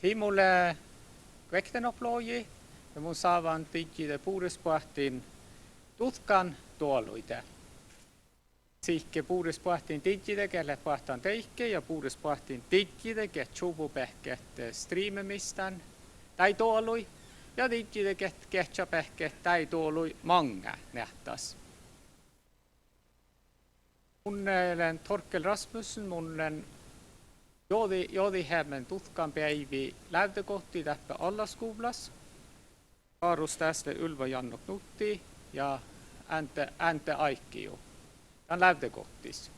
Timulle kvektenoploji ja mun saavan tiikkiä puhdispuhtiin tutkan tuoluita. Siikke puhdispuhtiin tiikkiä, kelle puhtaan teikkiä ja puhdispuhtiin tiikkiä, kelle chuvupehket striimemistän tai tuolui. Ja tiikkiä, kelle pehket tai tuolui manga nähtäs. Mun Torkel Rasmussen, mun Jodi hemmen tutkan päivi lähtökohti täppä allaskoulas. Kaarus tästä Ylva Janno Knutti ja Ante Aikkiu. Tämä on lähtökohtis.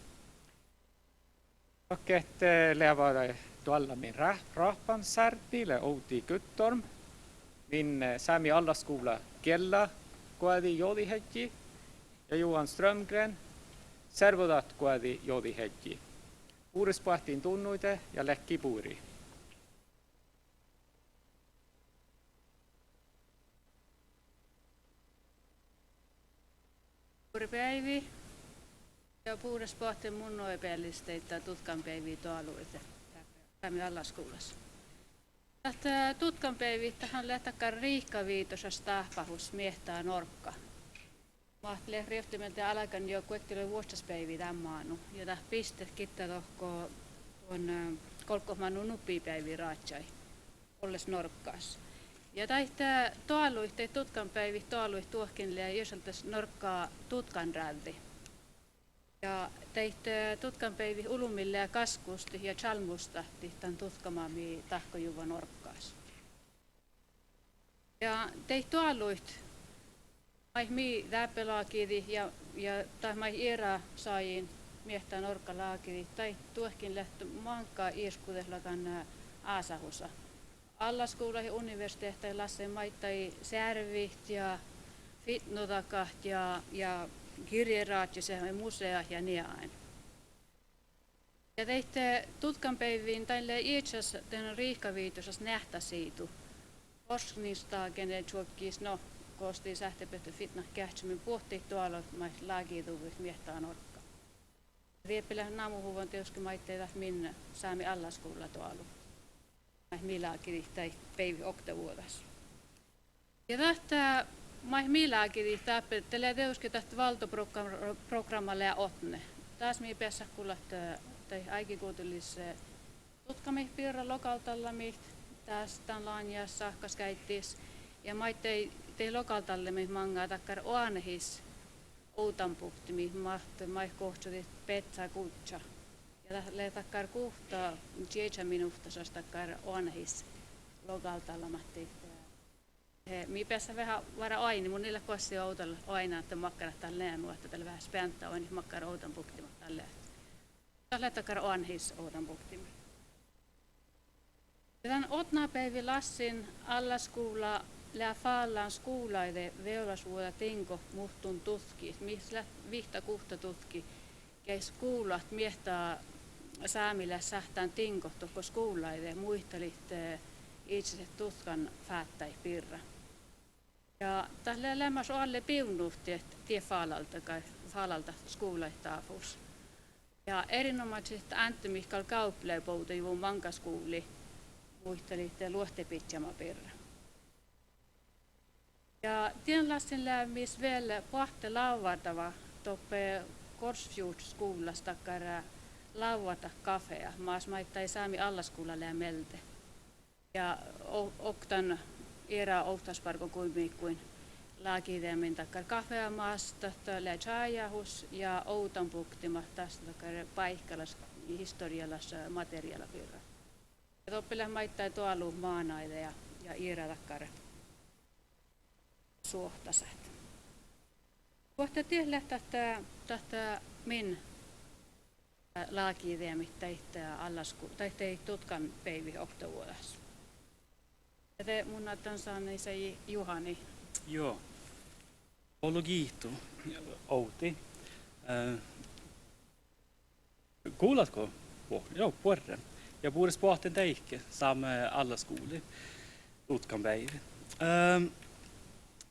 Pakket levade tuolla min rahpansärtille Outi Kyttorm. Min Sami allaskola Kella koedi Jodi Hedji ja Johan Strömgren. Servodat koedi Jodi Hedji. Puhdispuhtiin tunnuite ja lekkipuuri. Päivi ja puhdispuhtiin mun noipellisteitä tutkanpäiviä tuoluita Sami allaskoulassa. Tätä tutkanpäiviä tähän lähtäkään riikkaviitosas tahpahus miehtää norkka. Mahtle riehtimeltä alkan jo kuettele vuostaspäiviä tämmaanu. Ja täh piste kitta tohko tuon kolkkohmanu nuppipäiviä raatsai olles norkkaas. Ja tähtä tuoluitte tutkanpäiviä tuoluit tuohkinille ja josaltas norkkaa tutkan räädi. Ja tähtä tutkanpäiviä ulumille ja kaskusti ja chalmusta tihtan tutkamaami tahkojuva norkkaas. Ja tähtä tuoluit mai läpelaakiri ja tai mai era saajin miehtää norkkalaakiri tai tuohkin lähtö mankkaa ieskutehlakan aasahusa. Allaskoula ja universiteetti lassen maittai särvit ja fitnotakat ja kirjeraat ja se musea ja niain. Ja teitte tutkanpäiviin tälle itseasiassa tämän riikkaviitosas nähtä siitu. Forsknista kenen juokkis no koostii sähtepöhtö fitna kähtsymin pohtii tuolla mai laakiituvit miehtää norkka. Riepilä naamuhuvon teoski maitteita minne Sami allaskoula tuolla. Mai milaakiri tai päivi oktavuodas. Ja tästä mai milaakiri täppelee teoski tästä valtoprogrammalle ja otne. Taas mi päässä kuulla tai aikikuutulis tutkamispiirra lokaltalla tästä laanja sahkas käyttis ja maittei te lokaltalle mi mangaa takkar oanehis outanpuhti mi mai kohtuutit petsa kutsa. Ja le takkar kuhtaa 7 minuuttia takkar oanehis lokaltalla matti. Mi päässä vähän vara aini mun niillä kossi outolla aina että makkarat tälleen nuotta tällä vähän spänttä on makkar outanpuhti tälle. Tällä takkar oanehis outanpuhti. Tämän otnapäivi lassin allaskoula lää faallaan skuulaide veolasuoda tinko muhtun tutki, missä vihta kuhta tutki, keis skuulat miehtää saamille sähtään tinko tokko skuulaide muistelit itse tutkan fäättäi pirra. Ja tällä lämmäs alle piunuhti, että tie faalalta skuulaitaafus. Ja erinomaisesti Antti Mihkal Kauppilöipouta juvun mankaskuuli muistelit luohtepitsama pirra. Ja tienlasten lämmis vielä pahte lauvatava toppe Korsfjordskuulas takkara lauvata kafea, maas maittai Sami allaskoula lää melte. Ja oktan era ohtasparko kuin laakidemin takkar kafea maasta lää chajahus ja outan puktima tästä takkar paikkalas historiallas materiaala pirra. Ja toppelä maittai tuolu maanaide ja iira takkar suohtaset. Kohta tiellä tätä min laakideemit teittää tai teit tutkan päivi oktavuodessa. Ja te mun näytän saaneen se Juhani. Joo. Ologiitu. Outi. Kuulatko? Joo, puhutaan. Ja puhutaan pohten teikke saamme allaskouli tutkan päivi.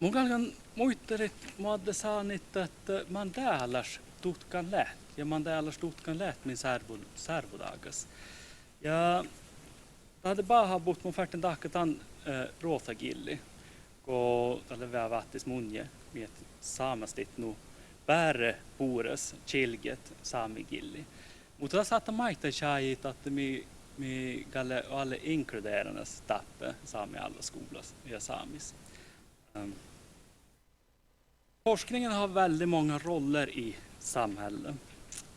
Mun kalkan muitterit maadde saanit, että mä oon täällä tutkan läht. Ja mä oon täällä tutkan läht min servodagas. Ja hade bara bott mun färten dakatan ruotagilli, kun tälle vähän vahtis munje, miet saamastit nu pääre puures chilget saamigilli. Mutta tässä saattaa maittaa chajit, että mi galle alle inkluderandes tappe saami alla skolas ja saamis. Forskningen har väldigt många roller i samhället.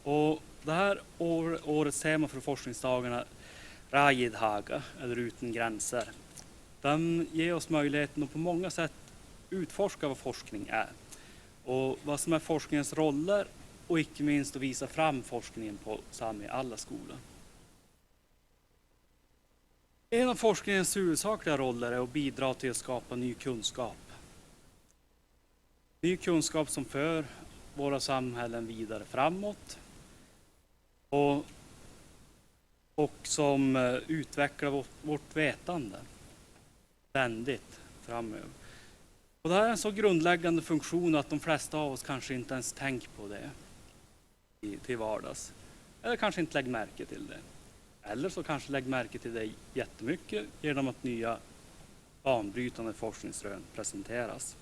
Och det här årets tema för forskningsdagarna, Rajidhaga, eller Utan gränser, den ger oss möjligheten att på många sätt utforska vad forskning är. Och vad som är forskningens roller och icke minst att visa fram forskningen på Sami alla skolor. En av forskningens huvudsakliga roller är att bidra till att skapa ny kunskap. Ny kunskap som för våra samhällen vidare framåt och som utvecklar vårt vetande ständigt framöver. Och det här är en så grundläggande funktion att de flesta av oss kanske inte ens tänker på det till vardags. Eller kanske inte lägger märke till det. Eller så kanske lägger märke till det jättemycket genom att nya banbrytande forskningsrön presenteras.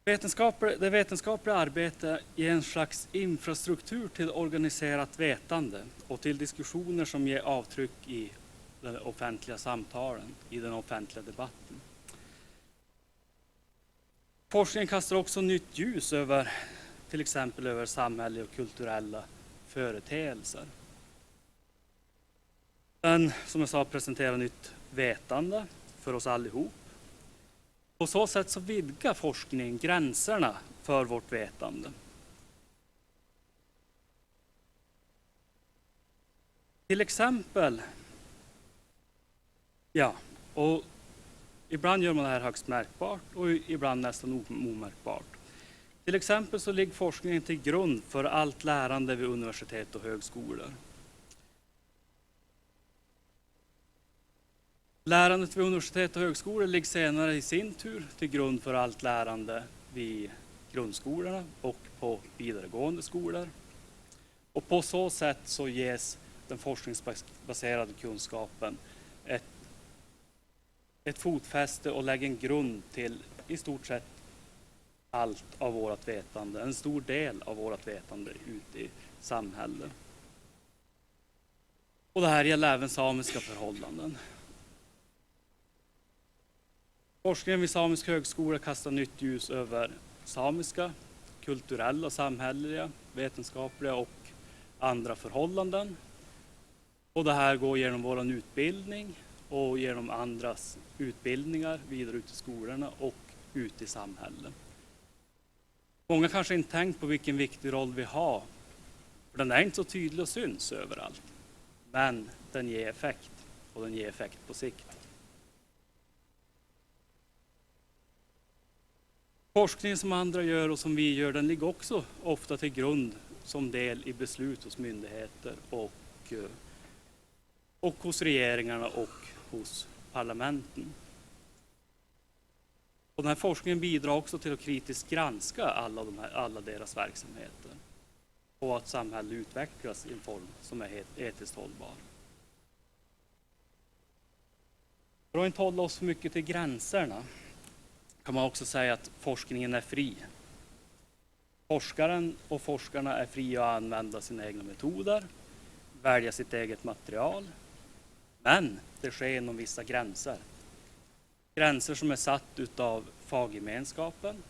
Det vetenskapliga arbetet ger en slags infrastruktur till organiserat vetande och till diskussioner som ger avtryck i de offentliga samtalen, i den offentliga debatten. Forskningen kastar också nytt ljus över till exempel över samhälleliga och kulturella företeelser. Den, som jag sa, presenterar nytt vetande för oss allihop. På så sätt så vidgar forskningen gränserna för vårt vetande. Till exempel, och ibland gör man det här högst märkbart och ibland nästan omärkbart. Till exempel så ligger forskningen till grund för allt lärande vid universitet och högskolor. Lärandet vid universitet och högskolor ligger senare i sin tur till grund för allt lärande vid grundskolorna och på vidaregående skolor. Och på så sätt så ges den forskningsbaserade kunskapen ett fotfäste och lägger en grund till i stort sett allt av vårt vetande, en stor del av vårt vetande ute i samhället. Och det här gäller även samiska förhållanden. Forskningen vid Samisk högskola kastar nytt ljus över samiska, kulturella, samhälleliga, vetenskapliga och andra förhållanden. Och det här går genom vår utbildning och genom andras utbildningar vidare ut i skolorna och ut i samhället. Många kanske inte tänkt på vilken viktig roll vi har. För den är inte så tydlig och syns överallt. Men den ger effekt och den ger effekt på sikt. Forskning som andra gör och som vi gör, den ligger också ofta till grund som del i beslut hos myndigheter och hos regeringarna och hos parlamenten. Och den här forskningen bidrar också till att kritiskt granska alla deras verksamheter och att samhället utvecklas i en form som är etiskt hållbar. För att inte hålla oss för mycket till gränserna kan man också säga att forskningen är fri. Forskaren och forskarna är fria att använda sina egna metoder, välja sitt eget material, men det sker inom vissa gränser. Gränser som är satt utav faggemenskapen.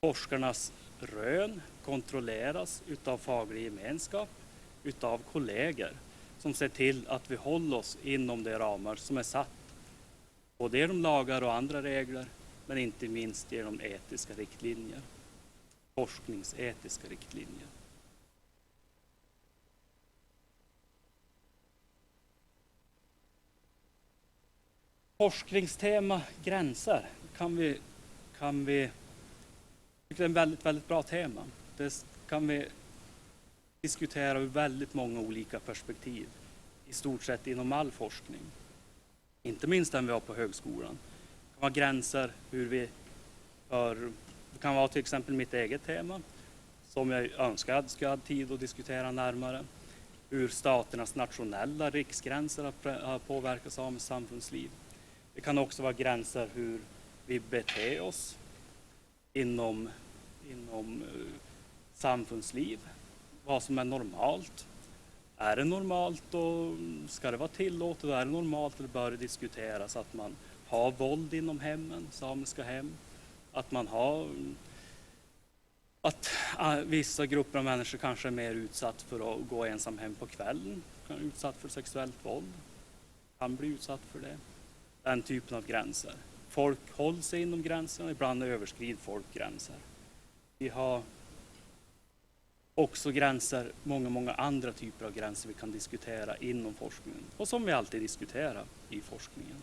Forskarnas rön kontrolleras utav faglig gemenskap, utav kollegor som ser till att vi håller oss inom de ramar som är satt. Både genom lagar och andra regler, men inte minst genom etiska riktlinjer. Forskningsetiska riktlinjer. Forskningstema gränser kan vi tycker det är en väldigt bra tema. Det kan vi diskutera ur väldigt många olika perspektiv. I stort sett inom all forskning. Inte minst den vi har på högskolan. Det kan vara gränser det kan vara till exempel mitt eget tema som jag önskar att jag hade tid att diskutera närmare. hur staternas nationella riksgränser har påverkat samiskt samfundsliv. Det kan också vara gränser hur vi beter oss inom samfundsliv. Vad som är normalt. Är det normalt och ska det vara tillåtet? Är det normalt eller bör det diskuteras att man har våld inom hemmen, samiska hem? Att man har vissa grupper av människor kanske är mer utsatt för att gå ensam hem på kvällen, kan bli utsatt för sexuellt våld, kan bli utsatt för det. Den typen av gränser. Folk håller sig inom gränserna, ibland överskrider folk gränser. Vi har också gränser, många andra typer av gränser vi kan diskutera inom forskningen och som vi alltid diskuterar i forskningen.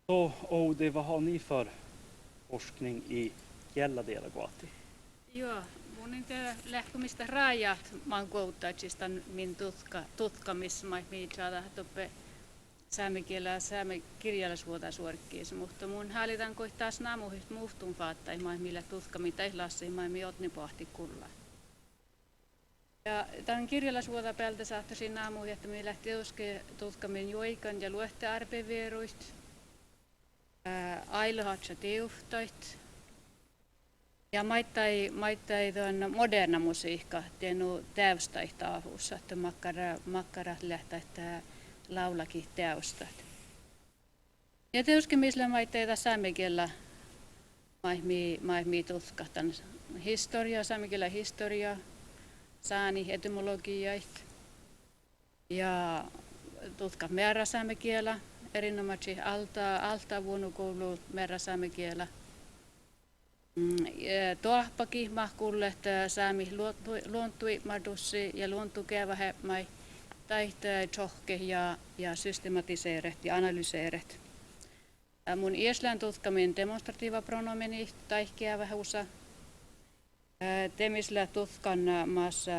Så Outi, vad har ni för forskning i Kielladiellaguatti? Joo, mun inte lähkumista rajat man koulutuksista min tutkamis mi saada toppe saamekielä saame kirjallisuutta suorikkiis, mutta mun hallitan koittaa naamuhit muhtun faattai millä tutkami tai lassi mi otni pohti kulla. Ja tämän kirjallisuutta päältä saattasi naamuhit, että me lähti tutkamin joikan ja luette arpeveruist. Ailehatsa teuftoit. Ja maittai tuon moderna musiikka tienu täystäitä avussa, että makkarat lähtää laulakin täystat. Ja tietysti missä maitteita saamekielä maihmi tutkahtan historia, saamekielä historia, saani etymologiait ja tutka määrä saamekielä, erinomaisesti alta vuonokoulu määrä saamekielä. Toahpaki mahkulle, että saami luontui madussi ja luontukeva mai taihtaa tjohke ja systematiseeret ja analyseeret. Mun iäslän tutkamin demonstratiiva pronomeni taihkiävä husa. Temisllä tutkan maassa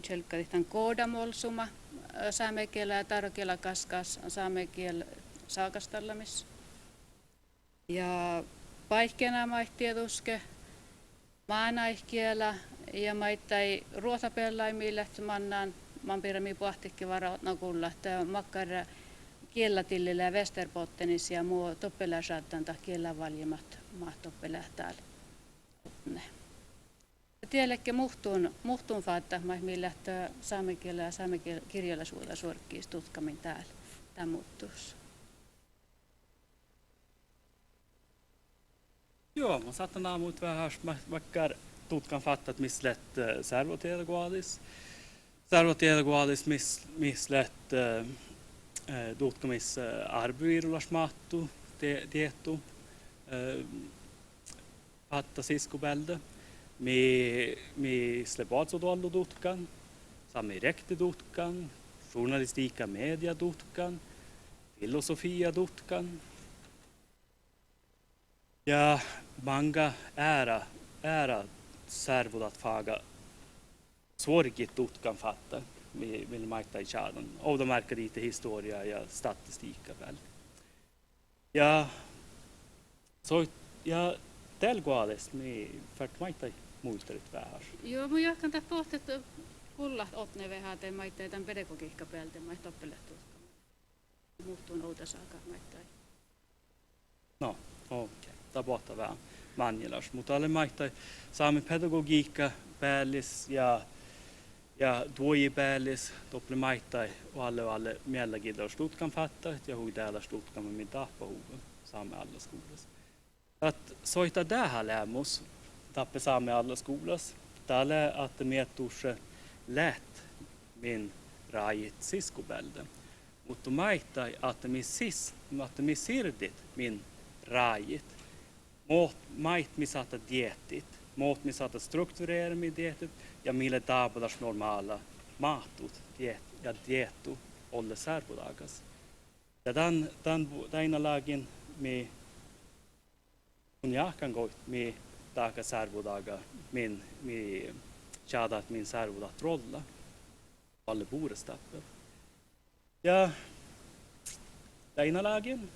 tjelkkadihtan koodamolsuma saamekielä ja tarkielä kaskas saamekielä saakastallamis. Ja paikkeena maittietuske maanaihkielä ja maittai ruotapellaimille man pirmi pohtikki varoitna kulla, että makkara kiellatillillä ja Västerbottenissa ja muu toppelä saattanta kiellavalimat mahtoppelä täällä. Tiellekin muhtuun faatta, millä että saamekielä ja saamekirjallisuutta suorkkiis tutkamin täällä. Tämä muuttuus. Joo, mä saatan aamut vähän vaikka tutkan fattat mislet servotiedaguadis. Servotiedaguadis mislet tutkamis arbuirulas mattu tiettu fatta siskubälde. Mi slepatsodollu tutkan, sami rekti tutkan, journalistika media tutkan, filosofia tutkan. Ja många ära servodat faga svårighet tutkan fatta vill märka i chaden. Och de märker lite historia ja statistika väl. Ja så ja telguades mi fakt märka muistelit vähän. Joo, mun jahkan tää pohtet kulla otne vähän te maitte tämän pedagogiikka päältä mai toppele tutkan. Muuttuun outa saaka maittai. No, okei. Tapahtuu vähän manjelas, mutta alle maittai saamme pedagogiikka päällis ja tuoji päällis tople maittai alle mielenkiintoista tutkan fattaa ja hui täällä tutkan med min tappahuva saamme alla skolas. Att soita tähän lämmus tappe saamme alla skolas. Täällä att mietusse lätt min rajit siskobälde. Mutta maittai att mi sirdit min rajit. Mait mi saata dietit, muut mi saata strukturera mi dietit ja mille daabadas normala mahtut ja dietu olle servodagas. Ja tämän lagin mi kun jahkan goit mi daga servodaga mi tjadat min servodat rolla alle borestappel. Ja tämän lagin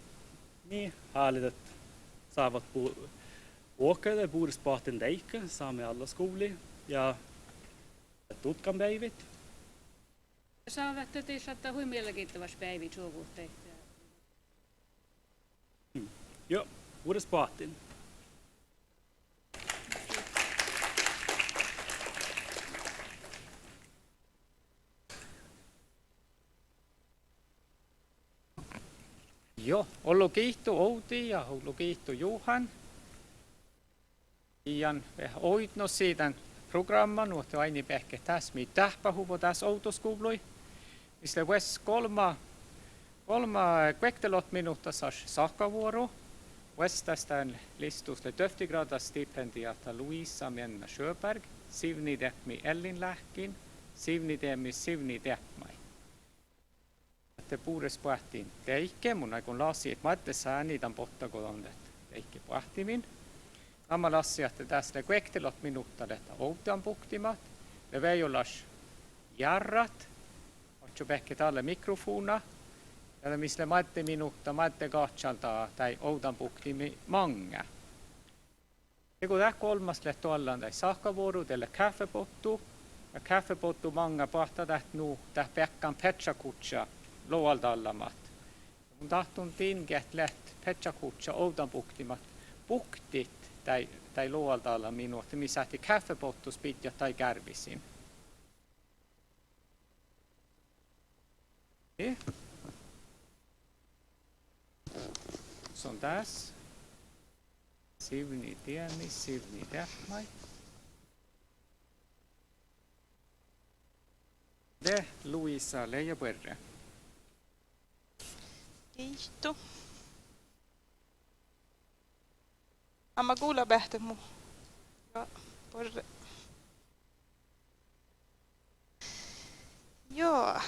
mi haalidet saavat åkade bordspaten deika saamme alla skoli ja tutkan päivit Saavat tätä saattaa hui mielenkiintoista päiviä suovuuteen. Joo, uudes pahtin. Joo, ollut kiihtu Outi ja ollut kiihtu Juhan. Ian oitno siitä programman, mutta aini pehke tässä tähpähuvo tässä autoskuului. Mistä West kolma kvektelot minuutta saas sakkavuoro. West tästä listusta töftigradas stipendiata Luisa Menna Sjöberg, Sivni Deppmi Ellin Lähkin, Sivni Demi Sivni Deppmai. Että puures puhuttiin teikke, mun aikon lasi, että mä ajattelin sääni tämän pottakodon, että teikke puhuttimin. Nämä lassi, että tästä kvektelot minuutta, että outan puhtimat, ja veijolas jarrat, otso pehke tälle mikrofona, ja mistä mä ajattelin minuutta, mä ajattelin kahtsalta, tai outan puhtimi manga. Ja kun tämä kolmas lehto ollaan, tai sahkavuoru, teille kaffepottu, ja kaffepottu manga pahtaa tähän pekkaan petsakutsa, luolta allamat. Mun tahtun tinket läht petsakutsa outan puhtimat puhtit tai luolta alla minua, missä ähti kaffepottus pitää tai kärvisin. Se on tässä. Sivni tiemi, Sivni Deppmai. Det Luisa Leijonperre. Kiitos. Amma kuulla pähtä mu. Ja porre. Joo.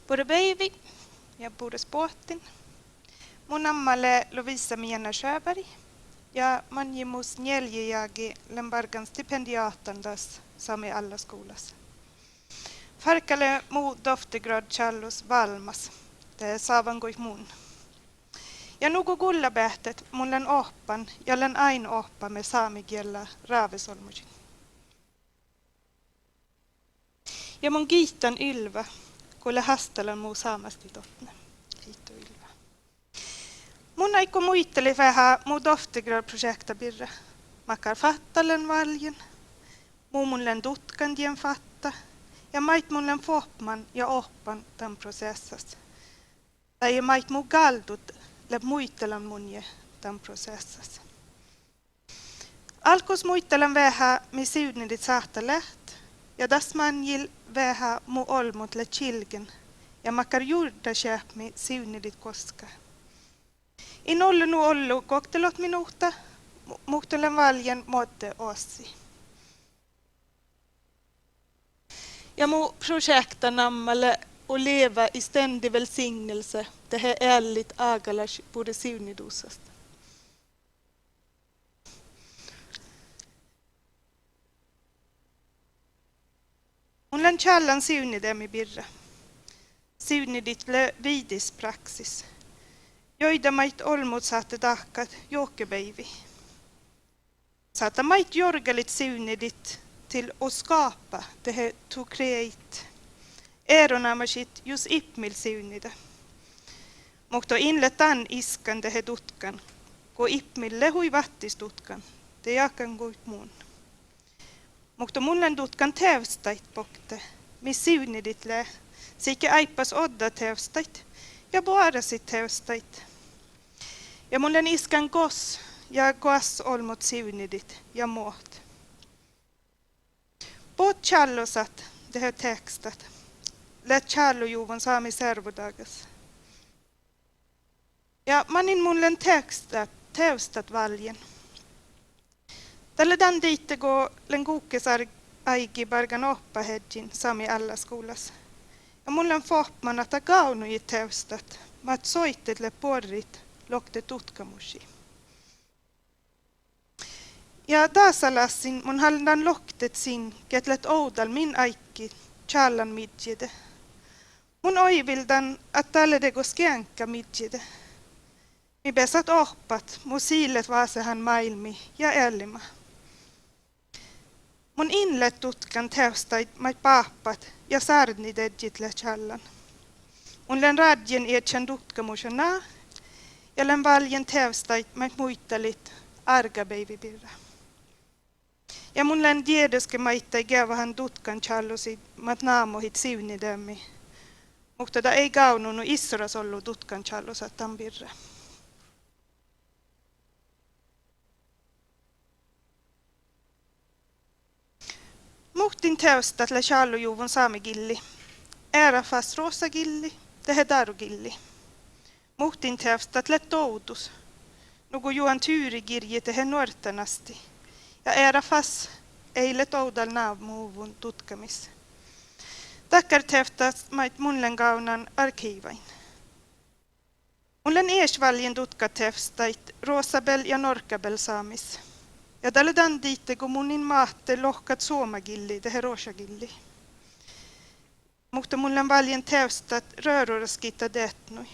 Både baby ja både sportin. Mun ammalle Lovisa Menna Sjöberg ja manjimus neljäjägi Lembargan stipendiatandas sami alla skolas. Farkale mu doftegrad Charlos Valmas, det saavangoit mun. Ja nugu gullapähtet mullen oppan, jälleen ain oppa me saamikielä raavesolmusin. Ja mun kiitan Ylvä, kuule hastalan muu saamasti totne. Kiitos Ylvä. Mun aiko muitteli vähän muu doftegrad-projekta birra. Makar fattalen valjen, muu mullen tutkandien fatta, ja mait mullen foppman ja oppan tämän prosessas. Tai mait muu galdut, le muittelan munje tämän prosessas. Alkus muittelen vähän, mi siudnidit saata läht, ja das manjil vähän mu olmut le chilgen, ja makar juurda köpmi siudnidit koska. In ollu nu ollu koktelot minuutta, muhtelen valjen måtte ossi. Ja mu projekta nammalle och leva i ständig välsignelse, det här ärligt agalas både siunidusast. Hon län källan siunidem i birra. Siunidit le vidis praxis. Joida mait olmutsaate tahkat jokebeivi. Saata mait jorgalit siunidit till att skapa det här to create. Äronamasit just ipmil siunida. Mutta inletan iskan det här dutkan. Ko ipmil lehui vattis dutkan. Det jakan goit mun. Mutta mullen dutkan tävstait pokte. Mis siunidit lä. Sikä aipas odda tävstait. Ja bara sit tävstait. Ja mullen iskan gos. Ja goas olmot siunidit. Ja måt. Båt challosat det här textat. Lät challojuvan saami servodagas. Ja manin mullen teustat valjen. Tällä dan diitte go len kukes aigi bargan oppa hedjin sami alla skolas. Ja mullen foppman att gaunu i teustat. Mat soitet le porrit lokte tutkamushi. Ja taasalassin mun haldan loktet sin ketlet oudal min aikki challan midjede. Mun oivildan, että tälle dego skänka midjide. Mi besat oppat, mu siilet vaasehan maailmi ja elämä. Mun inlet tutkan teostait mait paappat ja sarni dedjitle challan. Mun len radjen etjan tutkamusana ja len valjen teostait mait muittalit arga baby-birra. Ja mun len diedeske maittai gevahan tutkan challusi mat naamohit siunidämmi. Mutta da ei gaununut issoras ollut tutkan challusatan birra. Muhtin teostat le chalujuvun saamigilli. Ära fast roosagilli, tehe darugilli. Muhtin teostat le toudus. Nugu juon tyyrigirji tehe nuortanasti. Ja ära fast ei le toudal naavmuuvun tutkamis. Takkar teostat mait munlen gaunan arkiivain. Munlen eesvaljen tutka teostait roosabel ja norkabel saamis. Ja tälle dandiitte, kun munin maatte lohkat suomagilli, tehe roosagilli. Mutta mulle on valjen teostat rööroraskitta deetnui.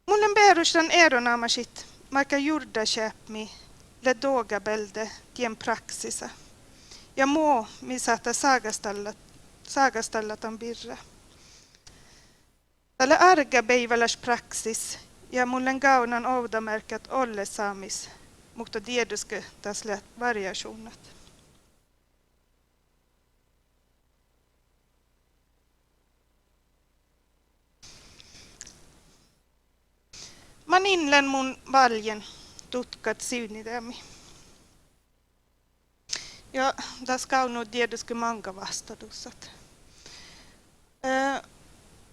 Mulle on perustan eronamasit, maika jurdakäpmi, le dogabelde, tien praksisa. Ja muu, misata saagastallatan birra. Tälle arga beivalas praksis, ja mulle on gaunan oudamerkat olle saamis. Mutta tieduske tässä variationat. Mä inlen mun valjen tutkat siunidämi. Ja tässä kaunu tieduske manga vastadussat.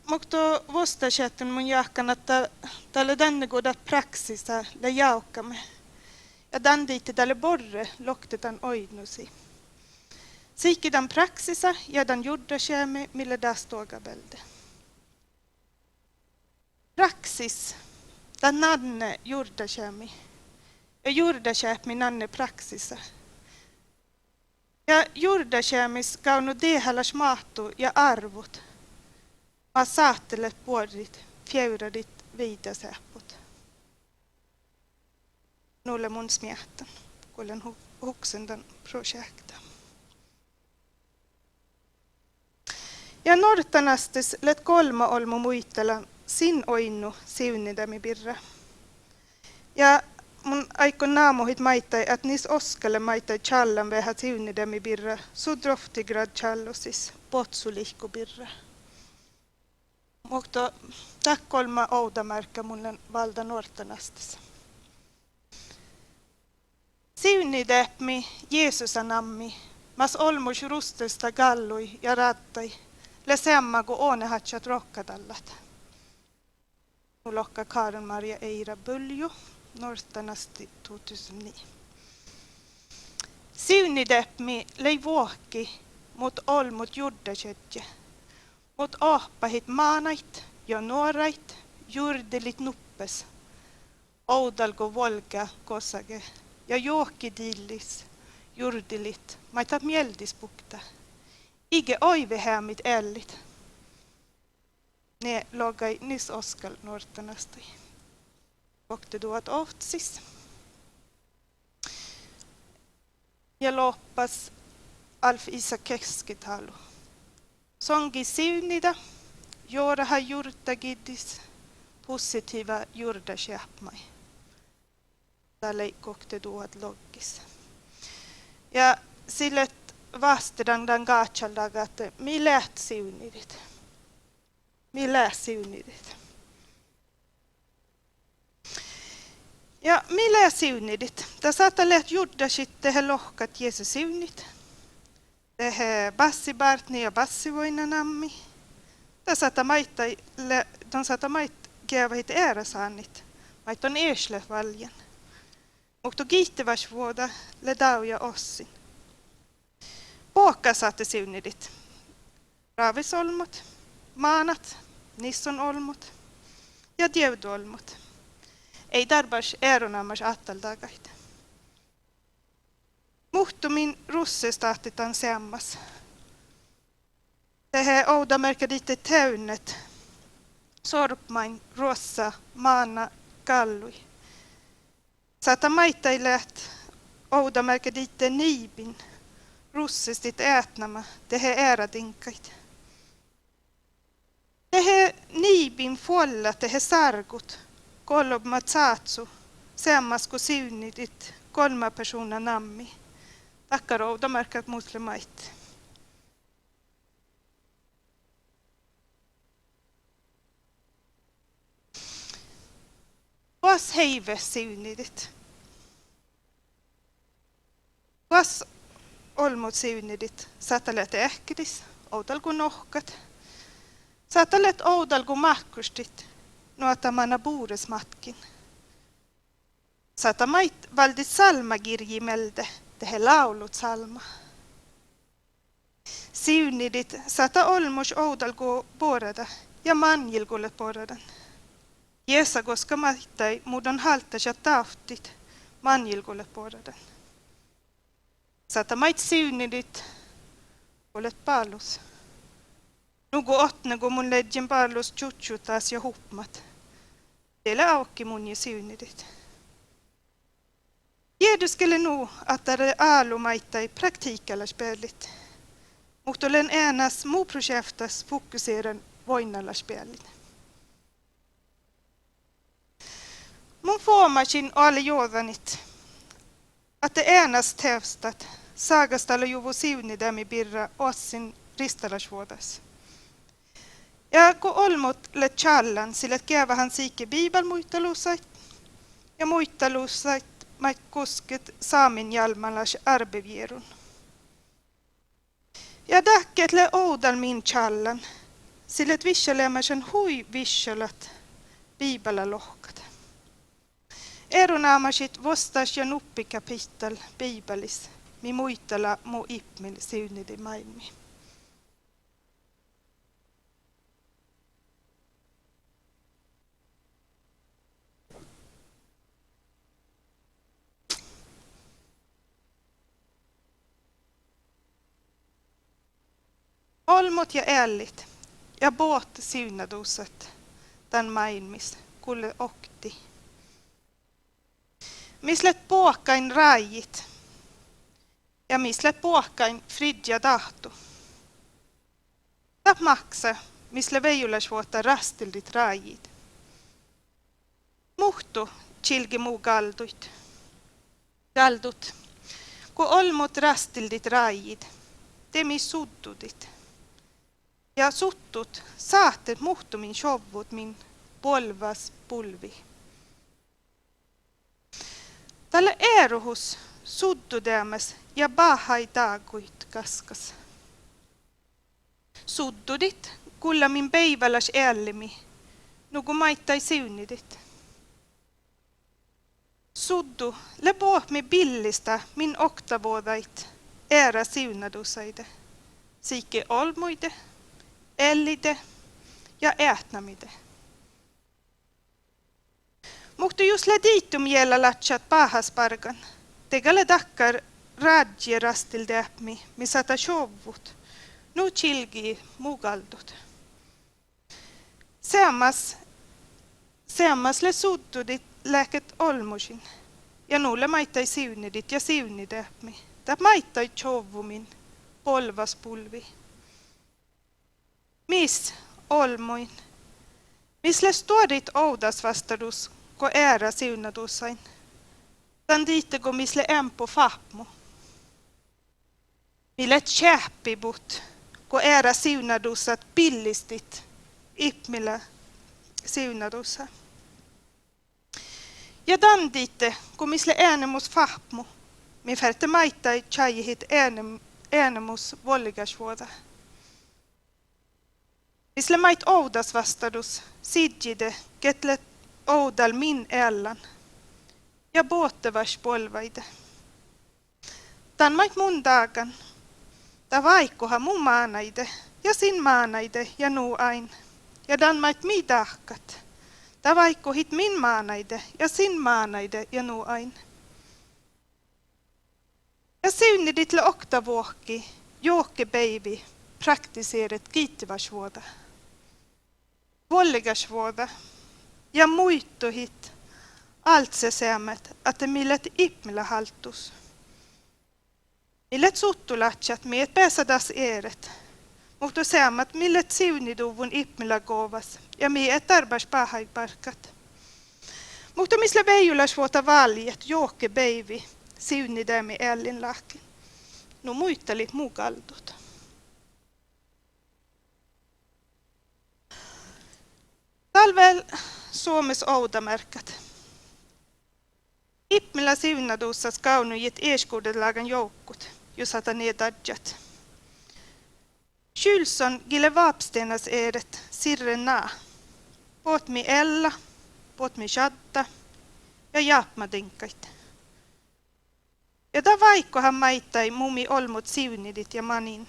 Mutta vastakätten mun jahkan, että tälle tänne godat praksisa le jaukamme. Ja dan dit tälle borre loktetan oidnusi. Sikidan praksisa ja dan jurdakämi mille dastogabelde. Praksis, dan nanne jurdakämi. Ja jurdakämi nanne praksisa. Ja jurdakämis kaunu dehalas mahtu ja arvot. Mä saattelet puorit, fjäuradit vidasäppot. Nulle mun smiehtan, kun olen huksen tämän projekta. Ja nortanastes let kolma olmu muittela sin oinnu siunidämi birra. Ja mun aikon naamohit maittai, että niis oskalle maittai challan vähän siunidämi birra, su droftigrad challosis, potsulihku birra. Mutta tak kolma oudamerkka mulle valda nortanastes. Siunidäpmi Jeesusanammi, mas olmus rustusta gallui ja rattai, le semma kun oonehatsat rokkadallat. Lokka Karin Maria Eira Buljo, Norstanasti 2009. Siunidäpmi lei vuokki, mut olmut jurdakötje, mut ahpahit maanait ja nuorait, jurdelit nuppes, oudalko volga kosage. Ja johkidillis, jurdilit, maitat mieldispukta. Ige oivehämit ällit. Ne logai nis oskal nortanasti. Kokte duat ohtsis. Ja loppas Alf Isa Keskitalu. Songi siunida, joraha jurtagiddis, positiva jurdakäpmai. Tälle kokte duat loggis. Ja sille vastedan dan gaatsallaga, että mi läht siunidit. Mi läht siunidit. Ja mi läht siunidit. Tämä saattaa läht judda sitten he lohkat Jeesus siunit. Tehe bassibartni ja bassivoinanammi. Tämä saattaa maittaa gevahit äärasannit. Maitton eesle valjen. Mutta kiittäväs vuoda le dauja ossin. Pookka saatte siunidit. Raavisolmut, maanat, nisson olmut ja dievduolmut. Ei tarbas eronammas attaldagaita. Muhtumin russestahtitan semmas. Tähän oudamerkka ditte täynnet. Sorpmain, rossa, maana, kallui. Sata maittai läht oudamerkka ditte niibin. Russistit ätnama, tähän äärädinkait. Tähän niibin folla, tähän sargut. Kolmat saatsu, sammas kuin siunidit, 3 personer nammi. Tackar oudamerkat muslimait. Vas heive siunidit? Vas olmut siunidit? Satalet ähkidis, oudalgu nohkat. Satalet oudalgu mahkustit, nuota mana buures matkin. Sata mait valdit salmagirji melde, tehe laulut salma. Siunidit sata olmus oudalgu porada ja manjilgulle poradan. Jeesa koska maittai muudon haltasja taftit manjilgulle poradan. Sata mait siunidit olet palus. Nugu åtne kun mun ledjen palus tjutjutas ja hupmat. Teille aukki mun ja siunidit. Tieduskele nu att det alu maittai praktikalla spelit. Mutta olen äänas muu projektas fokuseran voinnalla spelit. Mun formasin alle jordanit. Att det äänas tävstat sagastalla juvu siunidämi birra ossin ristalasvuodas. Ja kun olmut le challan sillä kävä hän siike bibel muistelusait ja muistelusait mait kosket saamin jalmalas arbevierun. Ja dakket le oudal min challan sillä vissalemmäsen hui vissalat bibela lohkat. Eronaamasit vostas ja nuppi kapitel bibelis mi muistella mu ipmil siunidi maailmi. Olmut ja ällit ja båt siunaduset tämän maailmis kulle okti. Mislet puokkain rajit ja mislet puokkain fridja tahtu. Tap maksa misle veijulasvuotta rastildit rajit. Muhtu chilgi muu galdut. Kun olmut rastildit rajit, temi suddudit. Ja suttut saatte muhtumin shovut min polvas pulvi. Tällä erohus suddudämäs ja bahai taaguit kaskas. Suddudit kulla min päiväläs ällimi, nugu maittai siunidit. Suddu lepohmi billistä min oktavuodait ära siunadusaide. Siike olmuide, ellide ja ätnamide. Mutta just leditum jällä latsat pahaspargan. Tegale dakkar radje rastil däpmi, misata shovut. Nu chilgi mugaldut. Seammas le suddudit läket olmusin. Ja nulle maittai siunidit ja siunidäpmi. Tap maittai chovumin polvas pulvi. Mis olmuin. Misle stuodit oudas vastadus, ko ära siunadusain. Tän diite ko misle empo fahmu. Mille tjäppibut, ko ära siunadusat pillistit, ipmillä siunadusa. Ja tän diite ko misle äänemus fahmu, mi färte maittai tjajihit äänemus volligasvuoda. Misle mait oudas vastadus, sidjide, ketlet oudal min ällan, ja båtevars polvaide. Tän mait mun dagan, ta vaikkoha mun maanaide, ja sin maanaide, ja nuu ain. Ja tän mait mi dahkat, ta vaikkohit min maanaide, ja sin maanaide, ja nuu ain. Ja siunidit le oktavuokki, Jooke baby, praktiseeret kiittäväsvuoda. Volligasvuoda ja muittohit allt se säämät, että millet ipmillä haltus. Millet suttulatsat meet pääsädas eeret, mutta säämät millet siuniduvun ipmillä kovas ja meet tarbas pahaiparkat. Mutta misle veijulas vuota valjet johke beivi siunidämi ällin lahkin. No muitteli mukaldut. Talvel Suomessa outamärkät. Ipmillä siunadussas kaunujit eeskuudelagan joukkut, jos hata nedadjat. Kylson gille vapstenas edet sirren naa. Potmi Ella, potmi Shadda ja Jaapmadinkait. Ja ta vaikkohan maittai mumi olmut siunidit ja manin.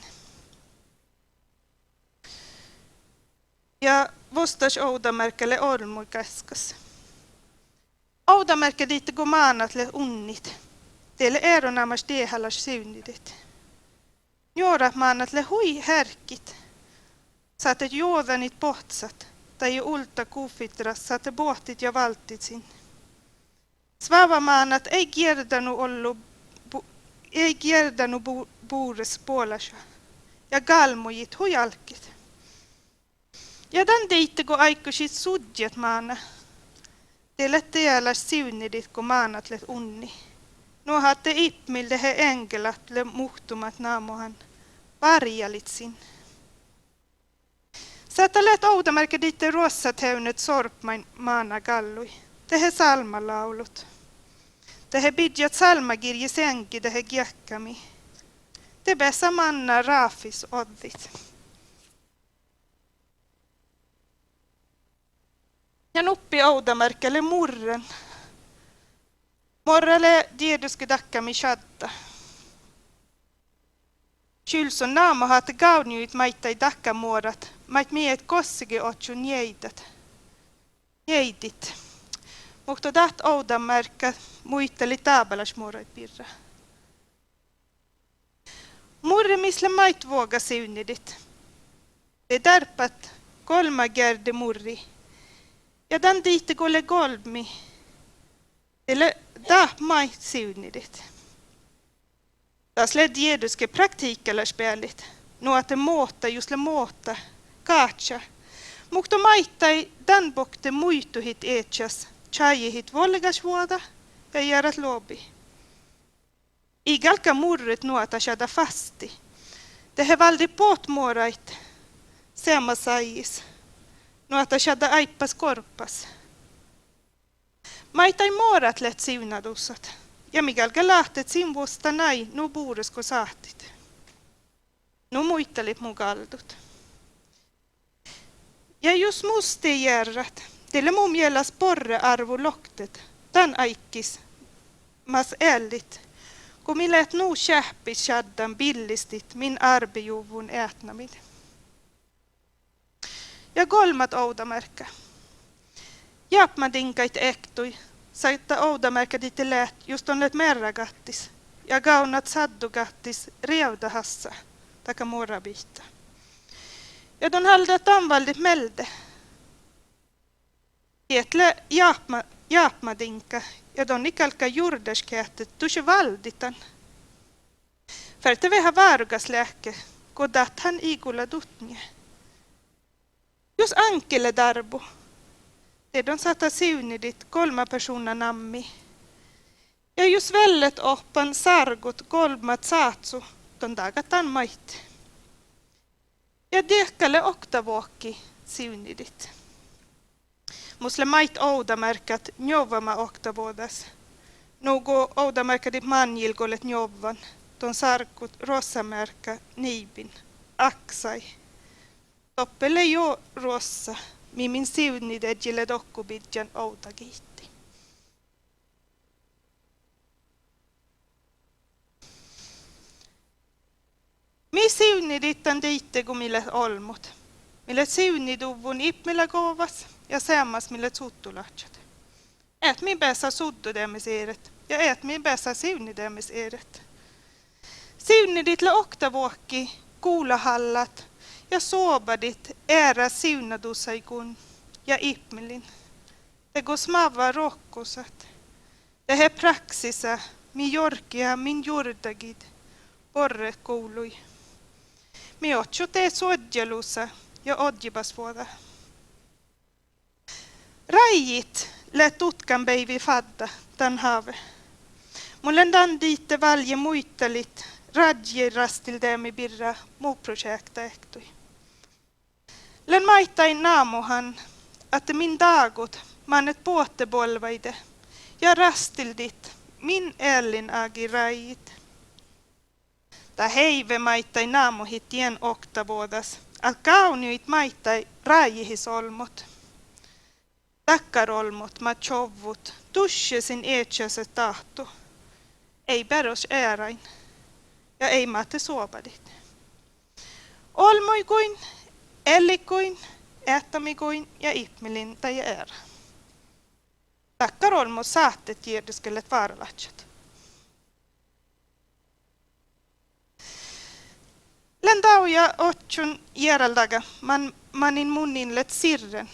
Ja vostas oudamerkelle olmui käskas. Oudamerkki diitte kun maanatle unnit. Teille eronamas dehallas siunidit. Juora maanatle hui härkit. Saatte juodanit pohtsat. Tai ulta kufitras saatte båtit ja valtit sin. Svavamaanat ei kierdanu buures puolasa. Ja galmujit hujalkit. Ja dan diitte kun aikuisit sudjat maana. Teille teäläs siunidit kun maanatlet unni. Nuo haatte ipmilde he enkelatle muhtumat naamohan varjalit sin. Sätä läht outamärkä diitte ruossat heunet sorpmain maana gallui. Tehe salmalaulut. Tehe bidjat salmagirji senki tehe gjakkami. Te bäsa manna raafis oddit. Ja nuppi outamärkälle murren. Morrale dieduske dakkami Shadda. Kylson naama haatte gauniuit maittai dakkamuodat. Mait miehet kossigi otsun jeidit. Mutta taht outamärkä muitteli taabalasmuorait pirra. Murre misle mait våga siunidit. Det därpat kolma gärde murri. Ja dan diitte kolle golmi. Eller da mait siunidit. Das led jeduske praktikalla spelit. Nuote måta jusle måta. Kaatsa. Mutta maittai dan bokte muituhit eetjas. Chajihit volligasvuoda ja järat lobi. Igalka murret nuota shada fasti. Tehe valdi potmuorait. Sema sajis. Nuota shada aippas korpas. Maitai muorat let siunadussat. Ja migalka lahtet simvusta nai nu buuresko sahtit. Nu muittalit mugaldut. Ja just musti järrat. Teille mun jälas porre arvu loktet. Tän aikkis. Mas ällit. Kun millet nu kähpis shaddan billistit min arbejuvun ätnamid. Ja kolmat outamärkä. Jaapmadinkait ektui. Saitta outamärkä ditte läht just on let merragattis. Ja gaunat saddugattis reudahassa. Taka morrabiita. Ja don halda tamvaldit melde. Etle jaapmadinka ja don ikalka jurdaskätet tusse valditan. Färte veha varugaslähke, kodat han igulla dutnje. Jos ankele darbu. Det don satta siunidit kolma persona nammi. Ja jos vället oppan sargut kolmat saatsu, don dagatan mait. Ja dekale oktavuokki siunidit. Musle mait outamärkät njovama oktavuodas. Nugo outamärkädit manjilgolet njovan. Ton sarkut rossamärkä niibin. Aksai. Toppele jo rossa. Mimin siunidedjille dokkubidjan outagiitti. Mi siunidittan diitte kun mille olmut. Mille siuniduvun ipmillä kovas. Ja sammas millet suttulatsat. Ät min päässä suddudemis eret ja ät min päässä siunidemis eret. Siuniditla oktavuokki kuulahallat ja soobadit ära siunadusaikun ja ipmelin. Det går smava rohkusat. Det här praxisa mi jorkia min jordagid porre koului. Mi otso te suodjalusa ja odjibasvuoda. Rajit lät tutkan päivi fadda tämän haave. Mulle dan diitte valje muittalit radjirastil demi birra muu projekta ehtui. Län maittain naamuhan, että min dagut mannet puottepolvaide ja rastildit min ellin agi rajit. Ta heive maittain naamuhit tien oktavuodas, al kauniit maittai rajihisolmot. Takkarolmot ma chovvut, tushesin eetsäse tahto. Ei peros äärain ja ei maatte suopadit. Olmoikuin, ellikuin, ähtamikuin ja ihmelin tai ära. Takkarolmot saatte tiedoskelet vaaralatsat. Lendau ja otsun järjeldaga manin munninlet sirren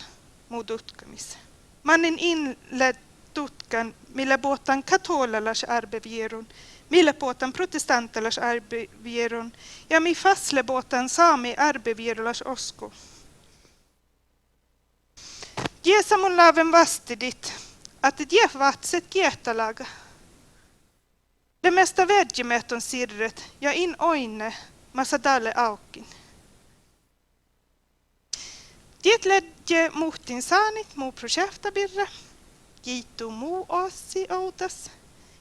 muu tutkamis. Manin inlet tutkan, millä puhutaan katolalas arbevierun, millä puhutaan protestantalas arbevierun ja mi fasle puhutaan saami arbevierulas osko. Jesa mun laaven vastidit, että det vatset kietalaga. Det mesta vädjemäton sirret ja in oine massa dalle aukin. Det ledde muhtin saanit muu projektabirra. Kiitu muu ossi outas.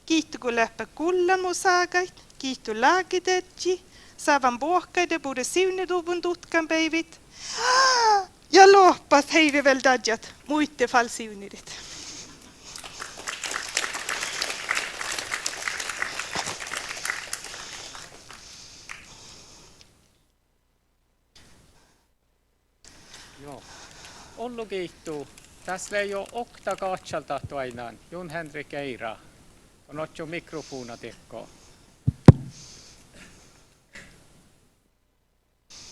Kiitu kun läppä kullan muu saagait. Kiitu laagidetji. Saavan buokkaide bude siuniduvun tutkan päivit. Ja loppas heivi väl dadjat. Muitte fall siunidit. Joo. Ollu kiittuu. Tässä ei ole okta katsalta toinaan. Jon Henrik Eira. On otso mikrofona tekkoa.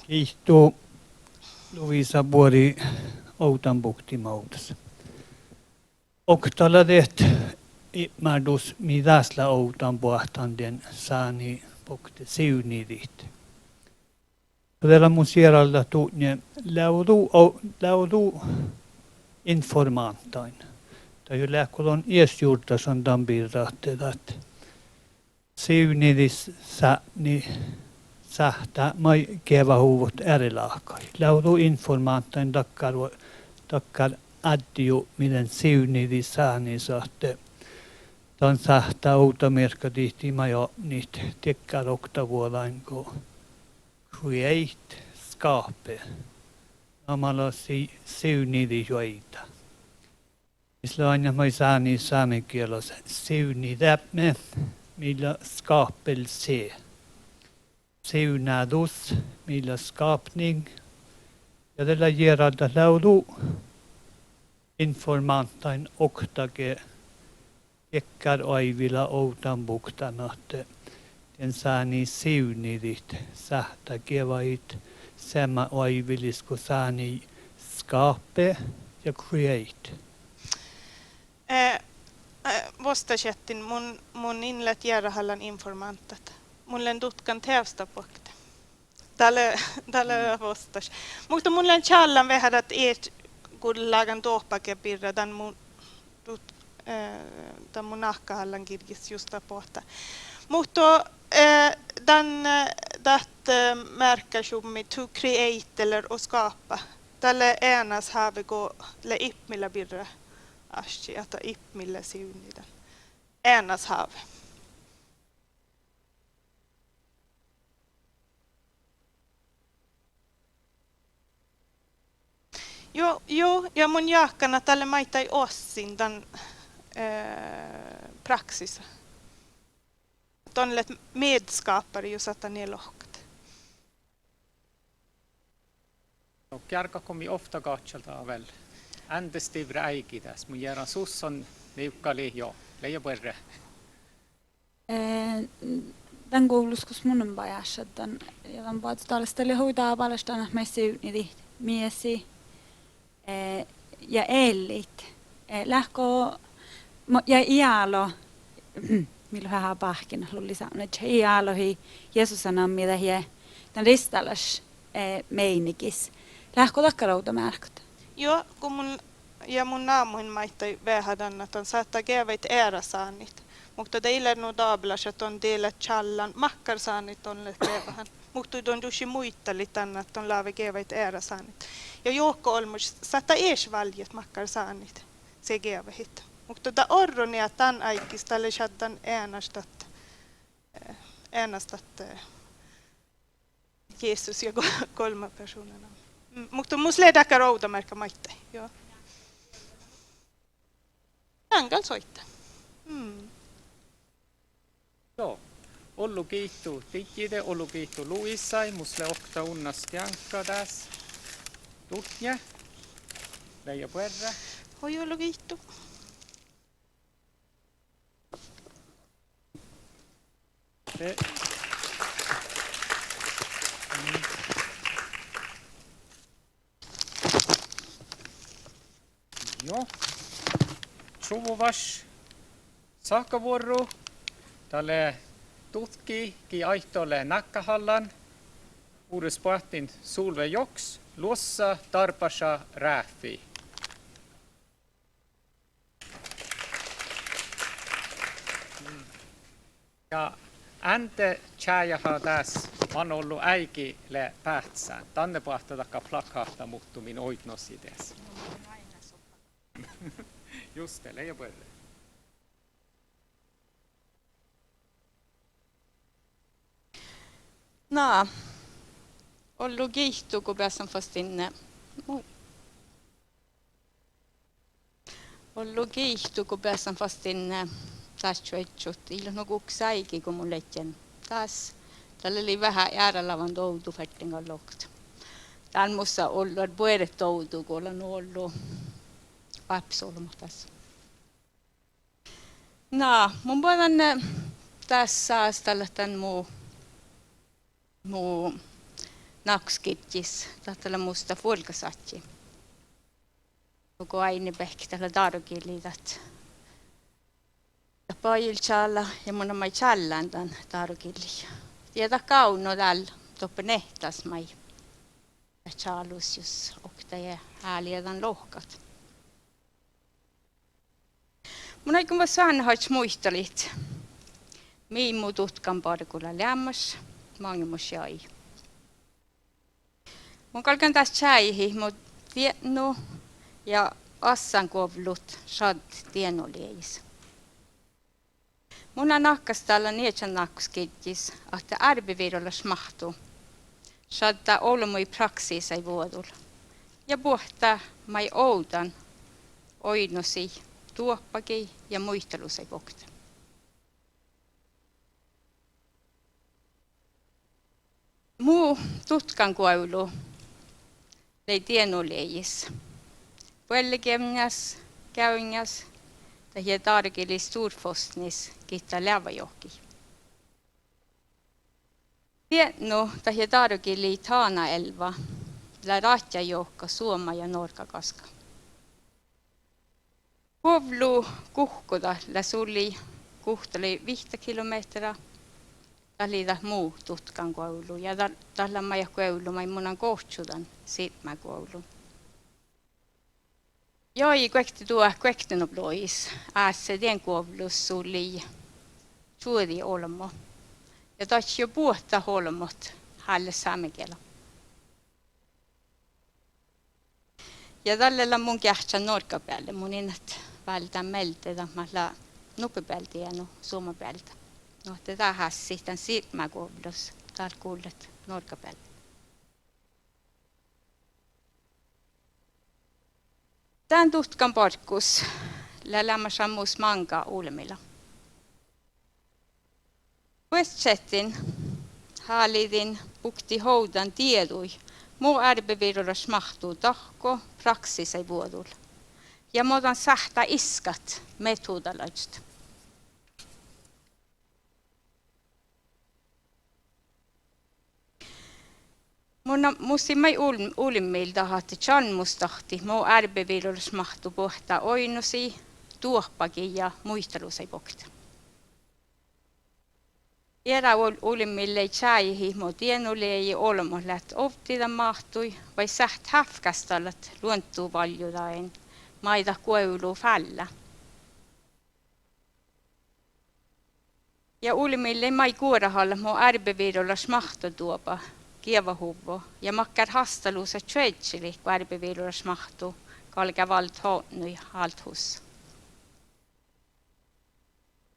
Kiitos Lovisa Buori Outanbuktimautas. Oktala det imärdus midasla Outanbuhtanden saani bukti siunidit. Todella mun sieralda tuunne laudu informantain. Tai ju lähkulon iesjuurta son dambirrahtet att siunidis saani sähtä mai keva huvut ärilaakai. Laudu informantain takkar addio miten siunidi saani saatte. Tan sähtä outa merkka tihti majo niitä tekkar oktavuolain ko create skape. Amala siunidi joita. Isla aina mai saani saamenkielos siunidämme millä skapel se. Siunadus, millä skapning, ja tällä järjellä laudu informantain oktage ekkar aivilla Outanbuktan, että den saani siunidit sähtä kevait samma aivillis kun saani skape ja create. Vastasettin mun inlet järjehallan informantat. Mulle tutkan teostapokta. Tälle vastas. Mutta mulle challan vähädät et kullagan tohpake pirra dan mun nahkahallan kirgis just pohta. Mutta dan märker som to create eller och skapa. Tälle enas have gå le ipmilla birra aski att ipmilla siunida. Enas have. Joo, ja mun jaakkana tälle maittai ossin tämän praksisa. Tonlet medskapare ju satta ner lohkat. No, kärka komi ofta katsalta väl. Ändestivre äiki tässä. Mun järän susson niukkali jo. Leija puerre. tämän koulussa, kun mun on pajassa, ja tämän puolesta oli huitaa palestaan, että meissä yhdit miesi ja ellit. Lähkoo ja ialo, milloin vähän pahkin, luuli sanoa, että ialohi Jeesus sanoo, mitä he tämän ristallas meinikis. Lähkoo takkarouta märkät. Joo, kun mun naamuin maittai vähädän, että on saattaa käveit ääräsaannit. Mutta teillä on daablas, että on teillä challan makkarsaannit on kävähän. Mutta on dusi muittali tänne, että on laave käveit ääräsaannit. Ja Joukko Olmus saattaa ees valjet makkarsaannit. Se kävähit. Mutta orron ja tämän aikista oli shaddan äänastat Jesus ja 3 personerna. Mutta mus ledäkkä routamärkä maittai. Joo. Tangal soittaa. Joo. Ollu kiittu Tikide, ollu kiittu Luissai, musle okta unnas jankka tässä. Tutnje. Leija puerra. Hoi ollu kiittu. Joo. Suvuvas saakkavuoro. Tälle tutki aihtolle nakkahallan. Uudes pahtin Sulve Joks. Luossa tarpasa rääfi. Ja änte tjääjähä tässä on ollut äikille pähtsään. Tänne pahtaa takka plakahta muuttumin oitnossi tässä. Just det, leija puolelle. No, ollut kiihtuu, kun pääsen fast inne. Ollut kiihtuu, kun pääsen fast inne. Taas tjöitsut. Ilman kuksaiki, kun mun leitjen. Taas. Tällä oli vähän äärälavan toutu färtingan lohta. Täällä musta ollut, että puolet toutu, kun on ollut apsolma tässä. No, mun puhutaan tässä tällä tämän muu nakskittis, tällä musta fulkasatsi. Koko aini pehki tällä tarukiliitat. Pajilchalla ja mun mai challan tämän tarukili. Tiedä kauno täällä, toppe nehtas mai. Ja chalus jos okta ja hääliedan lohkat. Mun aikun vaan sanhaits muistelit. Miimu tutkan parkulla lämmäs, mangimus jäi. Mun kalkan taas tjäihi, mut tiennu ja assan kovlut sad tienolieis. Mun nakkas täällä nietsän nakkuskittis, että arbivirolla smahtu. Sadda olmui praksisa ei vuodulla. Ja puhtaa mai oudan oinosi tuoppaki ja muistelusei kokta. Muu tutkan koulu lei tienolejis. Puellikemnäs, käynäs ja tarkili Storfostnis kitta lävajohki. Tienno ja tarkili Taanaelva, la Ratjajohka, Suoma ja Norkakaska. Kovlu kuhkoda la suli kuhtali 5 kilometriä. Tällä muu tutkan koulu ja tällä maja koulu mai munan kohtsudan siitmä koulu. Jag kuekti tuo kuektinoblois äässä den koulus suli suuri olmo. Ja taas jo puhta holmot halle saamekela. Ja tällä mun kähtsä norkapäälle mun innat vältän meltetä malla nuppepältä ja suomapältä. No, tätä hassi tämän siirtymäkoulussa täällä kuulet norkapäällä. Tämän tutkan parkkus lämmäs sammus manga ulmilla. Westchetin haalidin pukti houdan tiedui, muu ärbevirolla smahtuu tahko praksisei vuodulla. Ja muutan sahta iskat metodalaista. Musimai ulimmilta hahti chanmustahti, muu ärbeviilolus mahtu pohtaa oinusi, tuohpakin ja muistelusei pohta. Erä ulimmille ei tjäihi, muu tienulle ei olmo läht oftida mahtui, vai säht häfkästallat luontuu valjudain, maida kueulu fällä. Ja ulimmille mai kuorahalla muu ärbeviilolus mahtu tuopa. Kievahuvo ja makkar hastaluusa tjöitsili, kun ärbeviiluras mahtuu, kalka valt hoonnui halthus.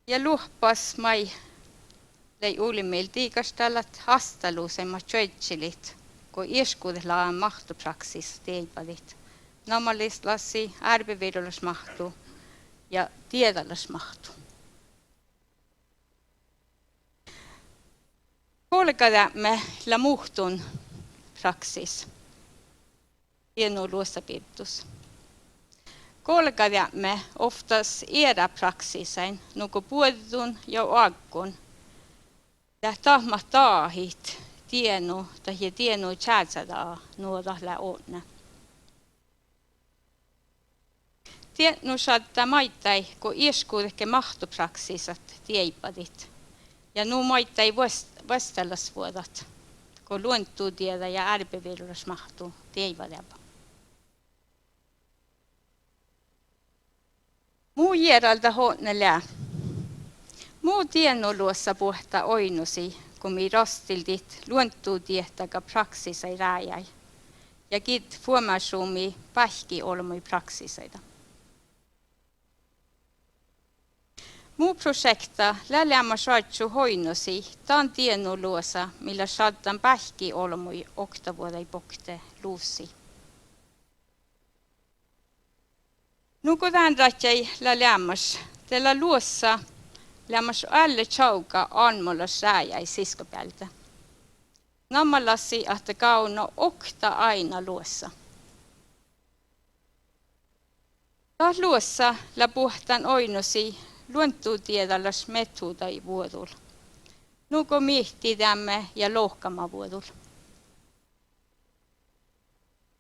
Ja luhpas mai lei ulimil tiikastallat hastaluusemmat tjöitsilit, kun ieskuudella mahtupraksis teipalit. Namalislassi ärbeviiluras mahtuu ja tiedallas mahtuu. Kolkadamme la muhtun praksis. Hieno luossapirtus. Kolkadamme oftas era praksisain, nuku puodun ja aggun. Ja tahmat taahit tienu tai tienu tjäätsadaa nuodahla onna. Tienu saattaa maittai, kun ieskuudeke mahtupraksisat tiepadit. Ja nu maittai vastalasvuodat, kun luontuu tiedä ja ärbeviilus mahtuu teivadeba. Muu järalta hoonne lää. Muu tiennoluossa puhta oinusi, kun mi rastildit luontuu tietäkä praksisai rääjäi. Ja kit fuomasuumi pähki olmui praksisaida. Muu projekta läljämä saatsu hoinusi, taan tiennoluosa, millä saattan pähki olmui oktavuodai pokte luusi. Nuku tämän ratsai läljämäs, tällä luossa lämmäs alle chauka anmolla sääjäi siskopäältä. Nammalasi, että kauno okta aina luossa. Taas luossa la puhtan oinusi, luontuu tiedallas metudai vuodul. Nuko mihtidämme ja lohkama vuodul.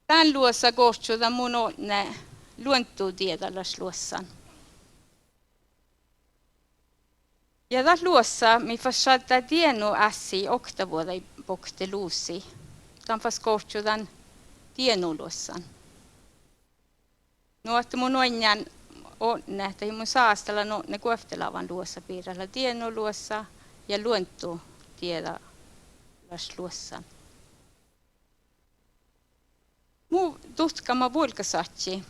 Tän luossa kohtsuda mun onne luontuu tiedallas luossan. Ja taas luossa mi fassata tienu ässi oktavuodai pokte luusi. Tän fas kohtsudan tienu luossan. Nuotta mun onjan onne, tai mun saastella ne kuoftelavan luossa piirrellä tienu luossa ja luontuu tiedallas luossan. Muu tutkama vulkasatsi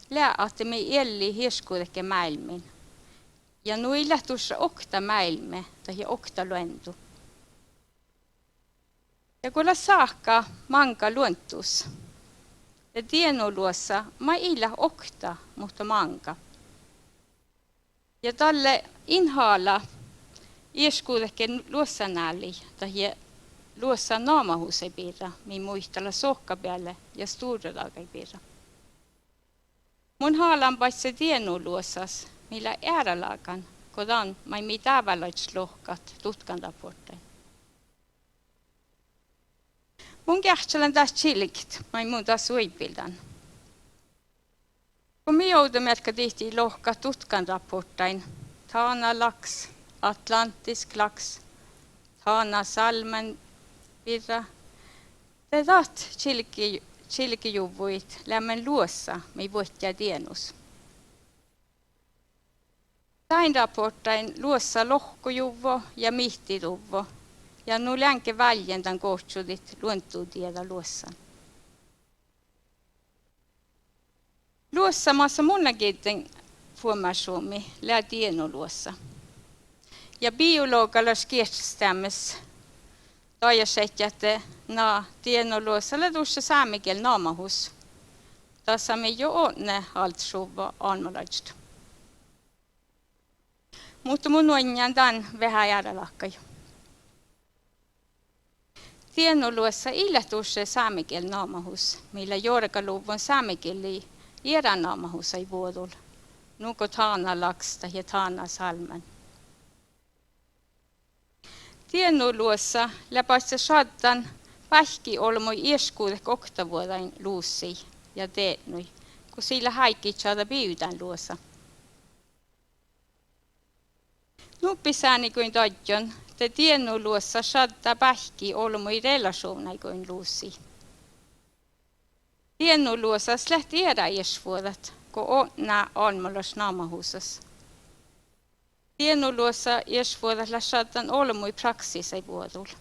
lää, että me elli hieskuudeke maailmin. Ja nuilla tuossa okta maailme tai okta luentu. Ja kun saakka manka luontus, ja tienu luossa ma illa okta, mutta manka. Ja tälle inhaalla ieskuudeke luossanälli tai luossa naamahuse piirra, mi muistella sohkapealle ja stuuradagai piirra. Mun haalan paitsi tienu luossas, millä äärälaakan, kodan mai mitä lohkat tutkan raporttein. Mun kähtsälän taas chilkit, mai mun taas uipildan. Kun me joudumme tihti lohka tutkan raporttein, Tana laks, Atlantisk laks, Tana salmen virra. Te taat chilkijuvuit lämmen luossa, me vuottia tienus. Tain raporttein luossa lohkojuvvo ja mihtituvvo, ja nu länke väljentan kohtsudit luontuu tiedä luossan. Luossa maassa munnakin fuomasuumi lää tienu luossa. Ja biologalas kiestestämmes tajasetjätte na tienu luossa lää tuossa saamikiel naamahus. Tässä me jo onne altsuva anmalajsta. Mutta mun onjan tämän vähän järjelakkai. Tienoluossa illätuusse saamikiel naamahus, millä jorkaluvun saamikieli iärän naamahus ei vuodul. Nuko Tana laksta ja Tana salmen. Tienoluossa läpäistä saattan Vähki olmoi ieskuude koktavuodain luussi ja teetnui, kun sillä haikki saada piydän luossa. Nuppisääni kuin todjon, te tiennu luossa saattaa vähki olmoi relasuunai kuin luussi. Tiennu luossa lähti eräiesvuodat, kun onna almalas naamahuusas. Tiennu luossa iesvuodat saattan olmoi praksisai vuodulla.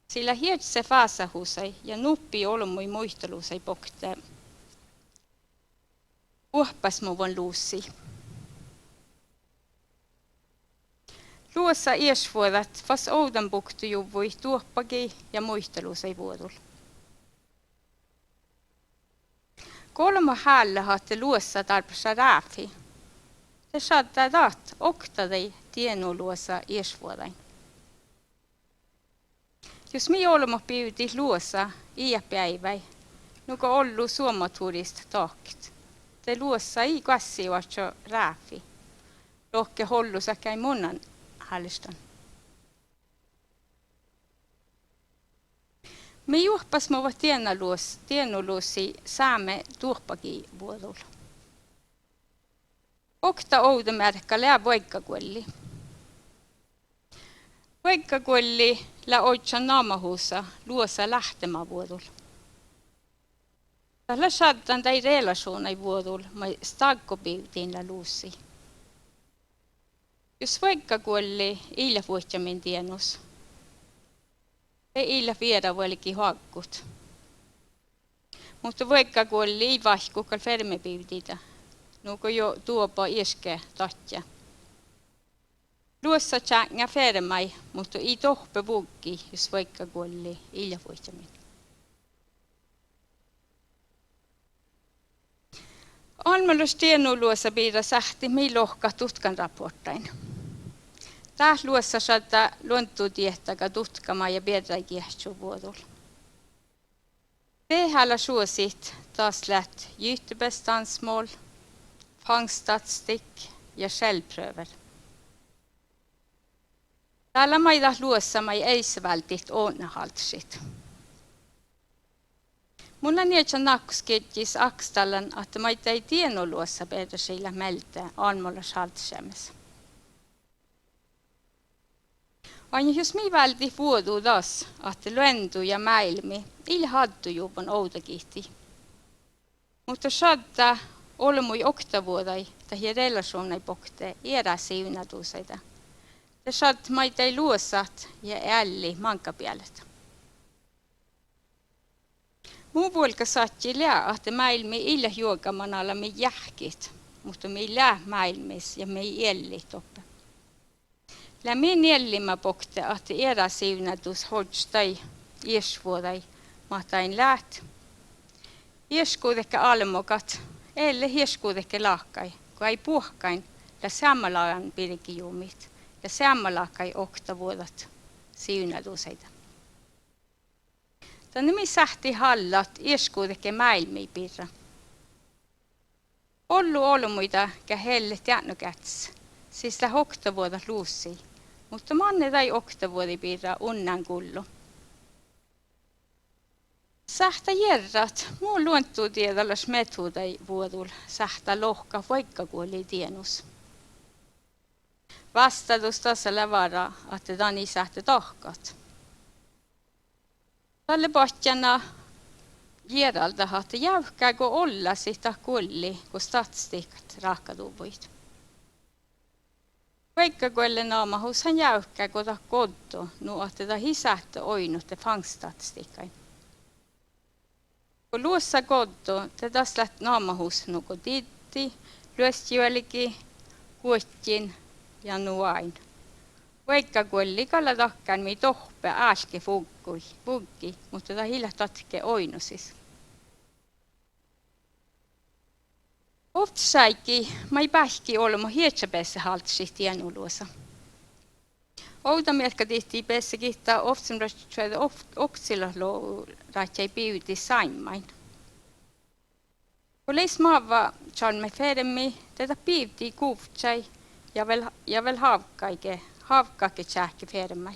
Sillä hietse faasahusai ja nuppi olmoi muistelusai pokte. Uhpas muvon luussi. Luossa iesvuodat vas oudan puktujuvui tuoppagi ja muistelusai vuodulla. Kolma häällä haatte luossa tarpeessa rääfi. Se saattaa taat oktadei tiennu luossa iesvuodain. Jos mi olemme pyydi luossa iäpäiväi, nuko ollu suomaturist takt. Te luossa ei kassi vaatso rääfi. Lohke hollu säkäi monan hälistan. Me juhpas muva tiennu luossi saamme turpagi vuodulla. Okta oudomärkka lää voikkakuelli. Voikkakuelli lää oitsan naamahuussa luossa lähtemä vuodulla. Tällä saattan tai relasuunai vuodulla, mai staggopiutiin lää luussi. Jos voikkakuelli iillä vuotjamin tiennus, ei iillä viedä vuolikin hakkut. Mutta voikkakuelli ei vahkukal fermepiutita. Nuko jo tuopa iske tatja. Luossa tjänga fermai, mutta ei tohpe vuggi, jos vaikka kuolli iljavuitamin. Almalus tiennu luossa piirra sähti mi lohka tutkan raportain. Tää luossa saattaa luontutiettäkä tutkamaan ja piedrai kiehtsu vuodulla. Tehällä suosit taas läht gytebestandsmål, fangstatistik ja självpröver. Täällä maida luossa mai eisvältit onnahaltsit. Mulla nietsä nakkusketjis akstallan, että maita ei tiennu luossa pedasilla meltä almollas haltsämässä. Aina jos mi välti vuodu taas, että luentu ja mäilmi, il haddu juupon outakihti. Mutta saattaa olmui oktavuodai, tai relasuunai pokte, erä siunatuusaita. Te saat maita ei luossat ja älli mankapielet. Muu vuolka saatti lää, että maailmi illa juokamanalla me jähkit, mutta me lää maailmis ja me elli toppe. Lää me nellimä pokte, että erä siunatus hodstai iesvuodai mahtain läht. Ieskuudekka almokat, elle hieskuudekka lahkai, kun ei puhkain, ja sammalaan pirkijuumit. Ja sammalaakai oktavuodat siunaduseita. Tänne mi sähti hallat ieskuudeke maailmii pirra. Ollu olmuita kä helle tiannukäts, siis lä oktavuodat luussi, mutta manne tai oktavuodi pirra unnan kullu. Sähtä jerrat, muu luontuu tiedallas metodai vuodul, sähtä lohka vaikka kuoli tienus. Vastaus tässä lävara, että Dani sähti tahkat. Tälle pohtjana järalta, että jäykkääkö olla sitä kulli, kun statistiikat raakaduvuit. Vaikka kuelle naamahus hän jäykkääkö ta koddo, nu että ta hisähtö oinutte fangstatistiikain. Kun luossa koddo, te taas läht naamahus nuko tiitti, lyöstjuelikin, kuottin, ja nuain. Vaikka kuolli kalla takkaan mi tohpe ääske fuggi, mutta ta hillä tatke oinusis. Oftsaikki mai pähki olmo hietsäpessä haltsi tienuluosa. Outa mielkä tihti pessä kihtää oftsamrastsueda oksilla loo ratsai piuti saimmain. Kun leis maava chalme fermi, tätä piuti kuuftsai, ja vel haavkake tjääkki firmai.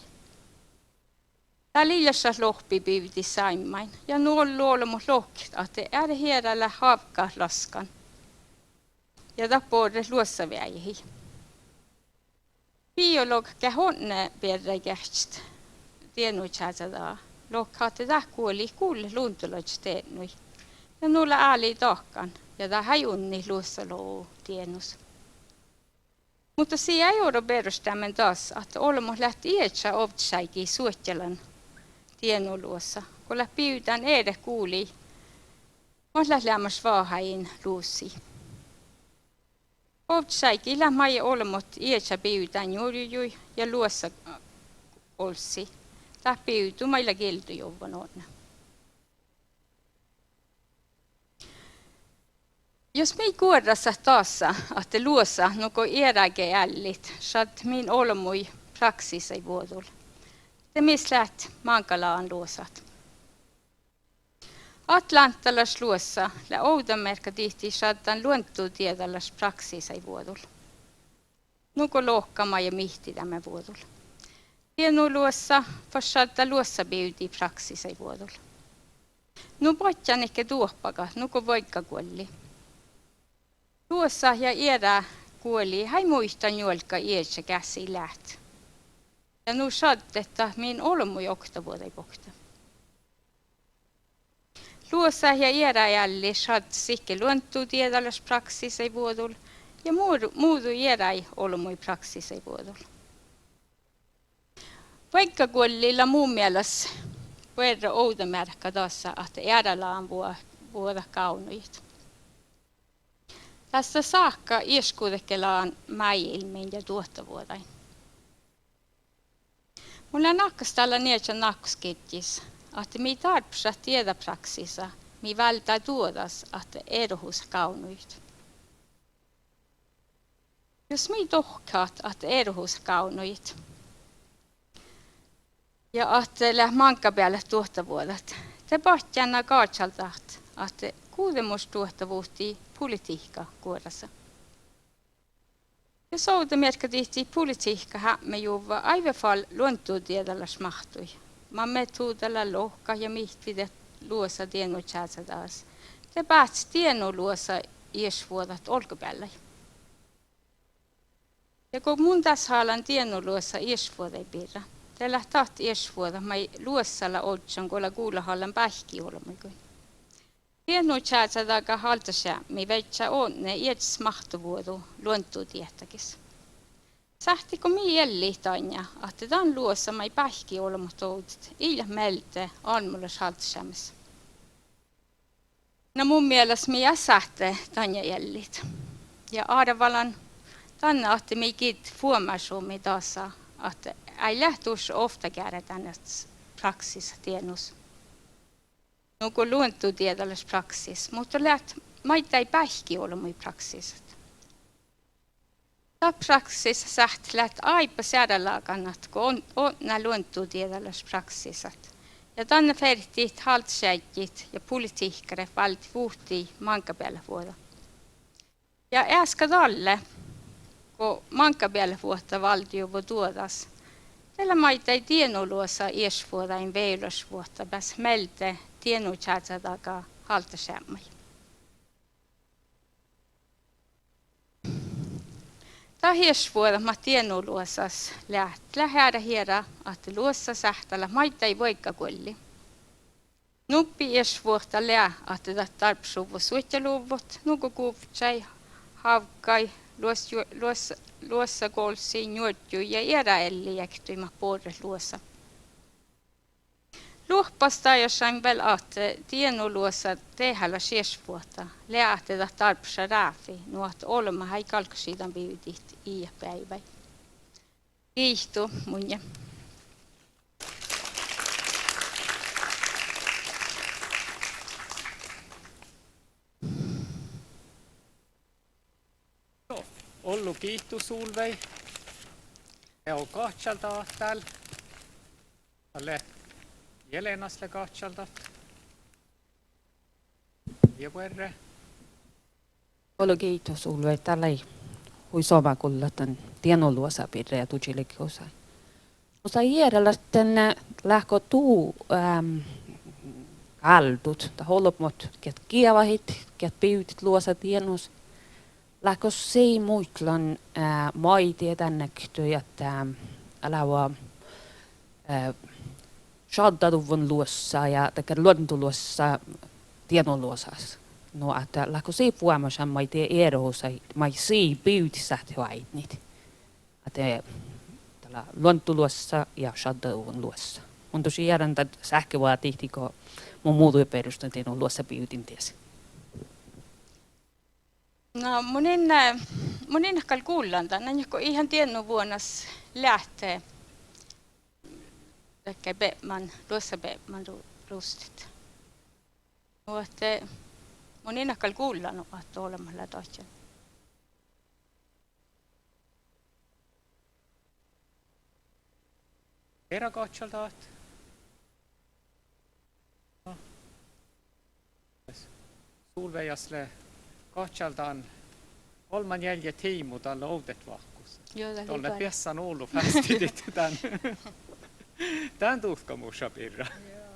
Tää liiassa lohpi pyydi saimmain. Ja nuol luolemus lohkit, että är hierällä haavka laskan. Ja tapoides luossa väihin. Biolog kähonne perrekähtst. Tiennuitsäätä lokhaatte kuoli kuulle luuntoloits teennui. Ja nulla ääli tahkan. Ja tää hajunni luossa loo tiennus. Mutta siinä ei ole perustamen taas, että olemme lähti iätsä ovtsaikin suottelan tiennuluossa, kun läpiytään edes kuuli, on lämmäs vaahain luussi. Ovtsaikin lämmäi olemot iätsä piytään juuri ja luossa olsi. Läpiytyi meillä kiltujouvon on. Jos me ei kuorrassa taas, että luossa nuko eräke ällit, saat min olmui praksissa ei vuodulla. Te missä läht mankalaan luosat. Atlantalas luossa lä oudamerkka tihti saattan luontuu tiedallas praksissa ei vuodulla. Nuko lohkama ja mihti tämä vuodulla. Tienu luossa, saattaa luossa biuti praksissa ei vuodulla. Nu potjan ehkä tuoppaka, nuko voikka kuolli. Luossa ja erä kuoli, hän muista juolka iässä käsi läht. Ja nu sattetta min olmu jokta vuoden pohta. Luossa ja erä jälli satt sikke luontuu tiedallas praksisei vuodul ja muudu eräi olmui praksisei vuodul. Vaikka kuolilla muun mielessä verran outomärkka tässä, että erällä on vuoda kaunuit. Tässä saakka ieskuutekelaan mäilmiin ja tuottavuodain. Mulla nakkas tällä nietsä nakkusketjis, että mi tarpsa tiedä praksissa, mi vältää tuodas, että erohus kaunuit. Jos mi tohkaat, että erohus kaunuit, ja että manka päälle tuottavuodat, te pahtjana kaatsaltaat, että kuulemustuottavuutti politiikka kuorassa. Ja soudamerkka tihti politiikka hämme juva aivefall luontuutiedallas mahtui. Man metodalla lohka ja mihtidet luosa tiennutsäänsä taas. Te pääts tiennu luosa iesvuodat olkopäällä. Ja kun mun tässä haalan tiennu luosa iesvuodai pirra, te lähtaat iesvuoda, mai luossalla otsan, kun kuulahallan pähki olemme. Tiennutsäänsä taga haltasä, mi veitsä on ne iets mahtuvuodu luontuutiettäkis. Sähtikö mi jelli tanja, että tämän luossa mai pähki olemat oudit, illa melte almullas haltasämis. No mun mielestä mi äsähte tanja jellit. Ja aaravalan tänne, että mi kiit fuomasumi taas, että ei lähtuus ofta käydä tänne praksis tiennus. Nuko luontuutiedallas praksis, mutta läht maita ei pähki olemui praksiset. Tämä praksis säht läht aipa säädälaakanat, kun on nämä luontuutiedallas praksiset. Ja tänne fertit, haltsäikit ja politiikkare valti vuhti manka päällä vuoda. Ja äsken alle, kun manka päällä vuotta valtio tuodas, tällä maita ei tienuluossa iesvuodain veilosvuotta, pääs melte tiennutsäänsä takaa haltasämmai. Tämä iesvuoda ma tiennuluosas lähdä hierä, että luossa sähtällä maita ei voikka kuolli. Nuppi iesvuotta lää, että tarpsuvu suitteluvut, nuku kuuhtsai, haavkai, luossa kolsiin juotju ja eräelli jäktymä puolelle luossa. Luoppasta jossain väl att tiennuluossa tehällä siesvuotta lähteä tarpsa rääfi, nuot olema hai kalkasidan biudit i päivä. Kiihtu munja. Ollu kiihtu Solveig. Ja on kahtsalta täällä. Alle Jelenasle kahtsalta. Ja verre. Ollu kiihtu Solveig. Täällä ei hui sova kullatan tienoluosa pirre ja tujilikki osai. Osa järjelasten lähkö tuu kaldut, ta holop mot ket kievahit, ket pyytit luosa tienus. Lähkö sei muitlan maiti tännektö, että älävä shaddaduvun luossa ja tekee luontuluossa tienoluosas. No, että lähkö sei puhuamassa maiti erossa, mai sei pyytisät hoidnit. Että tällä luontuluossa ja shaddaduvun luossa. On tosi järjän, että sähkövaa tihti, kun mun muutuja perustuntiin on luossa pyytin tiesi. No, monin ehkä kuullaan tänne, kun ihan tiennyt vuonnas lähtee. Tekee luossa Beckman rustit. No, että monin ehkä kuullaan, että olemalla toisen. Era Gottschaldat. Solveijasle Gottschaldan 3-4 tiimu tällä oudet vahkus. Tuolle piessan ollut fastidit tämän tuhkamuussa pirra.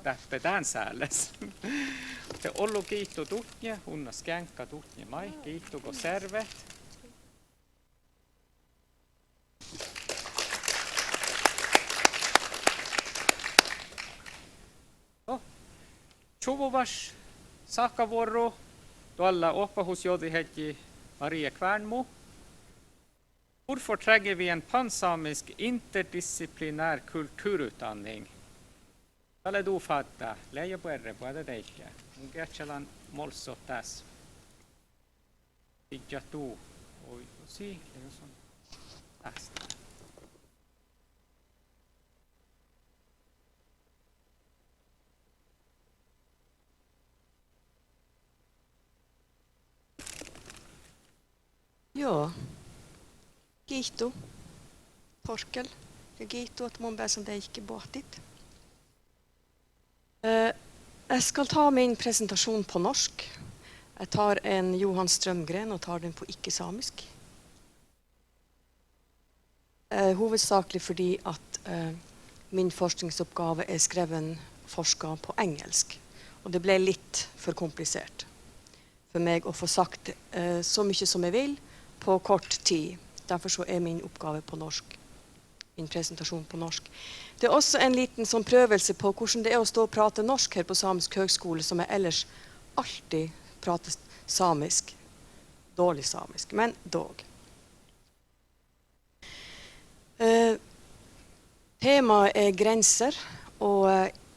Täppä tämän säälles. Se ollu kiittu tutje, unnas känkka tutje mai, kiittuko servet. Chuvuvas sakkavuoro tuolla oppahusjoutihetki Maria Kvärnmo. Hvorfor trenger vi en pansamisk interdisciplinär kulturutdanning? Tällä du fatta, leija puerre, puhuta teikkiä. Mun kertsalan molsot tässä. Pidja tuu. Oi, si, jos on tästä. Joo. Kiitos. Torkel. Ja kiitos, att mun pääsen teikki båtit. Jag ska ta min presentation på norsk. Jag tar en Johan Strömgren och tar den på icke-samisk. Hovedsakelig fordi at min forskningsoppgave er skreven forsket på engelsk. Og det ble litt for komplisert for meg å få sagt så mye som jeg vil på kort tid. Derfor så er min oppgave på norsk. Min presentasjon på norsk. Det er også en liten sånn prøvelse på hvordan det er å stå og prate norsk her på Samisk høgskole, som jeg ellers alltid prater samisk. Dårlig samisk, men dog. Temaet er grenser, og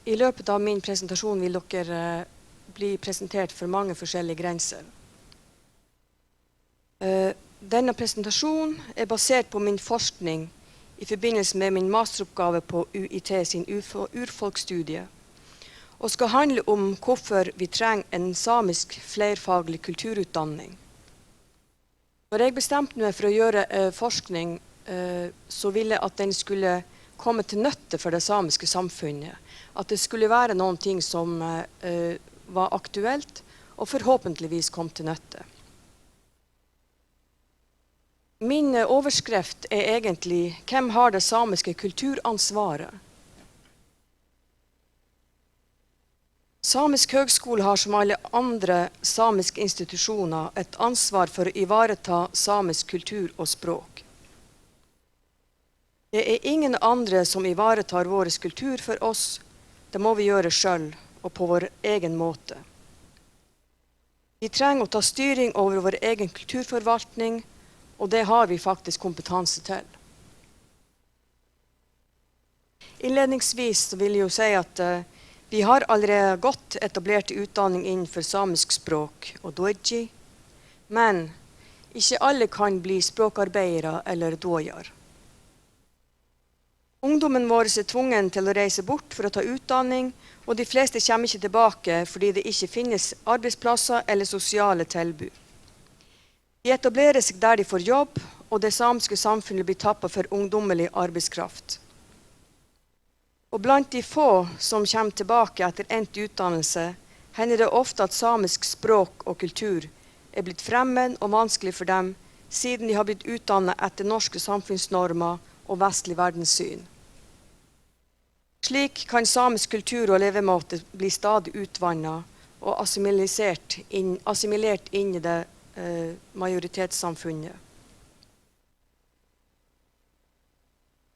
i løpet av min presentasjon vil dere bli presentert for mange forskjellige grenser. Denne presentasjonen er basert på min forskning i forbindelse med min masteroppgave på UiT sin urfolkstudie, og skal handle om hvorfor vi trenger en samisk flerfaglig kulturutdanning. Når jeg bestemte meg for å gjøre forskning, så ville jeg at den skulle komme til nytte for det samiske samfunnet. At det skulle være noen ting som var aktuelt, og forhåpentligvis kom til nytte. Min overskrift er egentlig «Hvem har det samiske kulturansvaret?» Samisk høgskole har som alle andre samiske institusjoner et ansvar for å ivareta samisk kultur og språk. Det er ingen andre som ivaretar vår kultur for oss. Det må vi gjøre selv og på vår egen måte. Vi trenger å ta styring over vår egen kulturforvaltning, og det har vi faktisk kompetanse til. Innledningsvis vil jeg jo si at vi har allerede godt etablert utdanning innenfor samisk språk og doji, men ikke alle kan bli språkarbeidere eller dojar. Ungdommen vår er tvungen til å reise bort for å ta utdanning, og de fleste kommer ikke tilbake fordi det ikke finnes arbeidsplasser eller sosiale tilbud. De etablerer seg der de får jobb, og det samiske samfunnet blir tappet for ungdommelig arbeidskraft. Og blant de få som kommer tilbake etter endt utdannelse, hender det ofte at samisk språk og kultur er blitt fremmed og vanskelig for dem, siden de har blitt utdannet etter norske samfunnsnormer og vestlig verdenssyn. Slik kan samisk kultur og levemåte bli stadig utvannet og assimilert inn i det majoritetssamfunnet.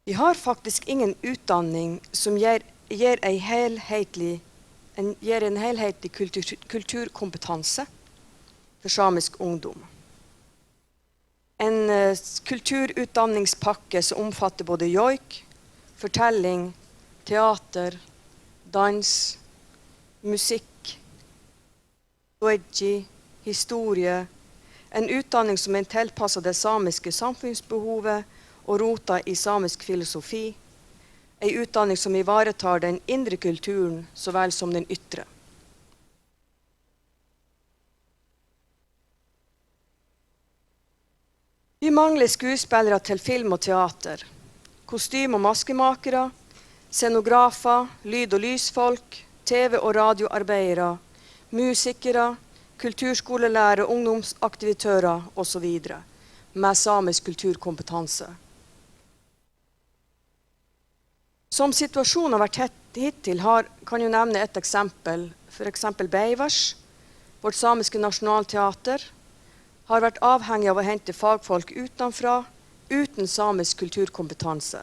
Vi har faktisk ingen utdanning som gir en helhetlig kulturkompetanse for samisk ungdom. En kulturutdanningspakke som omfatter både joik, fortelling, teater, dans, musikk, poesi, historie. En utdanning som er tilpasset det samiske samfunnsbehovet og rota i samisk filosofi. En utdanning som ivaretar den indre kulturen så vel som den ytre. Vi mangler skuespillere til film og teater, kostyme- og maskemakere, scenografer, lyd- og lysfolk, TV- og radioarbeidere, musikere, kulturskolelærere, ungdomsaktivitører osv. med samisk kulturkompetanse. Som situasjonen har vært hittil, kan jeg nevne et eksempel. For eksempel Beivers, vårt samiske nasjonalteater, har vært avhengig av å hente fagfolk utenfra, uten samisk kulturkompetanse.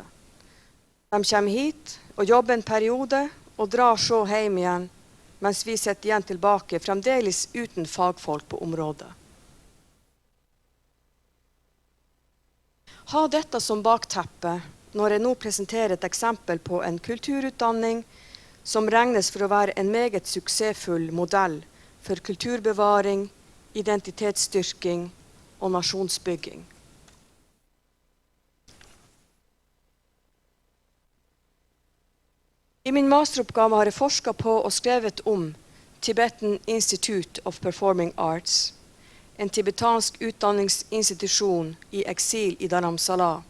De kommer hit og jobber en periode, og drar så hjem igjen, mens vi sitter igjen tilbake, fremdeles uten fagfolk på området. Ha dette som bakteppe når jeg nå presenterer et eksempel på en kulturutdanning som regnes for å være en meget suksessfull modell for kulturbevaring, identitetsstyrking og nasjonsbygging. I min masteroppgave har jeg forsket på og skrevet om Tibetan Institute of Performing Arts, en tibetansk utdanningsinstitusjon i eksil i Dharamsala,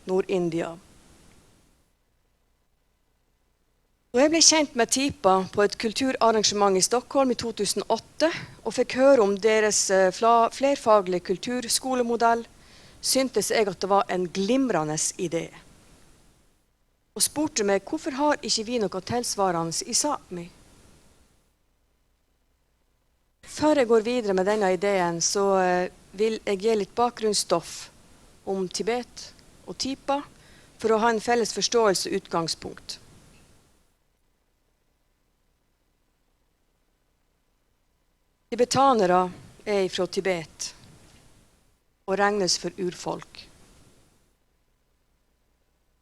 Nord-India. Da jeg ble kjent med TIPA på et kulturarrangement i Stockholm i 2008 og fikk høre om deres flerfaglige kulturskolemodell, syntes jeg at det var en glimrende idé. Og spurte meg hvorfor har ikke vi noe tilsvarende i Sápmi. Før jeg går videre med denne ideen, så vil jeg gi litt bakgrunnsstoff om Tibet og TIPA for å ha en felles forståelse og utgangspunkt. Tibetanere er fra Tibet og regnes for urfolk.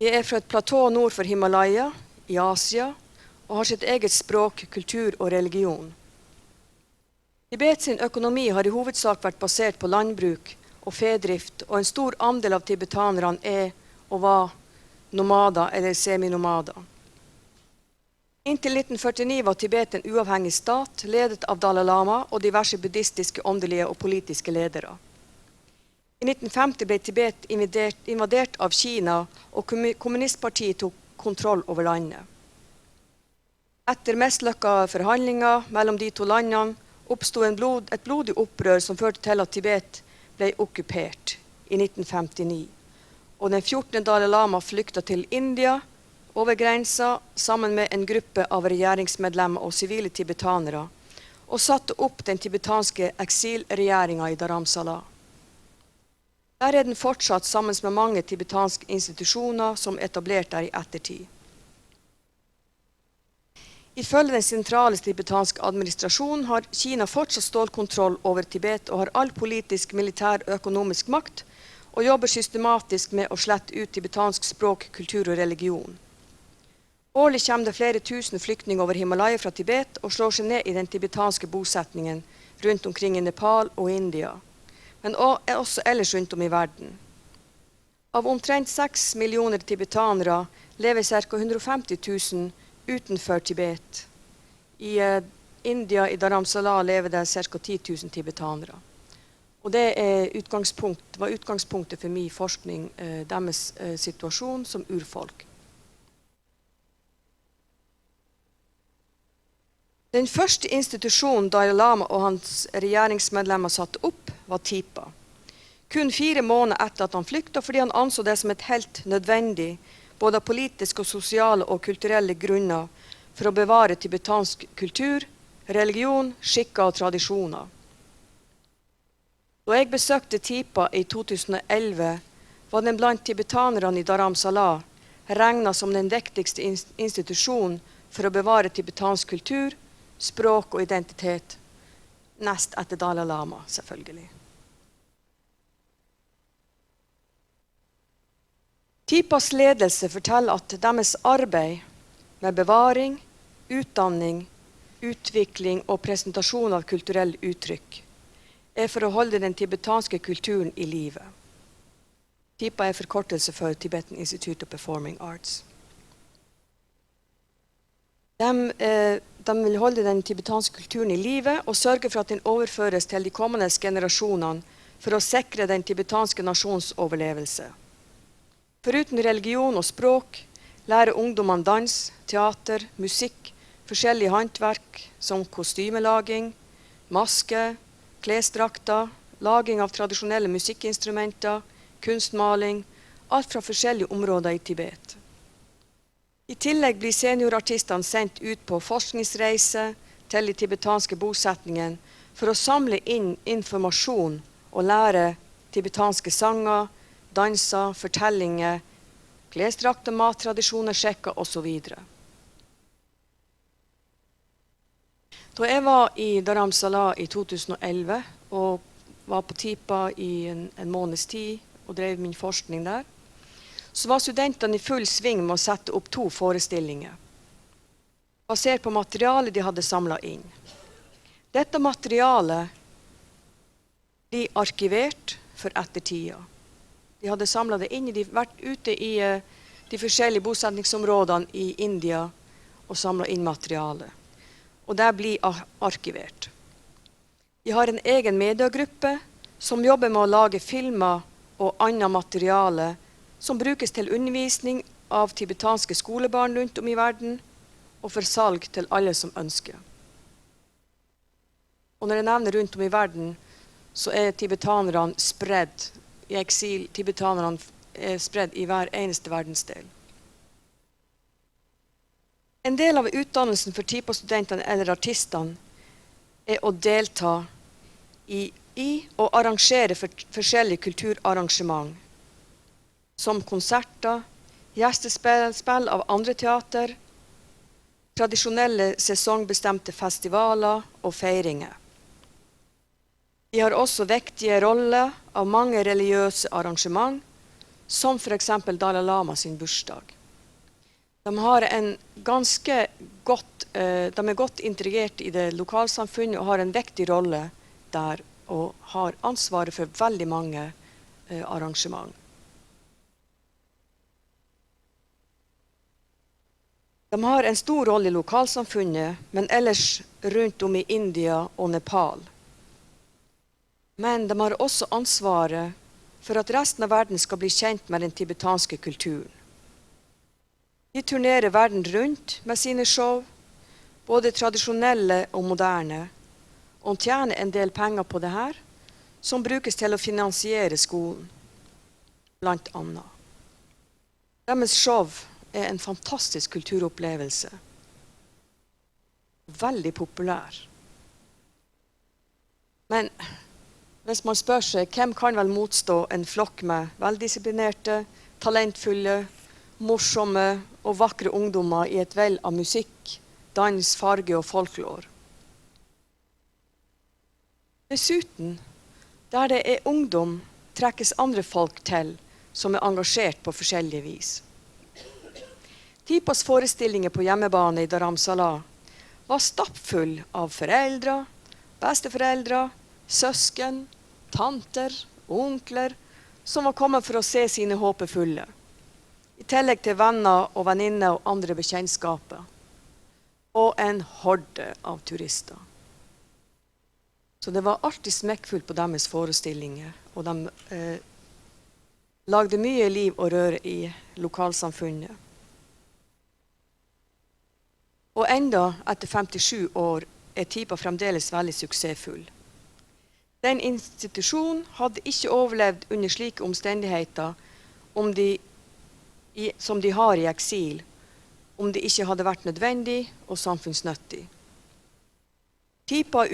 De er fra et platå nord for Himalaya, i Asia, og har sitt eget språk, kultur og religion. Tibets økonomi har i hovedsak vært basert på landbruk og fedrift, og en stor andel av tibetanerne er og var nomader eller seminomader. Inntil 1949 var Tibet en uavhengig stat, ledet av Dalai Lama og diverse buddhistiske, åndelige og politiske ledere. I 1950 ble Tibet invadert av Kina, og kommunistpartiet tok kontroll over landet. Etter mislykka forhandlinger mellom de to landene oppstod et blodig opprør som førte til at Tibet ble okkupert i 1959. Og den 14. Dalai Lama flykta til India over grensa sammen med en gruppe av regjeringsmedlemmer og sivile tibetanere, og satte opp den tibetanske eksilregjeringa i Dharamsala. Der er den fortsatt sammen med mange tibetanske institusjoner som etablert der i ettertid. Ifølge den sentrale tibetanske administrasjonen har Kina fortsatt stålkontroll over Tibet og har all politisk, militær og økonomisk makt, og jobber systematisk med å slette ut tibetansk språk, kultur og religion. Årlig kommer det flere tusen flyktninger over Himalaya fra Tibet og slår seg ned i den tibetanske bosetningen rundt omkring i Nepal og India, men også ellers rundt om i verden. Av omtrent 6 millioner tibetanere lever ca. 150 000 utenfor Tibet. I India, i Dharamsala, lever det ca. 10 000 tibetanere. Og det var utgangspunktet for min forskning, deres situasjon som urfolk. Den første institusjonen Dalai Lama og hans regjeringsmedlemmer satte opp, var TIPA. Kun 4 måneder etter at han flykta, fordi han anså det som et helt nødvendig både av politiske og sosiale og kulturelle grunner, for å bevare tibetansk kultur, religion, skikker og tradisjoner. Da jeg besøkte Tipa i 2011, var den blant tibetanerne i Dharamsala regnet som den viktigste institusjonen for å bevare tibetansk kultur, språk og identitet, nest etter Dalai Lama, selvfølgelig. Tipas ledelse forteller at deres arbeid med bevaring, utdanning, utvikling og presentasjon av kulturelle uttrykk er for å holde den tibetanske kulturen i live. TIPA er forkortelse for Tibetan Institute of Performing Arts. De vil holde den tibetanske kulturen i live og sørge for at den overføres til de kommende generasjonene for å sikre den tibetanske nasjons overlevelse. Foruten religion og språk lærer ungdommene dans, teater, musikk, forskjellige håndverk som kostymelaging, maske, klesdrakter, laging av tradisjonelle musikkinstrumenter, kunstmaling, alt fra forskjellige områder i Tibet. I tillegg blir seniorartistene sendt ut på forskningsreise til de tibetanske bosetningen for å samle inn informasjon og lære tibetanske sanger, danser, fortellinger, klesdrakter, mattradisjoner, skikker osv. Da jeg var i Dharamsala i 2011 og var på Tipa i en måneds tid og drev min forskning der, så var studentene i full sving med å sette opp 2 forestillinger, basert på materialet de hadde samlet inn. Dette materialet blir arkivert for ettertida. De hadde samlet det inn, de hadde vært ute i de forskjellige bosetningsområdene i India og samlet inn materialet. Og det blir arkivert. De har en egen mediegruppe som jobber med å lage filmer og annet materiale som brukes til undervisning av tibetanske skolebarn rundt om i verden, og for salg til alle som ønsker. Og når jeg nevner rundt om i verden, så er tibetanerne spredd i eksil. Tibetanerne er spredd i hver eneste verdensdel. En del av utdannelsen for Tipa-studentene eller artistene er å delta i og arrangere forskjellige kulturarrangement, som konserter, gjestespill av andre teater, tradisjonelle sesongbestemte festivaler og feiringer. De har også viktige roller av mange religiøse arrangement, som for eksempel Dalai Lama sin bursdag. De er godt integrert i det lokalsamfunnet og har en viktig rolle der og har ansvaret for veldig mange arrangement. De har en stor rolle i lokalsamfunnet, men ellers rundt om i India og Nepal. Men de har også ansvaret for at resten av verden skal bli kjent med den tibetanske kulturen. De turnerer verden rundt med sine show, både tradisjonelle og moderne, og tjener en del penger på det her, som brukes til å finansiere skolen, blant annet. Deres show er en fantastisk kulturopplevelse. Veldig populær. Men hvis man spør seg, hvem kan vel motstå en flokk med veldisiplinerte, talentfulle, morsomme og vakre ungdommer i et vell av musikk, dans, farge og folklore? Dessuten, der det er ungdom, trekkes andre folk til som er engasjert på forskjellige vis. Tipas forestillinger på hjemmebane i Dharamsala var stappfull av foreldre, besteforeldre, søsken, tanter, onkler, som var kommet for å se sine håpefulle, i tillegg til venner og venninner og andre bekjentskaper, og en horde av turister. Så det var alltid smekkfullt på deres forestillinger, og de lagde mye liv og røre i lokalsamfunnet. Og enda etter 57 år er Tipa fremdeles veldig suksessfull. Den institusjonen hadde ikke overlevd under slike omstendigheter om de som de har i eksil, om det ikke hadde vært nødvendig og samfunnsnyttig. TIPA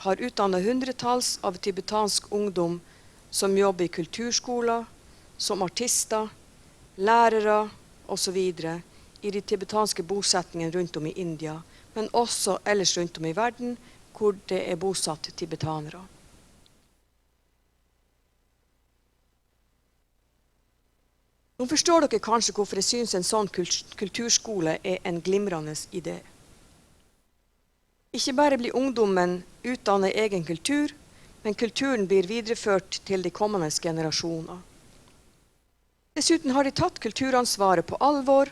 har utdannet hundretalls av tibetansk ungdom som jobber i kulturskoler, som artister, lærere osv. i de tibetanske bosetningene rundt om i India, men også ellers rundt om i verden hvor det er bosatt tibetanere. Nå forstår dere kanskje hvorfor jeg synes en sånn kulturskole er en glimrende idé. Ikke bare blir ungdommen utdannet i egen kultur, men kulturen blir videreført til de kommende generasjoner. Dessuten har de tatt kulturansvaret på alvor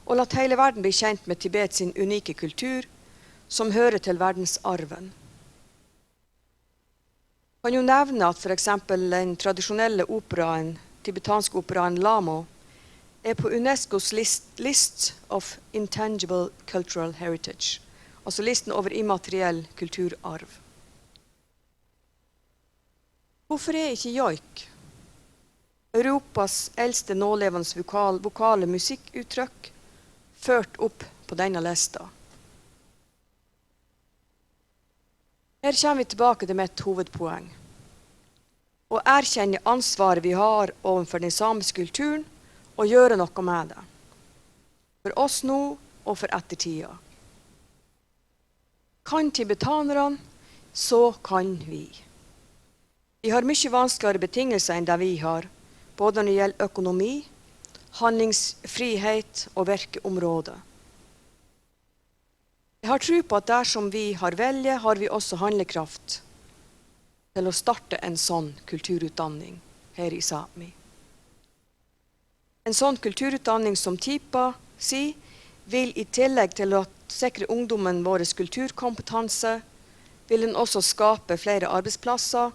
og latt hele verden bli kjent med Tibet sin unike kultur, som hører til verdensarven. Jeg kan jo nevne at for eksempel den tradisjonelle operaen, tibetanske operaen Lamo, er på UNESCOs list of intangible cultural heritage, altså listen over immateriell kulturarv. Hvorfor er ikke joik, Europas eldste nålevende vokale musikkuttrykk, ført opp på denne lista? Her kommer vi tilbake til mitt hovedpoeng. Å erkjenne ansvaret vi har overfor den samiske kulturen, og gjøre noe med det. For oss nå og for ettertida. Kan tibetanerne, så kan vi. Vi har mye vanskeligere betingelser enn det vi har, både når det gjelder økonomi, handlingsfrihet og virkeområde. Jeg har tro på at dersom vi har velje, har vi også handlekraft til å starte en sånn kulturutdanning her i Sápmi. En sånn kulturutdanning som TIPA sier, vil i tillegg til å sikre ungdommen vår kulturkompetanse, vil den også skape flere arbeidsplasser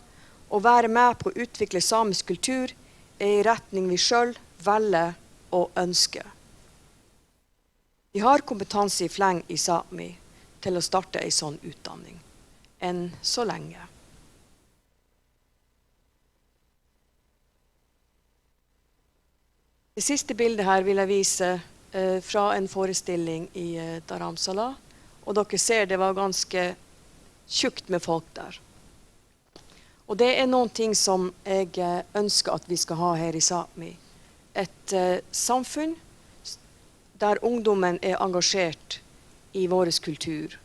og være med på å utvikle samisk kultur i retning vi selv velger og ønsker. Vi har kompetanse i fleng i Sápmi til å starte en sånn utdanning, enn så lenge. Det siste bildet her vil jeg vise fra en forestilling i Dharamsala, og dere ser det var ganske tjukt med folk der. Og det er noen ting som jeg ønsker at vi skal ha her i Sápmi. Et samfunn der ungdommen er engasjert i vår kultur,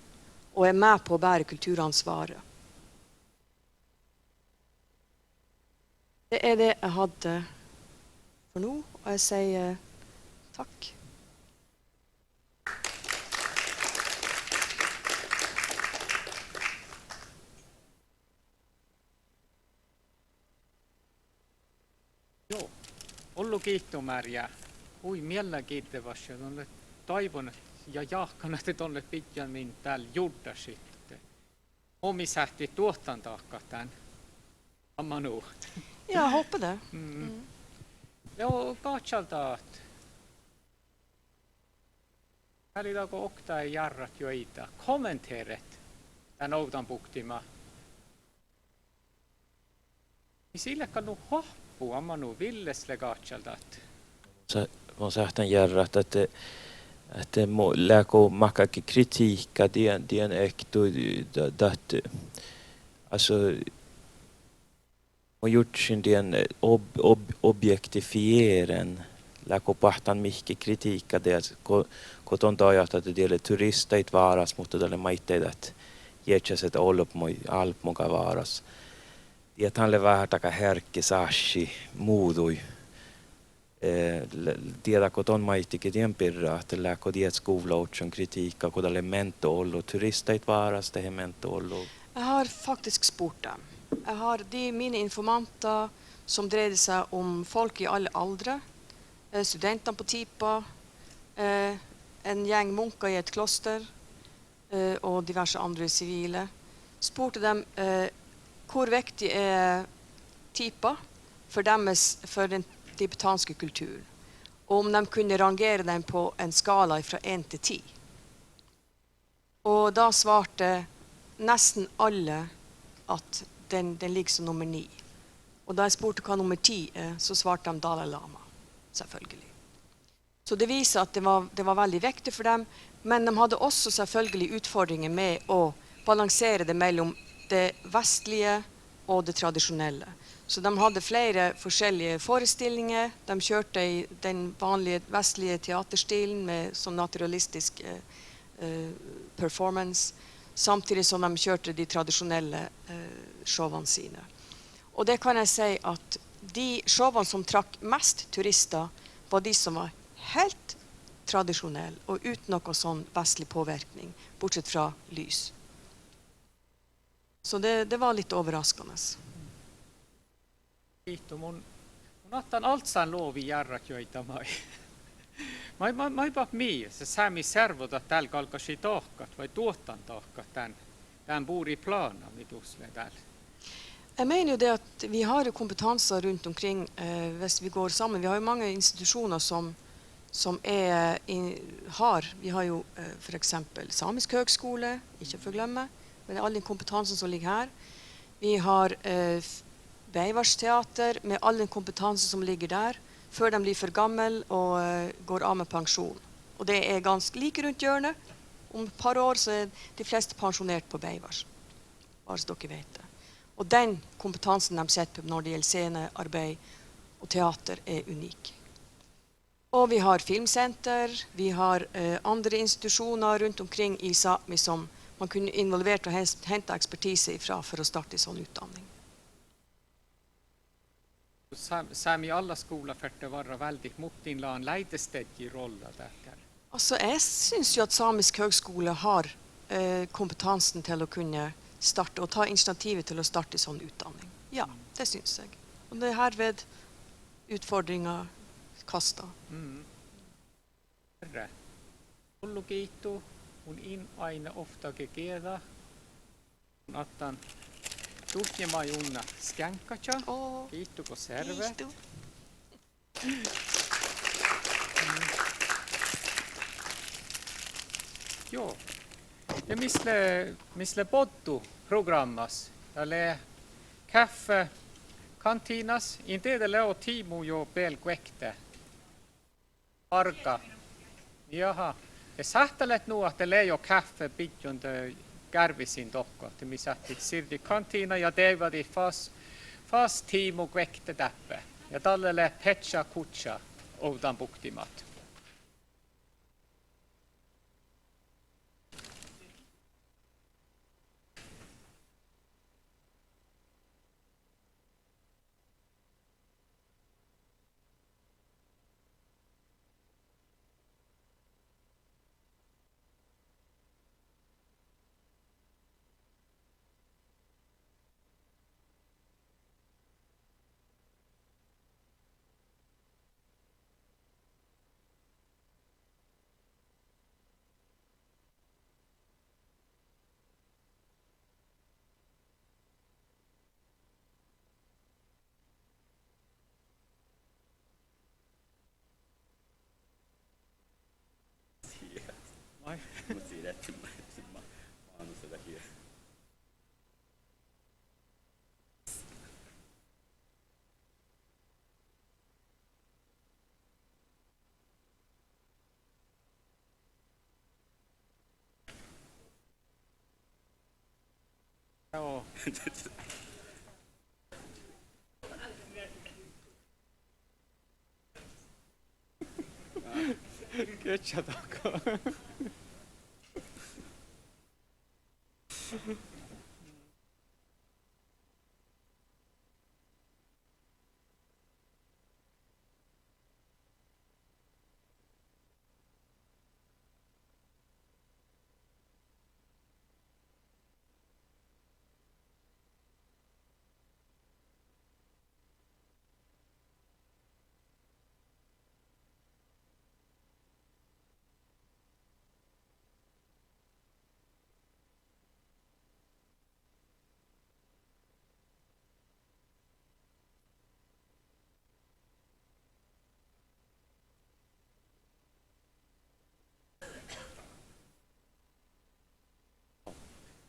og er med på å bære kulturansvaret. Det er det jeg hadde for nå, og jeg sier takk. Joo, ollut kiittomääriä. Hui mielenkiintoista. Olen toivonut ja jahkanut, että olet pitkämmin täällä juurdasit. Omisähti tuotantoakka tämän ammanu. Ja, jeg håper det. Joo, katsalta. Välillä okta ei jarrat joita. Kommenteeret tämän outan puktima. Sillä kannu hoppu ammanu Villesle katsalta. On sähtän jarrat, että läkö makaki kritiikka dien ektu dat alltså och gjort sin dien objektifieren läkö pahtan mihki kritiikka det koton tajat että dielle turistait varas mutta tälle maitteet että jätsäset alp muka varas. Diet hanle vähän taka herkki sashi muudui. Tiedä, kun on maittikin tien pirraa, että läkö tiedät skovlautsen kritiikka, kun elemento ollut, turistait varas, det elemento ollut. Jeg har faktisk spurt dem. Jeg har mine informanter som dreide seg om folk i alle aldre, studentene på TIPA, en gjeng munker i et kloster og diverse andre sivile. Spurte dem hvor viktig er TIPA for den tibetanske kulturen, og om de kunne rangere den på en skala fra 1 til 10. Og da svarte nesten alle at den ligger som nummer 9. Og da jeg spurte hva nummer 10 er, så svarte de Dalai Lama. selvfølgelig. Så det viser at det var veldig viktig for dem, men de hadde også selvfølgelig utfordringer med å balansere det mellom det vestlige og det tradisjonelle. Så de hadde flere forskjellige forestillinger. De kjørte i den vanlige vestlige teaterstilen med sånn naturalistisk performance, samtidig som de kjørte de tradisjonelle showene sine. Og det kan jeg si at de showene som trakk mest turister var de som var helt tradisjonelle og uten noe sånn vestlig påvirkning, bortsett fra lys. Så det var litt overraskende. Mun ottan altsan loovi jarrat, joita mai pak mii, se säämi servota täällä kalkasi tahkat vai tuotan tahkat tämän buuri plana mitusle täällä. Jeg mener jo det at vi har kompetanser rundt omkring hvis vi går sammen. Vi har jo mange institusjoner som vi har jo for eksempel Samisk høgskole, ikke for å glemme, men all den kompetansen som ligger her. Vi har Beivars teater med all den kompetansen som ligger der, før de blir for gammel og går av med pensjon. Og det er ganske like rundt hjørnet. Om et par år så er de fleste pensjonert på Beivars, bare så dere vet det. Og den kompetansen de setter på når det gjelder scenearbeid og teater er unik. Og vi har filmsenter, vi har andre institusjoner rundt omkring i Sápmi som man kunne involvert og hente ekspertise ifra for å starte en sånn utdanning. Sámi alla skola för att vara väldigt mottinlaan läitestedji rolla där. Altså, jeg synes jo at Samisk høgskole har kompetansen til å kunne starte og ta initiativet til å starte sånn utdanning. Ja, det synes jeg. Og det er herved utfordringer kastet. Herre, hullu kiitu, mun in aine ofta kekeeda, mun attan tuhjema junna skänkacha, kiitu ko serve. Kiitu. Joo. Ja misle pottu programmas. Tälle kaffe kantinas. Inte leo timu jo pel kuekte. Arka. Jaha. Ja sähtälet nu att det jo kaffe pitjon te kärvisin tokko. Te mi sähtit sirti kantina ja teivadi fas timu kuekte täppe. Ja tälle petsa kutsa oudan puktimat. Nej, jag måste säga rätt till manus där här. Joo. Kötsätako.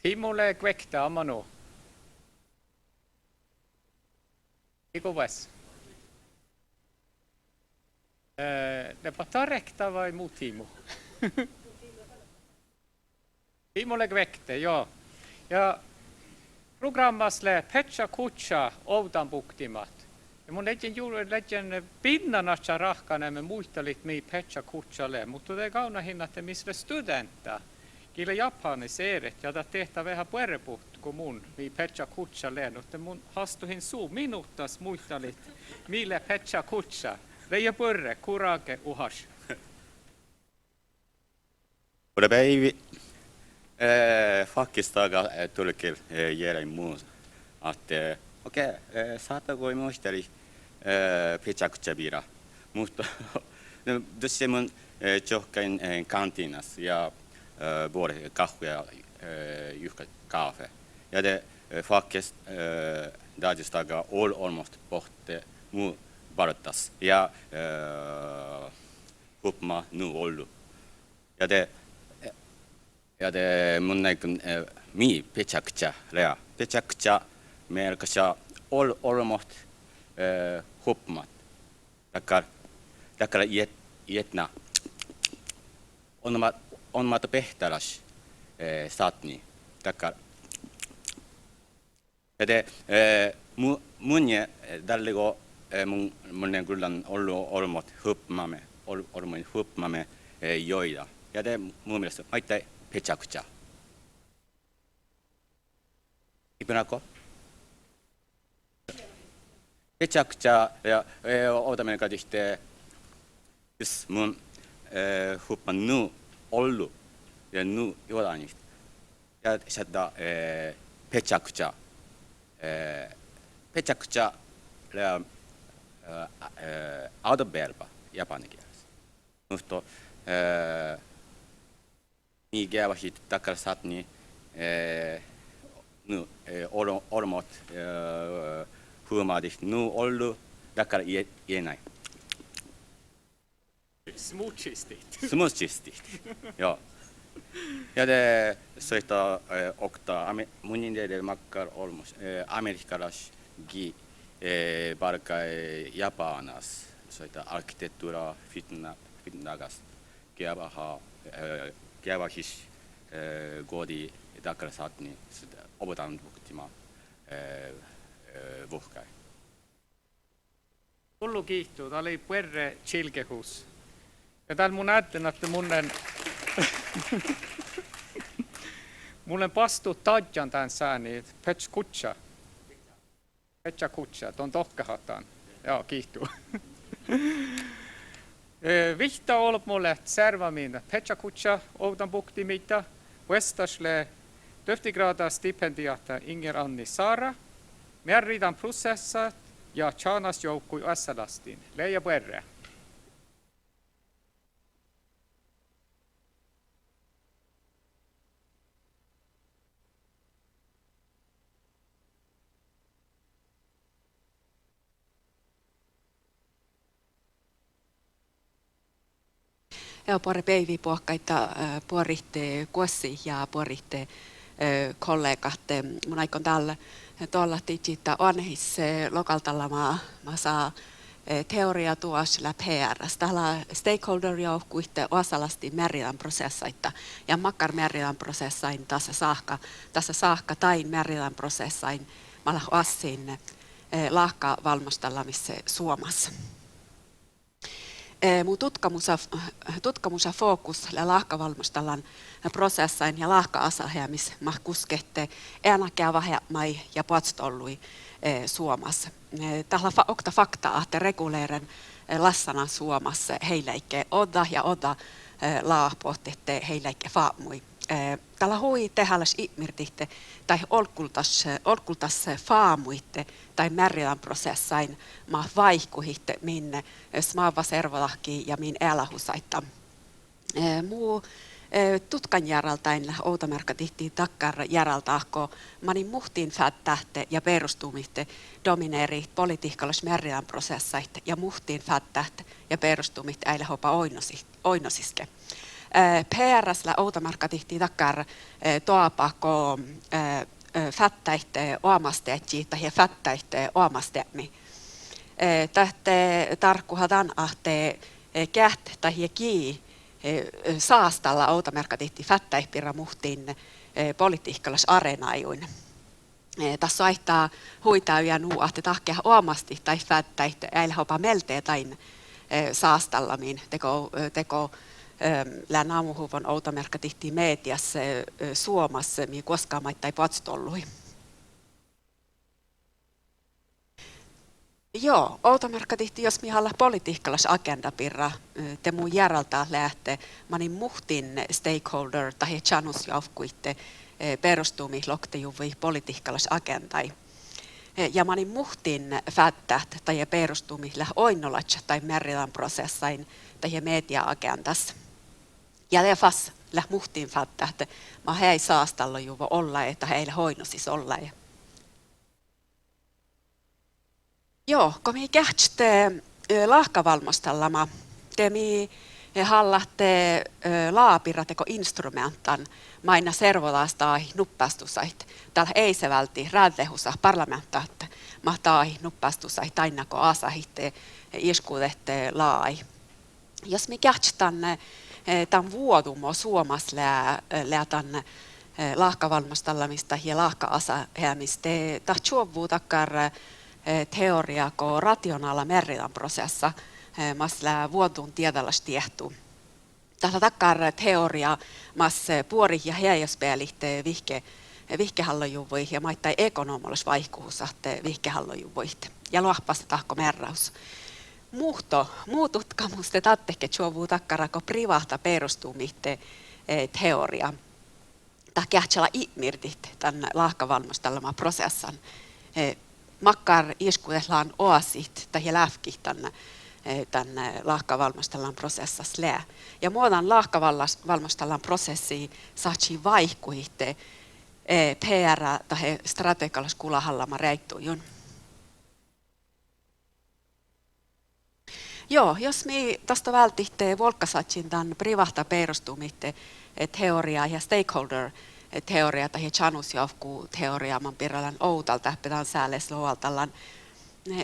Timolle kuekta amano. Iko vas. Det var tarekta vai muu Timo? Timo lägg väckte, ja. Ja programmasle Petsa Kutsa oudan buktimat. Ja mun läggen pinnanatsa rahkanemme muistelit mi Petsa Kutsalle, mutta te kauna hinnatte misle studenta. Kille japaniseeret ja tehtä vähän puerepuht kuin mun mi Petsa Kutsalle, mutta mun hastuhin suu minuuttas muistelit mille Petsa Kutsa. Reija pörre, kurake uhas. Ora päivi fakkistaga tulkil järin muun. Att okej, saata kui muisteli Petsa Kutsabira. Mutta tuossa mun johkain kantinas ja både kahvia juhka kaffe. Ja det faktiskt dagistaga all almost borte mu bartas ja hupma nu ollu. Ja det mun näkön mi pechakcha rea. Pechakcha melkasha all almost hupmat. Takar jetna. On mata pehtaras satni. Takar. Ja det munje dallego mun kyllä olmot hupmame joida. Ja det mun mielestä maittai pechakcha. Ipinako? Pechakcha ja otamme kadiste jos mun hupman nu ollu ja nu jodanist. Ja sätta pechakcha. Pechakcha ja autoverba japanikielessä. Mutta niin käyvä sitten takar satni nu ormot huomaadist nu ollu takar ienai. Smutsistit. Joo. Ja det soittaa okta munin del makkar olmos amerikkalas gi barka Japanas soita arkkitehtuura fitnagas kiava his godi dakar satni obotan buktima vuhkai. Hullu kiihtuu, tää oli puerre chilkehus. Ja täällä mun ajattelen, että mulle pastu tadjan tän sääni, Petsa Kutsa. Petsa Kutsa, ton tohkahatan. Joo, kiihtuu. Vihta ollut mulle servamin Petsa Kutsa, oudan buktimita, Vestasle, döftigrada stipendiata Inger Anni Saara, Merridan processat ja Chanas joukkui Assalastin. Leija puerre. Ja pari päiviä puhkaita puoritte kuossi ja puoritte kollegat. Mun aikon täällä tuolla tiitsiitä on his lokaltalla mä saa teoria tuossa läpääräs. Täällä stakeholder joukkuitte osalasti Merrilan prosessaita ja makkar Merrilan prosessain tässä saakka tain Merrilan prosessain mä assin lahka valmistella Suomessa. Mun tutkimus ja fokus lahkavalmistellaan prosessain ja lahka-asahe, missä mä kuskette ennäkään vähemmän ja patstollui Suomessa. Tällä okta faktaa, että reguleeren lassana Suomessa heileikke oda laahpohtette heileikke faamui. Tällä hui tehäläs imirtihte tai olkultas faamuitte tai Merrilan prosessain ma vaihkuhitte minne smaava servolahki ja min elähusaitta. Muu tutkan järältäin outamerkka tihtiin takkar järältähko mani muhtiin fättähte ja perustumitte domineeri politiikkalas Merrilan prosessait ja muhtiin fättähte ja perustumit äile hopa oinosiske. PR:llä outamarkka tihtiin takkar toapako fättäitte oamasteetji tai fättäitte oamasteemi. Tähte tarkkuhadan ahte käht tai kii saastalla outamerkatihti fättäihpirra muhtiin politiikkalais areenajuin. Tässä aittaa huitaa ja nuu ahti tahkea omasti tai fättäihti äilhopa meltee tain saastallamiin teko lään aamuhuvon outamerkatihti mediassa Suomassa mi koskaan maittai patstollui. Joo, outamerkatihti jos mihalla politiikkalais agendapirra te mun järältä lähtee manin muhtin stakeholder tai chanus jaufkuitte perustumi loktejuvi politiikkalais agendai. Ja manin muhtin fättät tai perustumi läh oinnolatsa tai merrilan prosessain tai media-agendas. Ja lefas läh muhtin fättät ma hei saastallo juvo olla, että heillä hoinosis olla. Joo, kun mi kähtste lahkavalmastallama, te mi hallatte laapirra teko instrumentan maina servolaasta nuppastusait. Täällä ei se välti räädehusa parlamentaat mahtaa nuppastusait ainako asahitte iskuudette laai. Jos mi kähtstan tämän vuodumo Suomas lää tämän lahkavalmastallamista ja lahka-asahäämistä, tahtsuovuu takkar teoria ko rationaala merrilan prosessa masla vuodun tiedallas tiehtuu. Tällä takkar teoria mas puori ja heijaspelihte vihkehallojuvui ja maittai ekonomolas vaihkuusahte vihkehallojuvui ja luohpasta tahko merraus. Muu tutkamuste tatteke tjovuu takkarako privahta perustumitte teoria. Tah kähtsellä ihmirtit tämän lahkavalmastallama prosessan. Makkar iskudellaan oasit tai läfki tämän lahkavalmastellaan prosessas lää. Ja muodan lahkavalmastellaan prosessi saatsi vaihkuitte PR tai strategiallis kulahallama reittujun. Joo, jos me tästä vältitte volkkasatsin tämän privahta perustumitte teoria ja stakeholder teoria tai chanusjavku teoria man pirralan outalta pitää sääles luoltallan.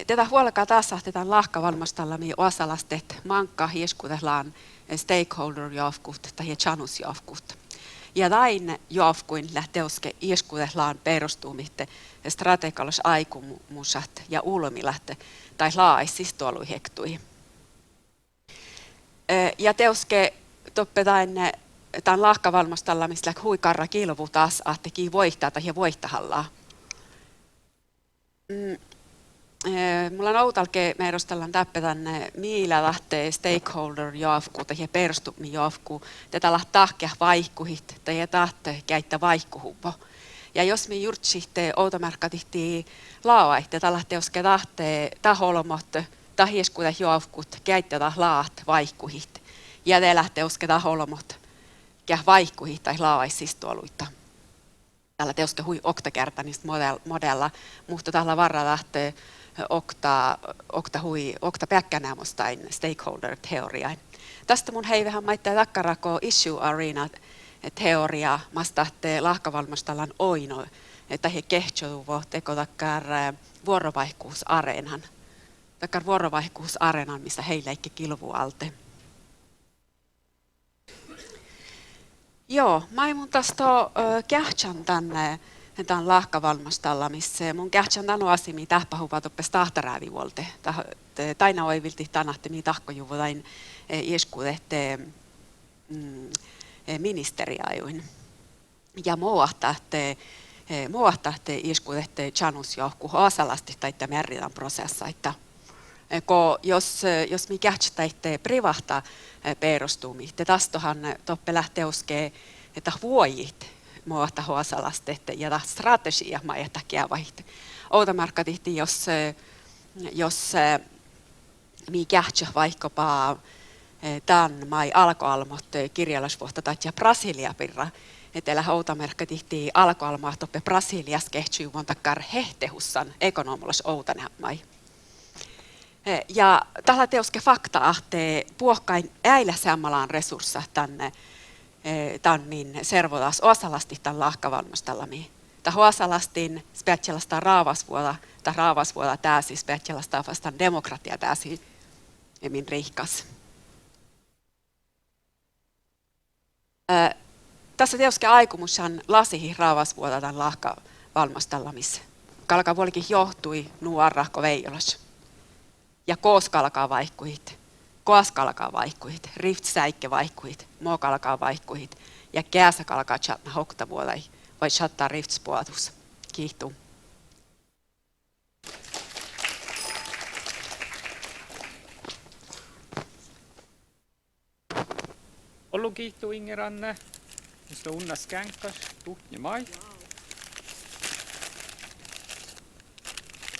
Tätä huolkaa taas sahtetaan lahkavalmastallami osalastet mankka hieskutellaan stakeholder javkut tai chanusjavkut. Ja näin javkuin lähteuske hieskutellaan perustumitte strategiallis aikumusat ja ulmilähte tai laais tuoluhektui. Ja teuske toppetain tämän lahkavalmastalla, missä huikarra kilvu taas ahteki voittaa tai voittahallaa. Mulla on outalke meirostellaan täppätän miillä lähtee stakeholder jaafku tai perustumi jaafku. Tätä lähtee vaihkuhit tai tahte käyttä vaihkuhuvo. Ja jos me jurtsitte outomerkatihti laavai, tätä lähtee oske tahtee taholomot tahieskuta jaafkut käyttä laat vaihkuhit. Ja te lähtee oske taholomot vaihkuihin tai laavaisistuoluita. Tällä teoske hui oktakertanista modella, mutta tällä varra lähtee okta päkkänäämostain stakeholder-teoriain. Tästä mun hei vähän maittaa takkarako issue arena teoria, mastahte lahkavalmastallan oino, että he kehtsuuvo teko takkar vuorovaihkuusareenan. Takkar vuorovaihkuusareenan, missä heillä eikä kilvu alte. Joo, mä mun tästä kähtsän tänne tämän lahkavalmastalla, missä mun kähtsän tämän asimi tähpähuvat oppes tahtaräävivuolte. Taina oivilti tanahtemi tahkojuvutain ieskuudette ministeriajuin. Ja muohtahte ieskuudette chanusjohku haasalasti taitte merritan prosessa, että jos mi kähtsäitte privahta perustumi, te tastohan toppe lähteuskee, että vuojit muohta huosalastette ja strategia maijata kiavahit. Outomarkkatihti, jos mi kähtsä vaikkapa tämän mai alkoalmot kirjallisvuotta tai Brasilia pirra, etelä outomarkkatihti alkoalmaa toppe Brasilias kehtsyy montakkar hehtehussan ekonomulas outanämai. Ja tällä teoske fakta ahtee puokkain äillä sammalaan resurssa tänne min servolas osalasti tämän lahkavalmastallami. Tämä osalastin specialista raavasvuoda täsi specialista vastaan demokratia täsi min rihkas. Tässä teoske aikomushan lasihin raavasvuotan lahka valmastallamis. Kalka vuolikin johtui nuorrahko veijolas. Ja kooskalkaa vaihkuit, koaskalkaa vaihkuit, riftsäikke vaihkuit, mookalkaa vaihkuit ja kääsäkalkaa chatna hokta vuolai vai chattaa riftspuotus. Kiihtuu. Ollu kiihtuu Ingeranne. Mistä unnas känkäs, tuhni mai.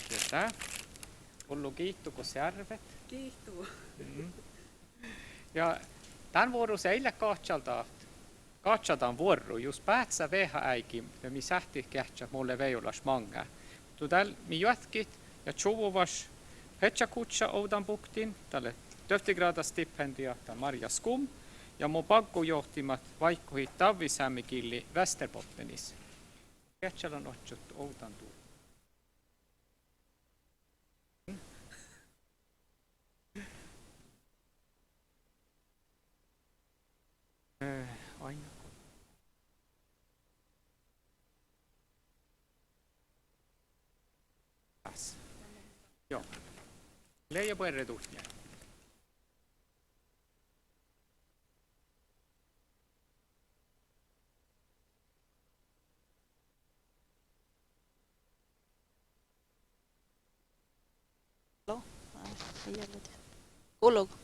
Tätä. Ollu kiihtuuko särvet? Kiihtuu. Ja tämän vuoru seillä katsaltaan vuoru, jos päätsä veha äikin, ja mi sähti kähtsä mulle veijolas manga. Tu täl mi jätkit ja tjuvuvas hetsa kutsa oudan buktin, tälle töftigraada stipendia ta Marja Skum, ja mun pakkojohtimat vaikkuhit Tavisämmikilli Västerbottenis. Kätsällä on otsut oudan tuu. Aina. Joo. Leija puerre tuhnia. Kuuluuko?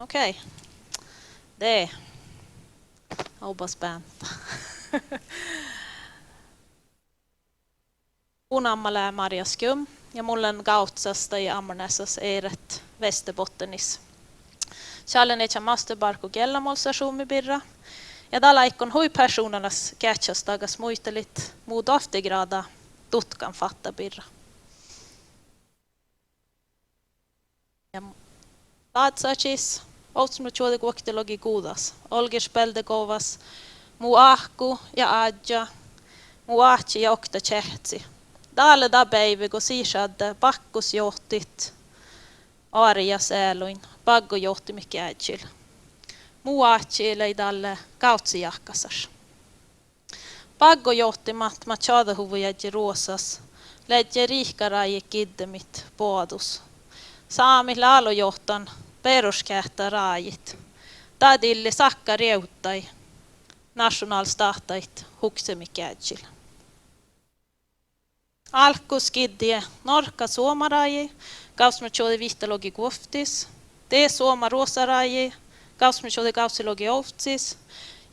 Okei. D. Hoppas pääntää. Mun ammalää Marja Skum ja mulla on Gautsasta ja Ammarnäsas Eiret Västerbottenis. Källen är masterbarko Gellamolsasumibirra. Ja täällä ikkon huipersonanas kätsästagas muistelit muut aftegrada tutkan fattabirra. Ja taatsachis Outsmuchoide kuoktelogi kuudas. Olgis peldekovas, mu ahku ja adja, mu ahti ja okta tsehtsi. Täällä da päivä, kun siisad pakkus johtit, Arja Säluin, paggo johti mikä äidjil. Mu ahti ei tälle kautsi jahkasas. Paggo johtimat ma tjadahuvu jädji ruosas, lädje riihkaraji kiddemit poadus. Saami laalojohtan peruskähtä raajit. Tadille sakka reuttai nationalstatait huksemikädjil. Alkus kiddie norka suomaraji, kausmetsjodi vihtalogi kuoftis, te suoma ruosaraji, kausmetsjodi kausilogi oftsis,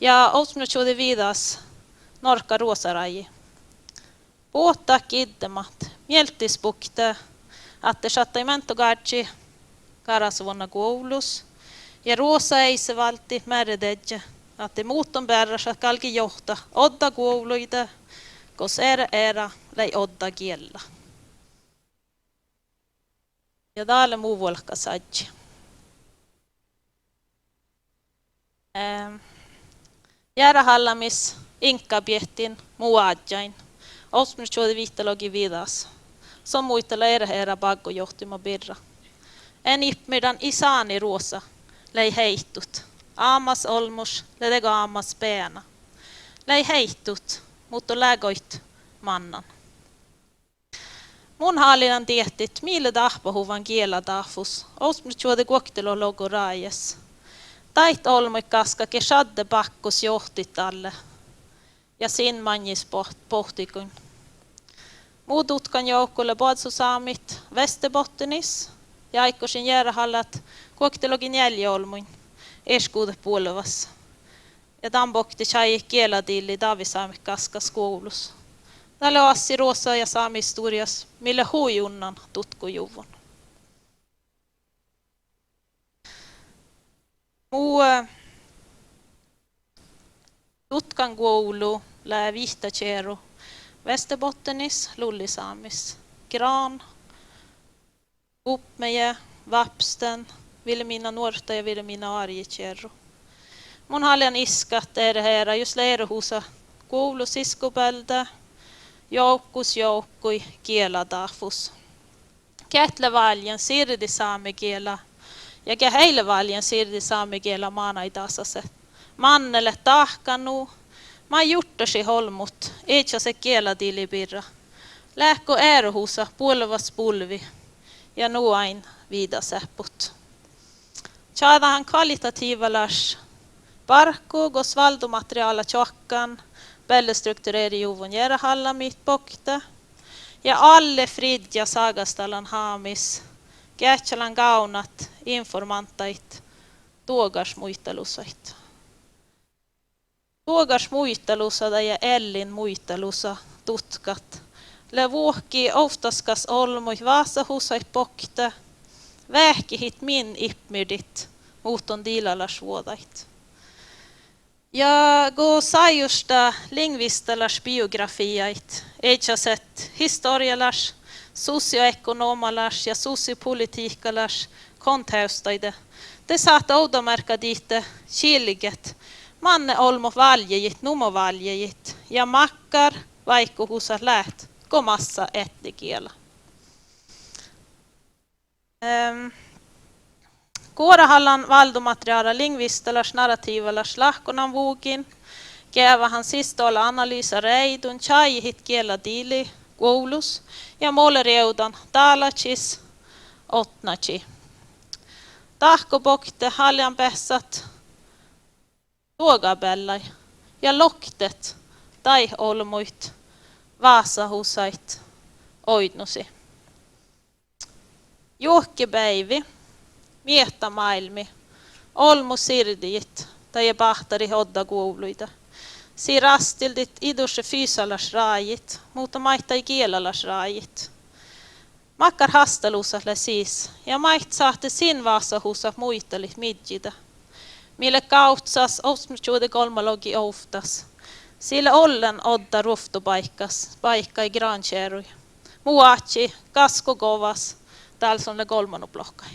ja outsmetsjodi vidas norka ruosaraji. Puhta kiddemat, mieltispukte, att satta imentogadji, karasvonna koulus ja ruosa ei se valti määrädedje, että muuton bärrasa kalki johta odda kouluida, kos era lei odda kiellä. Ja täällä muu volka sadji. Järhallamis inkabjettin muadjain, osmitsjodi vihtalogi vidas, som muitella era baggo johtima birra. En ipmidan isani ruosa lei heittut. Aamas olmus ledega aamas peena. Lei heittut, mutta lägoit mannan. Mun haalinan tiettit, mille tahpahuvan kiela tahfus. Osmitsjuode kuoktelo logo raajes. Tait olmoikaska ke shadde pakkus johtit alle. Ja sin manjis pohtikun. Muut utkan joukkuille Boadsusaamit Västerbottenis. Ja aikosin järhallat kuoktelogin jäljeolmuin eskuude puolevassa. Ja tambokti chai kieladilli Tavisaamik kaskas koulus. Täällä on assi ruosa ja saamistorias, mille huijunnan tutkujuvun. Muu tutkan koulu lää vihtacheru Västerbottenis Lullisaamis. Gran, Uppmeje, Vapsten, Vilhelmina Nuorta ja Vilhelmina Arjekerro. Mun haljan iskat här just leirohusa koulus iskopältä, joukkui kieladafus. Kätlevaljen sirdi saamekiela ja heillevaljen sirdi saamekiela maanaitasase. mannelle tahkanu, mä juttasi holmut, eikä se kieladiilibirra. Lähkö ääruhusa puolevas pulvi ja nuain viidasäpput. Tjadahan kvalitatiivalas parkku, gos valdomateriaala tjokkan, bellestruktureri juvun järjehalla mitt pokta. Ja alle fridja sagastalan haamis, kähtsälan gaunat, informantait, tuogas muistelusait. Tuogas muistelusada ja Ellin muistelusa tutkat. Le vuokki oftaskas olmui vaasahusait pokta, vähkihit min ippmydit, muuton diilalas vuodait. Ja go sajusta lingvistalas biografiait, eitsäset historialas, sosioekonomalas ja sosiopolitiikalas kontaustaide. Te saat oudomärka diite kilget, manne olmo valjejit, numo valjejit ja makkar vaikkuhusa läht, komassa etnikielä. Kuorahallan valdomateriaala lingvistalas narratiivalas lahkonan vuukin, käyvähän sistoilla analyysa reidun, tjajihit kielä diili, koulus ja målereudan talachis, otnachi. Tahkopokte haljanpessat, tuogabellai ja loktet tai olmuit, vaasahusait, oidnusi. Juhkipäivi, miehtamaailmi, olmu sirdijit tai pahtari hodda kuuluita. Si rastildit idurse fysalas raajit, mutta maittai kielalas raajit. Makkar hastelusasle siis, ja mait saatte sin vaasahusa muistelit midjida. Mille kautsas osmutjuude kolmalogi oftas. Sillä ollen odda ruftupaikas, paikka i grankärui. Muachi, kaskogovas, täällä on le kolmanuplohkai.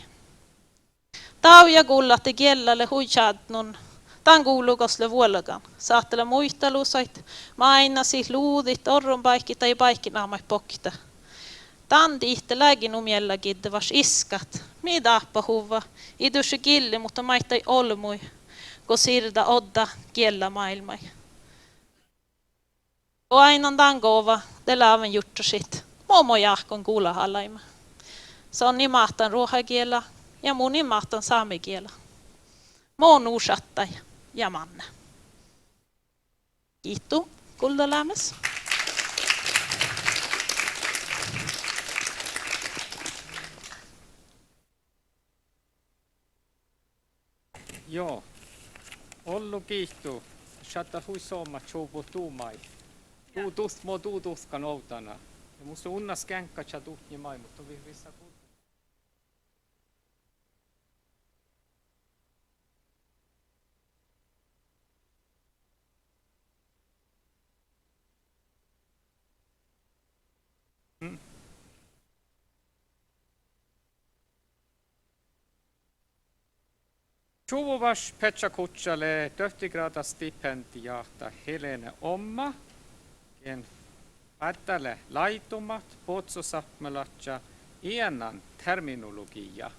Tauja kullatti kielalle huijadnun, tan kuulukosle vuolagan. Saattele muistelusait, mainasi, luudit, orrunpaikki tai paikkinaamai pokita. Tan tihte läginumiellä kiddevas iskat, mitä appahuva, idussi killi, mutta maittai olmui, kun sirda odda kiellä maailmai. Och ainan tangova, det läven juttasit, momo jahkon kuulahalaima. Se on nimahtan ruohakielä ja mun nimahtan saamikielä. Moon uusattai ja manne. Kiitos, kuldalämmes. Joo. Ollu kiihtuu. Shatta huisoma chubu tuumai. Tuutust mo tuutuskan outana. Ja musta unnas känkkä cha tuhni mai, mutta vihvissä kuulla. Chuvuvas Petsa Kutsale 30 stipendiaata Helene Omma, ken päättäle laitumat, potsosappmelat ja iänan terminologia.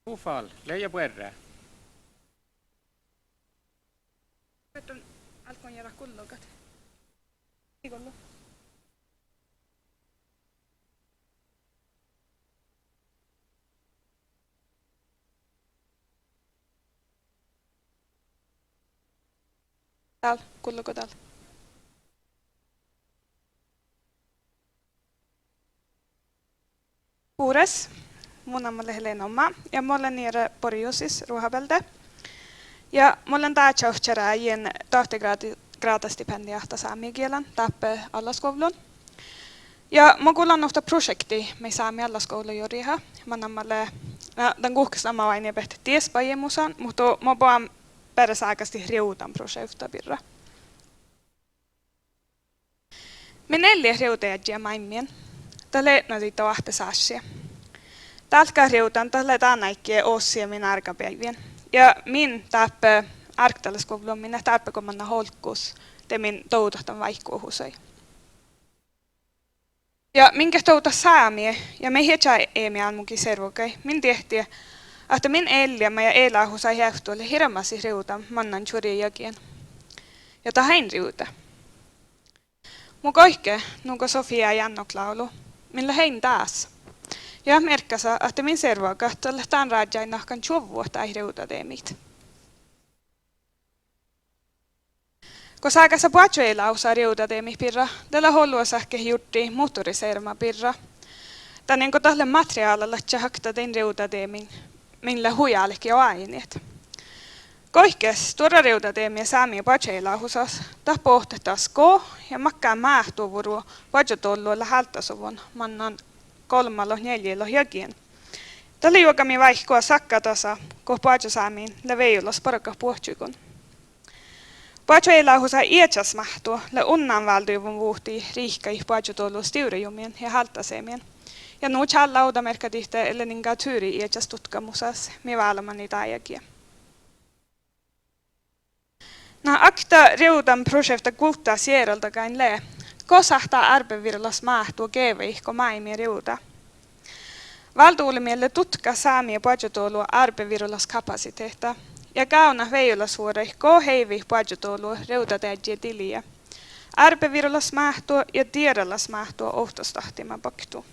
Ufal, leija puerre. Alkoin jäädä kullokat. Viikolla. Täällä, kuuluuko täällä? Kuudes, mun nimi on Helena Omma ja mä olen nere Borjusis Ruohabelde. Ja mä olen täällä en 20 stipendiaata saamikielen täppä allaskoulun. Ja mä kuulen nohta projekti me saami allaskoulun joriha. Mä nammalle den kuuksama vain ja behti tiespajemusan, mutta mä vaan peräsaakasti riutan projekta birra. Me 4 riutajia maimien. Tälle näitä vahte saassia. Täältä riutan tälle tänäikkiä ossia min arkapäivien. Ja min täppä arktalaskovlun minä täppä kun manna holkkus temin toutahtan vaikkuuhusoi. Ja minkä touta saamie, ja me hietsä eemiään munkin servokai, min tehtiä, että min eliämä ja elähusai häftuolle hirmasi riuta mannan tjuri jakien. Ja tahain riuta. Mun koihke, nuko Sofia Jannok-laulu, millä hein taas. Ja merkkasa, että min servokai tolle tämän rajain nahkan tjuvuota ei riuta teemit. Kun saakassa puhuja riuta teemi pirra, tällä hollua sähke jutti motoriserma pirra. Tänne kun tälle materiaalilla hakta tein riuta teemin, millä huijaallekin on aineet. Koihkes tuoda riuta teemiä saamia puhuja ta pohtetas ko ja makkaan mähtuvuru puhujatolluilla haltasuvun mannan 3-4 jakien. Tällä juokami vaihkoa sakkatasa, kun puhuja saamiin leveijulos paraka puhujikon. Puhuja iätsäs mahtua le unnan valtuivun vuhtii riihkai puhujatollu stiurejumien ja haltasemien. Ja nu tjall laudamerkadihte eller ninga tyyri iätsäs tutkamusas, mi valmani taajakia. Na akta reudan projekta kultaa sieroltakain le, kosahtaa arbevirlas mahtua keveihko maimia reuda. Valtuulimielle tutka saamia puhujatolua arbevirlas kapasiteetta. Ja kauna veijolasuorei ko heivi puhujatolua reudatäjiä tiliä. Arbevirlas mahtua ja tiedallas mahtua ohtostahtima paktu.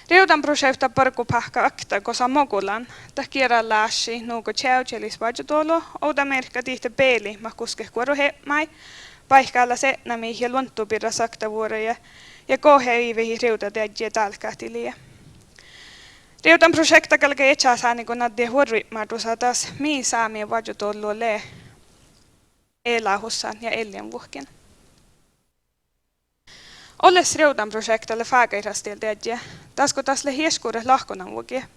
Reudan projekta parkupahka akta kosa mogulan, ta kierran laasi nuuko tjäytjelis puhujatolua, ouda merkka tihte peili mahkuske kuoruhemai, paikalla se nami ja luontupirra sakta vuoroja ja ko heivi reudatäjiä talkahtiliä. Reudan projekta kalke etsäsääni kun nadde huorrimaatusa taas mii saamia puhujatolua le elähussan ja elien vuhkin. Olles reudan projektalle faakairasteltäjiä, tasko tasle hieskuudet lahkonan vuokia.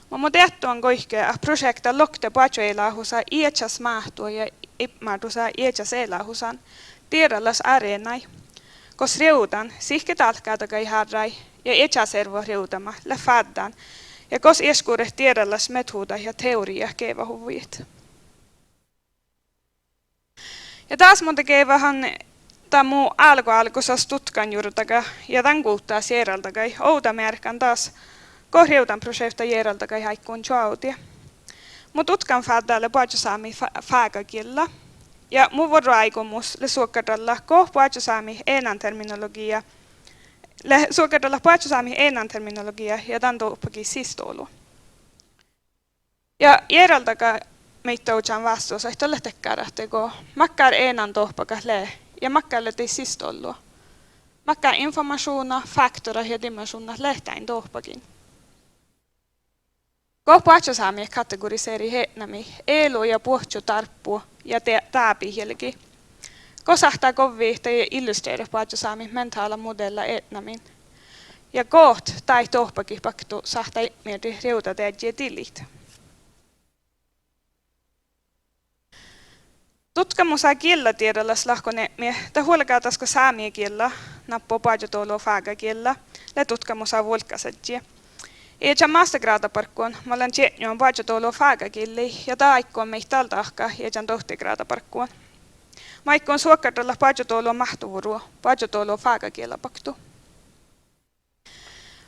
Mutta tehtuan koihkea, että projekta lokte puhuja iätsäs mahtua ja ipmaatusa iätsäs elähusan tiedallas areenai, kos reudan sihke talkaatakai harrai ja iätsäservo reudama le faddan ja kos ieskuudet tiedallas methuuda ja teoria keivahuvujit. Ja taas monta keivahan Tämä alkusas tutkan juurtaga ja tämän kuuttaa sieraltakai outa merkan taas korjautan projekta sieraltakai haikkuun tjautia. Mun tutkan faddalle puhujasaami faakakilla ja mun vuoroaikomus le suokkadalla puhujasaami enan terminologia le suokkadalla puhujasaami enan terminologia ja tämän tuoppakin sistoulu. Ja sieraltakai meitä uudaan vastuussa, että olette kärähteko makkar enan tuoppakas le. Ja makkaille tei sistollua. Makkaa informationa, faktora ja dimensiona lehtäin tohpakin. Ko puhujasaami kategoriseri hetnami elu ja puhujatarppu ja taapi helgi. Ko sahtaa kovviihtä ja illustreida puhujasaami mentaala modella etnamin. Ja koht tai tohpakin paktu sahtaa mieti reudatäjiä tilit. Tutkamusa kiellatiedolas lahkonemme, ta huolekatasko saamia kiella, nappo puhujatolua faakakiella, le tutkamusa vuolkasetjia. Eja mastergraadaparkkuun, mä olen tjetnjoon puhujatolua faakakieli ja ta aikkoon meitä altahka ejan tohtigraadaparkkuun. Mä aikkoon suokkadalla puhujatolua mahtuvurua, puhujatolua faakakiella paktu.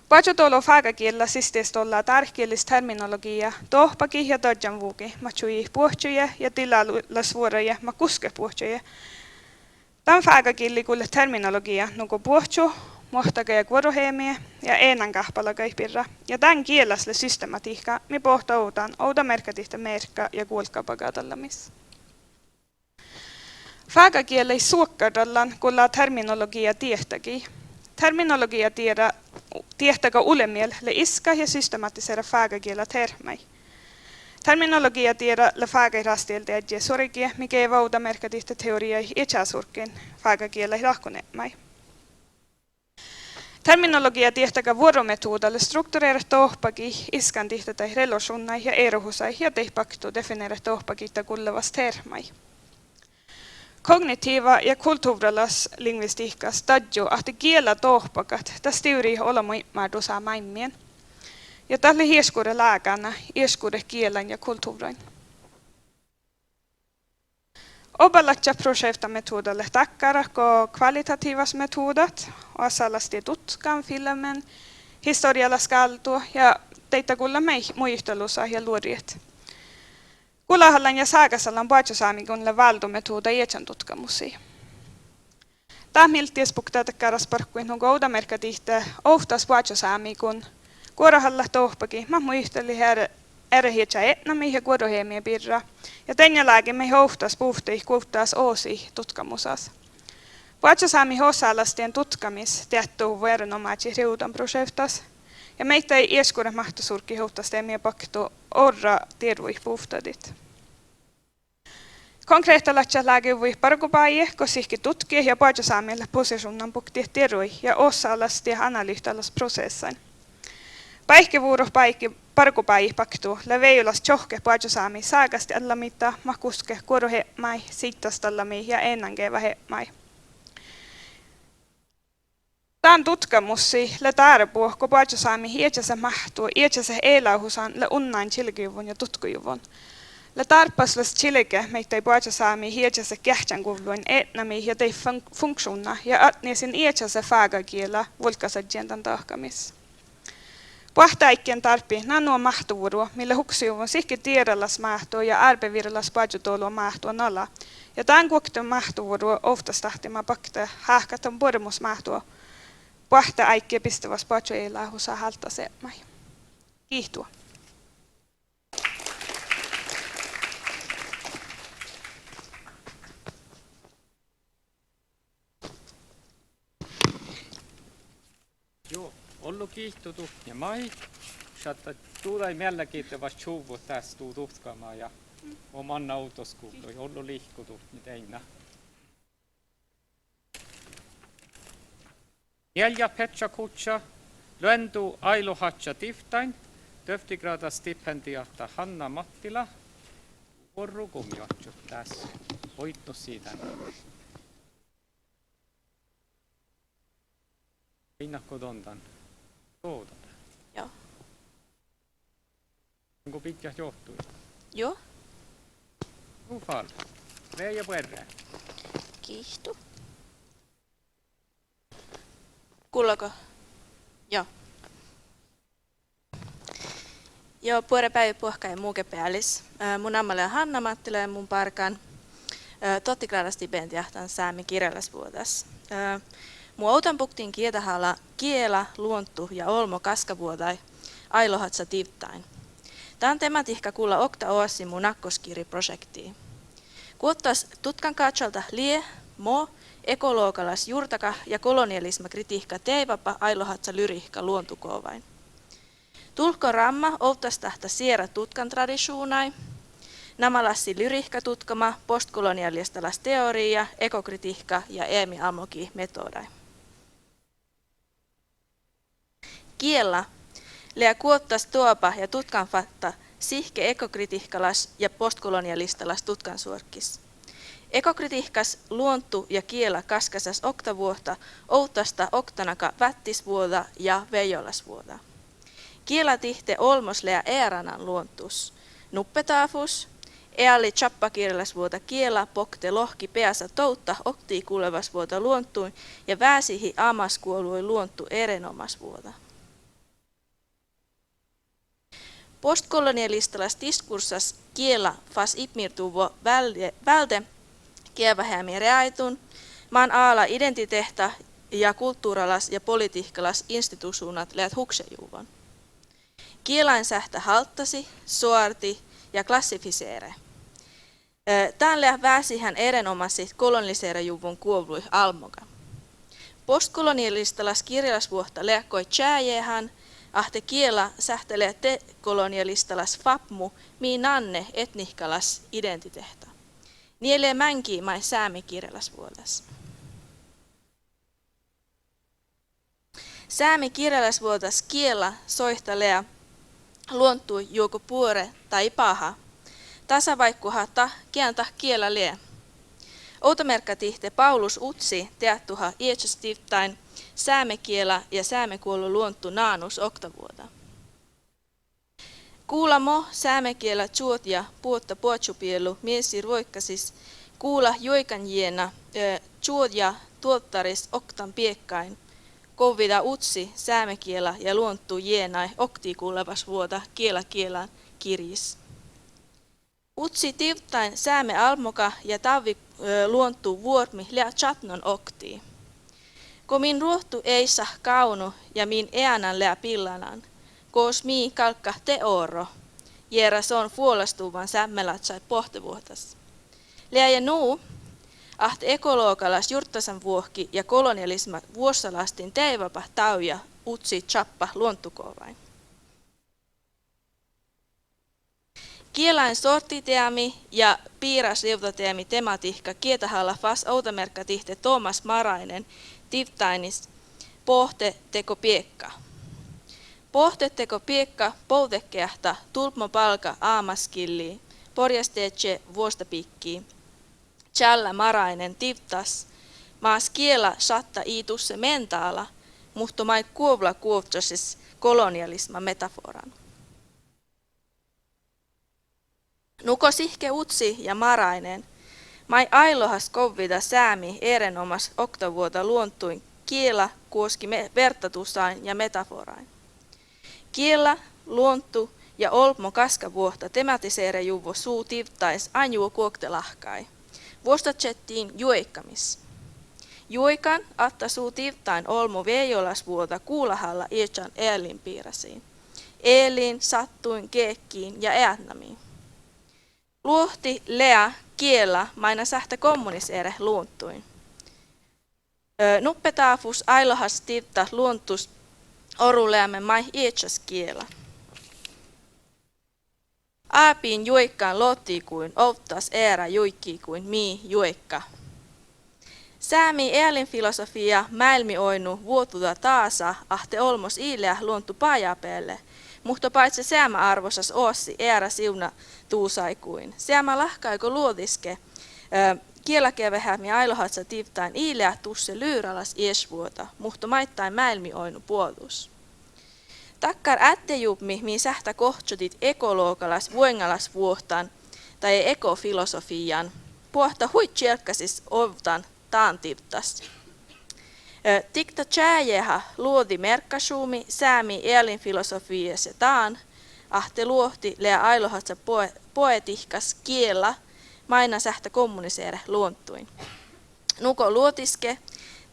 Puhujatolua faakakiella sisteestolla tärkeellistä terminologia, tohpaki ja todjan vuuki, mä tjui puhuja ja tilalla suoraja, mä kuske puhuja. Tämän faakakieli kuule terminologia, nuko puhuju, mohtaka ja kuoruheemie ja enan kahpalakai pirra. Ja tämän kielasle systematiikka, mi pohta outa merkatihta merkka ja kuulkapagadallamis. Faakakieli suokkadallan kuulla terminologia tiehtäkin. Terminologia tiehtäkä ulemiel le iska ja systematisera faakakiela termai. Terminologia tiedä le faakairastieltä ja sorikia, mikä ei vauda merkatihta teoriai itsäsurkin faakakiela lahkonemai. Terminologia tiehtäkä vuorometodalle struktureera tohpaki iskan tihtä tai relationai ja erohusai ja teipaktu defineera tohpakita kullevas termai. Kognitiva ja kulttuuralas lingvistiikkas tadjo, että kiellä tohpakat tästä yri olemuimaadusaa maimien. Ja tälle hieskuuden lääkänä, hieskuuden kielen ja kulttuurin. Obalatja projektametodalle takkara ko kvalitatiivas metodat, osallasti tutkan filmen, historialla skaltu ja teitä kuulla muistelussa ja luoriet. Kulahallan ja saagasallan paatsosaamikunle valdometoda ietsän tutkamusi. Tahmilties puktaatakkaras parkkuin nuko oudamerkka tihte ohtas paatsosaamikun kuorahalla tohpaki ma muisteli erhietsä etnami ja kuoroheemien pirra ja tenjälääkin me ohtas puhtei kuhtaas oosi tutkamusas. Paatsosaami hosalastien tutkamis tiettuu verenomaatsi riudan projektas ja meitä ei ieskure mahtosurkki hohtasteemia pakto orra tiedui puhtadit. Konkreettalatsä lääkevui parkupäijä, kosihki tutkia ja paatsosaamille posisjonan pukti tiedui ja osalastia analyytalas prosessain. Päihkevuoro päikki parkupäijä paktu leveijulas tjohke paatsosaami saagasti allamita makuske kuorohemai sittastallami ja ennankevähemai. Tämän tutkamussi le tarpuu, kun paatsosaami hietsä mahtuu, hietsä elähusan le unnain chilkivun ja tutkujuvun. Le tarpaslas chilke meitä ei paatsosaami hietsä kähtsän kuvun etnami ja tei funktiona ja atnesin hietsä faagakielä vulkasadjentan tahkamis. Pahtaikkien tarpi nanua mahtuvuuru, millä huksijuvun sihki tiedallas mahtuu ja arpevirallas paatsotoulua mahtuu nala. Ja tämän kuokten mahtuvuuru oftas tahtima pakte hahkatan pormus mahtuu. Pahta aikki pistäväs patso ei lähusa halta semai. Kiihtua. Joo, ollut kiihtutu ja mai. Saattaa tuuda ei mielenkiintoista tjuvu tässä tuu tutkamaan ja oman autoskuului. Ollut liikkutu, mitä einä. Neljä Petja Kutsa, Luentu Ailo Hatsa Tiftain, Töftigrada stipendiatta Hanna Mattila, Orru Kumjoatsu tässä, voittu siitä. Innakko tontan, tuotan. Joo. Onko pitkä johtui? Joo. Ufal, Reijo Perre. Kiihtu. Kuuluuko? Joo. Joo, puorepäivä puhka ja muuke päällis. Mun ammale on Hanna Mattila ja mun parkan tottigraada stipendiahtan säämi kirjallisvuotas. Mun outan puktiin kietahalla kiela, luontu ja olmo kaskavuotai ailohatsa tivtain. Tämän tematiikka kuulla okta oasi mun nakkoskiriprojektiin. Kuottas tutkan katsalta lie, mo, ekologalas juurtaka ja kolonialisma kritiikka teivapa ailohatsa lyrihka luontukovain. Tulko ramma outastahta siera tutkan tradisuunai, namalassi lyrihka tutkama postkolonialistalas teoria, ekokritiikka ja Eemi Amoki metodai. Kiela lea kuottas tuopa ja tutkan fatta sihke ekokritiikkalas ja postkolonialistalas tutkan suorkis. Ekokritiikkas luontu ja kiela kaskasas oktavuotta outasta oktanaka vättisvuoda ja veijolasvuoda. Kiela tihte olmoslea eeranan luontus. Nuppetaafus, eali chappakirjallisvuota kiela pokte lohki peässä toutta oktii kuulevasvuota luontuin ja väsihi amaskuolui luontu erenomasvuota. Postkolonialistalas diskurssas kiela fas ipmirtuvo välde kievähämi reaitun, maan aala identiteehta ja kulttuuralas ja politiikkalas institutionat leät huksejuvan. Kielain sähtä halttasi, soarti ja klassifiseere. Tän leät väsihän erenomaisesti koloniseerajuvun kuovlui almoga. Postkolonialistalas kirjallisvuotta leäkkoi tjääjehän, ahte kiela sähtelee kolonialistalas fapmu, miin nanne etnihkalas identiteehta. Nielee mänki mai säämi kirjallisvuotas. Säämi kirjallisvuotas kiela soihtalea luontui joko puore tai paha. Tasavaikkuhata kieltä kiela lie. Outomerkkatihte Paulus Utsi teattuha ietsestiftain säämekielä ja säämekuollu luontu naanus oktavuota. Kuulamo säämekielä tsuot ja puotta puotsupielu miesi ruikkasis kuulla joikan jiena juodja tuottaris oktan piekkain, kovida utsi säämekielä ja luontuu jienai okti kuulevas vuoda kielän kirjis. Utsi tivtain sääme almoka ja tavi luontuu vuormi lea chatnon oktii. Kun min ruohtu ei saa kaunu ja min eanan lea pillanan, koos mii kalkka te oro, jera se on puolastuvan sämmelatsai pohtivuotas. Lea ja nuu, aht ekologalas jurtasan vuohki ja kolonialisma vuossalastin teivapa tauja utsi chappa luontukovain. Kielain sortiteami ja piirasriutateami tematiikka kietahalla fas outamerkkatihte Thomas Marainen tivtainis pohte teko piekka. Pohte teko piekka poutekeahta tulpmo palka aamaskilli porjasteetse vuostapikki. Challa Marainen tivtas maas kiela satta iitusse mentaala, mutta mai kuovla kuovtoses kolonialisma metaforan. Nuko sihke utsi ja Marainen, mai ailohas kovvida säämi erenomas oktavuota luontuin kiela kuoski vertatusain ja metaforain. Kiela, luontu ja olmo kaskavuohta tematiseere juvo suu tivtais anjuo kuoktelahkai. Vuostatsettiin juoikkamis. Juoikan atta suu tivtain olmo veijolasvuota kuulahalla iechan eelinpiirasiin. Eeliin, sattuin, keekkiin ja eätnamiin. Luohti lea kiela maina sähtä kommuniseere luontuin. Nuppetaafus ailohas tivta luontus oruleamme mai iechas kiela. Aapiin juikkaan lotti kuin outtas eera juikki kuin mii juikka. Säämi elinfilosofia mäilmi oinu vuotuda taasa ahte olmos iileä luontu pajapeelle, mutta paitsi säämä arvosas ossi eera siuna tuusaikuin. Säämä lahkaiko luodiske kielakevehämi ailohatsa tivtain iileä tusse lyyralas iesvuota, mutta maittain mäilmi oinu puolus. Takkar ättejupmi, mihin sähtä kohtsotit ekologalas vuengalas vuohtan tai ekofilosofian, puhta huitsielkkasis ovtan taantivtas. Tikta tjääjeha luodi merkkasuumi säämi elinfilosofiassa taan, ahte luohti lea ailohatsa poetihkas kiela, maina sähtä kommuniseere luontuin. Nuko luotiske,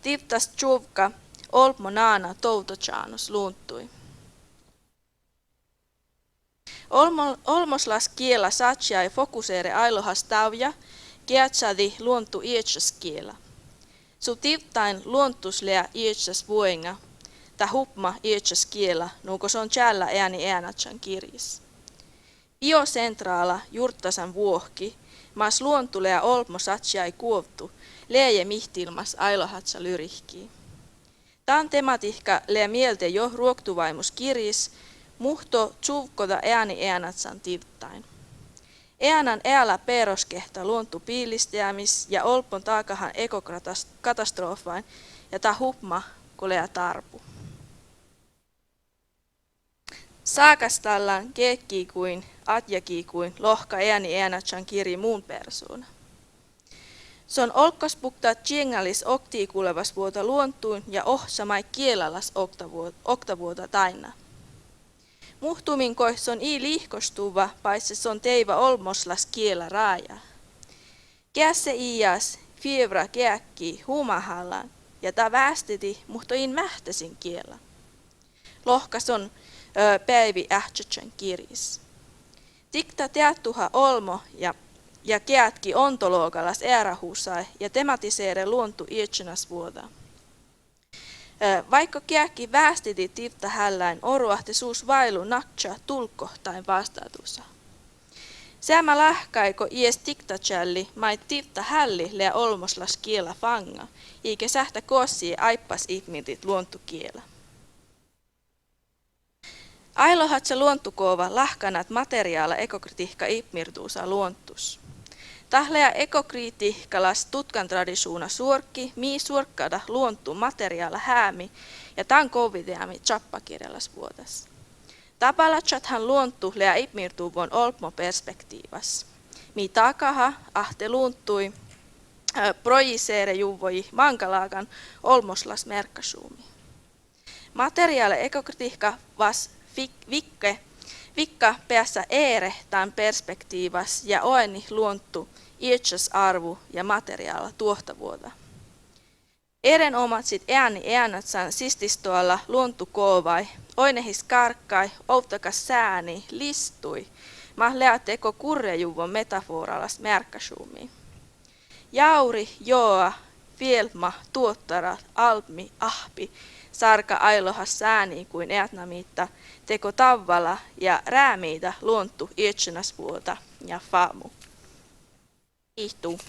tivtas tjuvka, olmo naana toutochaanus luontui. Olmoslas kiela satsiai fokuseere ailohas tauja, kiatsadi luontu ietsas kiela. Su tivtain luontuslea ietsas vuenga, ta hupma ietsas kiela, nuko se on tjällä ääni äänatsan kirjis. Biocentraala jurttasan vuohki, mas luontulea olmo satsiai kuovtu, leje mihtilmas ailohatsa lyrihkii. Tämän tematiikka lea mielte jo ruoktuvaimus kirjis, muhto tsuvkoda ääni äänatsan tivtain. Äänan äällä peroskehta luontu piilisteämis ja olpon taakahan ekokatastrofain ja ta hupma kolea tarpu. Saakastallaan keekkii kuin atjakii kuin lohka ääni äänatsan kirji muun persoona. Se on olkkaspukta tjengalis oktii kuulevas vuota luontuun ja ohsamai kielalas oktavuota taina. Muhtumin kois on ii liihkostuva, paitsi se on teiva olmoslas kiela raaja. Kässe iäs, fievra kääkki humahallan, ja ta västiti, mutta in mähtäsin kiela. Lohkas on päivi ähtsätsän kirjis. Tikta teattuha olmo ja käätki ontologalas äärahuusai ja tematiseere luontu ietsenas vuoda. Vaikka kääkki västiti tivta hälläin oruahti suus vailu natsa tulkkohtain vastatusa. Säämä lähkaiko ies tiktatjalli mai tivta hälli lea olmoslas kiela fanga, eikä sähtä kossi aippas ihmitit luontukiela. Ailohatsa luontukoova lahkanat materiaala ekokritiikka ipmirtuusa luontus. Tahlea ekokritiikkalas tutkan tradisuuna suorkki, mii suorkkada luontu materiaala häämi ja tan kovideami chappakirjalas vuotas. Tapalatsathan luontu lea ipmirtuuvon olpmo perspektiivas. Mii takaha ahte luuntui projicere juvoi mankalagan olmoslas merkkasuumi. Materiaali ekokritiikka vas vikka päässä eerehtaan perspektiivas ja oeni luontu arvu ja materiaala tuohtavuota. Erinomatsit äänatsaan sististoalla luontu koovai, oinehis karkkai, outakas sääni, listui, mahleateko kurrejuvon metaforalas merkkasuumi. Jauri, joa, vielma, tuottara, almi, ahpi, sarka ailohas sääni kuin eatnamiitta, teko tavalla ja räämiitä luontu ietsenasvuota ja faamu. Ihtuu.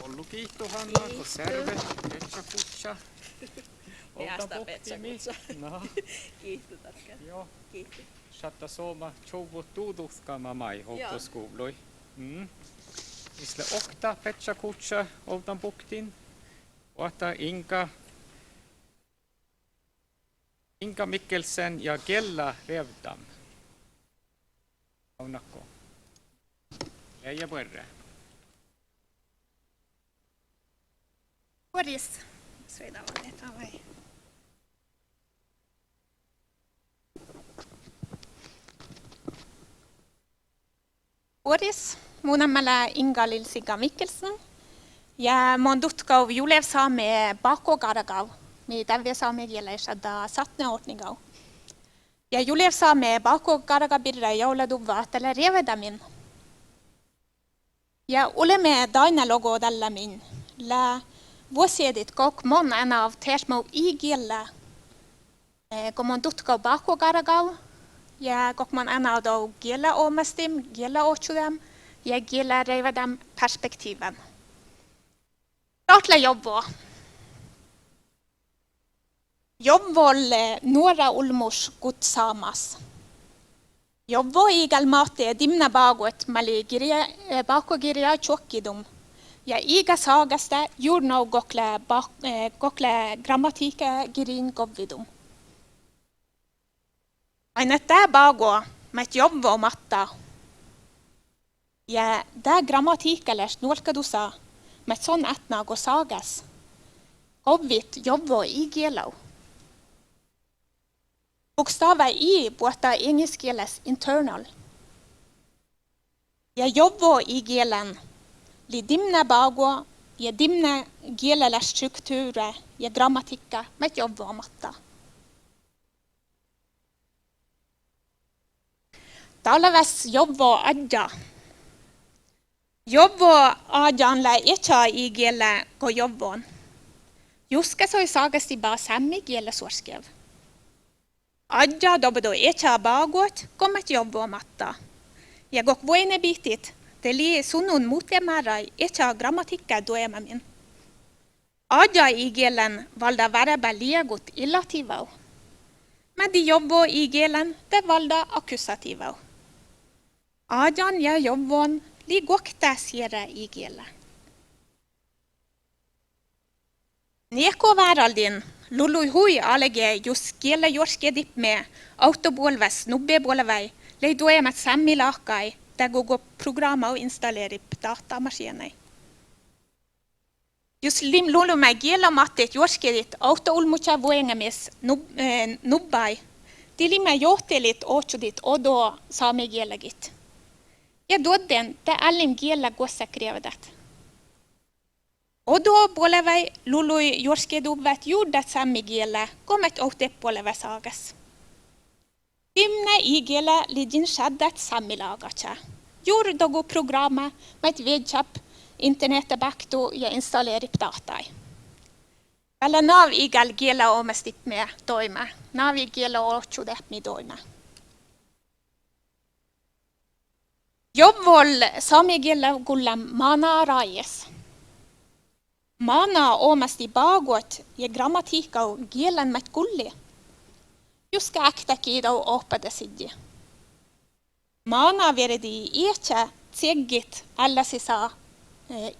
Ollu kiihto Hanna, kun särve, petsa kutsa. Jäästä petsa kutsa. No. Kiihto tarkkaan. Joo. Kiihto. Satta sooma tjouvot tuuduskama mai hoppaskuuloi. Isle okta petsa kutsa oltan buktin. Oata Inka Mikkelsen ja Gella Revdam. Aunakko. Leija Börre. Boris. Sveidavanetaan vai? Boris. Mun nimellä Inga Lilsiga Mikkelsen. Ja mun tutkau Julevsaame Bakkogaragau. Mitä Saame kielessä da satneordningau. Ja Julevsaame Bakkogaragau birra jouladuva tällä revedamin. Ja olemme daina logo tällä min. La vuosiedit kok mon av tersmo igilla. Kun mun tutkau Bakkogaragau. Ja kok mon av do gilla omastim, gilla ochudam. Ja gilla revedam perspektiven. Startla jobba. Jobbol några ulmos gutsamas. Jobbo igal mate dimna bagot mali bako girja chokkidum. Ja iga sagasta jurnau gokle grammatika girin govvidum. Aina tää bago mat jobbo matta. Ja tää grammatikales nuolkadusa mat son atna go sagas. Govvit jobbo igielau. Bokstavar I puhutaan engelskielessä internal. Ja jobbo i kielen li dimna bago ja dimna kielellä strukturer ja grammatikka med jobbo matta. Talavas jobbo adja. Jobbo adjan la echa i kielellä ko jobbon. Juska soi sagasti ba sammi kielellä suorskev. Adja dobdo echa bagot komat jobbo matta. Ja gok voine bitit, te li sunun mutemarai echa grammatikka doemamin. Adja i kielen valda varaba liegut illativau. Madi jobbo i kielen te valda akkusativau. Adjan ja jobbon li gokta siera i kielen. Nieko väraldin lullui hui alege just kielä jorske dippe autobolvas nubbebolvai lei doemat sammi lahkai tägo programma och installeri datamaskiner. Just lim lulu mä kielä mattet jorskedit autoulmucha voengamis nubbai tilimä johtelit otsudit odo saame kielagit. Ja dodden te allim kielä gossa krevedat. Odo bolevai lului jorskeduvat juudat sammigielä komet ohtepoleva saagas. Timne igielä lidin shaddat sammilagatsa. Juurdogu programma met vedchap internetabaktu ja installerip datai. Tällä nav igal gielä omastip me toima. Nav igielä otsudep mi toima. Jobbol sammigielä gullam mana rajes. Mana omasti bagot ja grammatika kielen met kulli. Juska äktäkin do oppada siddi. Mana veredi ietsä tseggit alla sisa